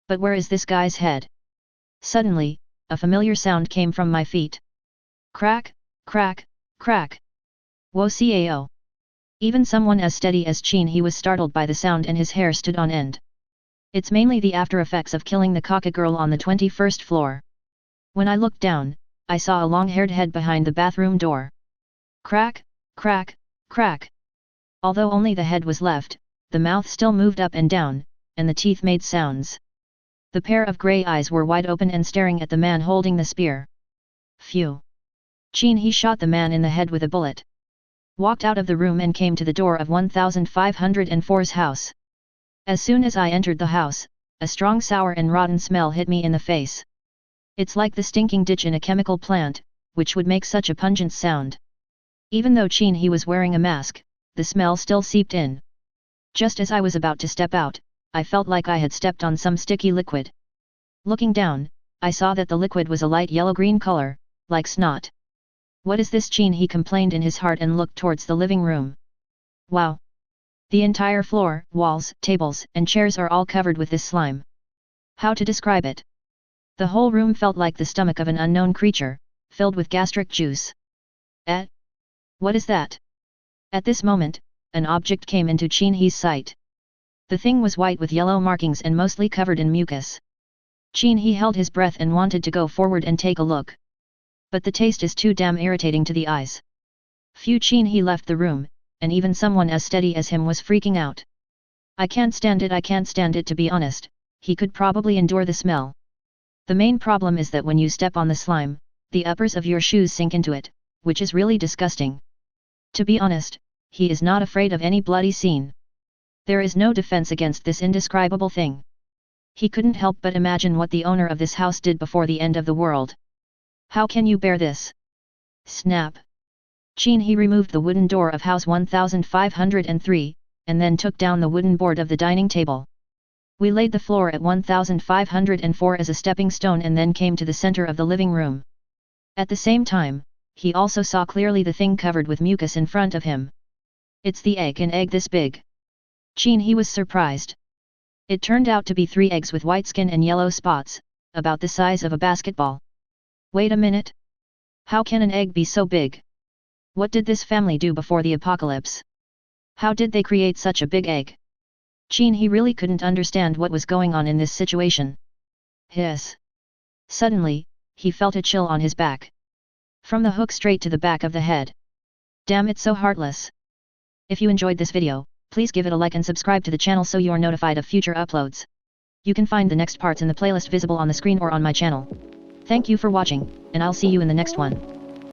But where is this guy's head? Suddenly, a familiar sound came from my feet. Crack, crack, crack. Wo cao. Even someone as steady as Qin He was startled by the sound and his hair stood on end. It's mainly the after effects of killing the Kaka girl on the 21st floor. When I looked down, I saw a long-haired head behind the bathroom door. Crack, crack, crack. Although only the head was left, the mouth still moved up and down, and the teeth made sounds. The pair of grey eyes were wide open and staring at the man holding the spear. Phew! Qin He shot the man in the head with a bullet. Walked out of the room and came to the door of 1504's house. As soon as I entered the house, a strong sour and rotten smell hit me in the face. It's like the stinking ditch in a chemical plant, which would make such a pungent sound. Even though Qin He was wearing a mask, the smell still seeped in. Just as I was about to step out, I felt like I had stepped on some sticky liquid. Looking down, I saw that the liquid was a light yellow-green color, like snot. What is this? Qin He complained in his heart and looked towards the living room. Wow! The entire floor, walls, tables, and chairs are all covered with this slime. How to describe it? The whole room felt like the stomach of an unknown creature, filled with gastric juice. Eh? What is that? At this moment, an object came into Qin He's sight. The thing was white with yellow markings and mostly covered in mucus. Qin He held his breath and wanted to go forward and take a look. But the taste is too damn irritating to the eyes. Phew! Qin He left the room, and even someone as steady as him was freaking out. I can't stand it, to be honest. He could probably endure the smell. The main problem is that when you step on the slime, the uppers of your shoes sink into it, which is really disgusting. To be honest, he is not afraid of any bloody scene. There is no defense against this indescribable thing. He couldn't help but imagine what the owner of this house did before the end of the world. How can you bear this? Snap! Qin He removed the wooden door of house 1503, and then took down the wooden board of the dining table. We laid the floor at 1504 as a stepping stone and then came to the center of the living room. At the same time, he also saw clearly the thing covered with mucus in front of him. It's the egg, an egg this big. Qin He was surprised. It turned out to be 3 eggs with white skin and yellow spots, about the size of a basketball. Wait a minute. How can an egg be so big? What did this family do before the apocalypse? How did they create such a big egg? Qin He really couldn't understand what was going on in this situation. Hiss! Suddenly, he felt a chill on his back. From the hook straight to the back of the head. Damn, it's so heartless. If you enjoyed this video, please give it a like and subscribe to the channel so you are notified of future uploads. You can find the next parts in the playlist visible on the screen or on my channel. Thank you for watching, and I'll see you in the next one.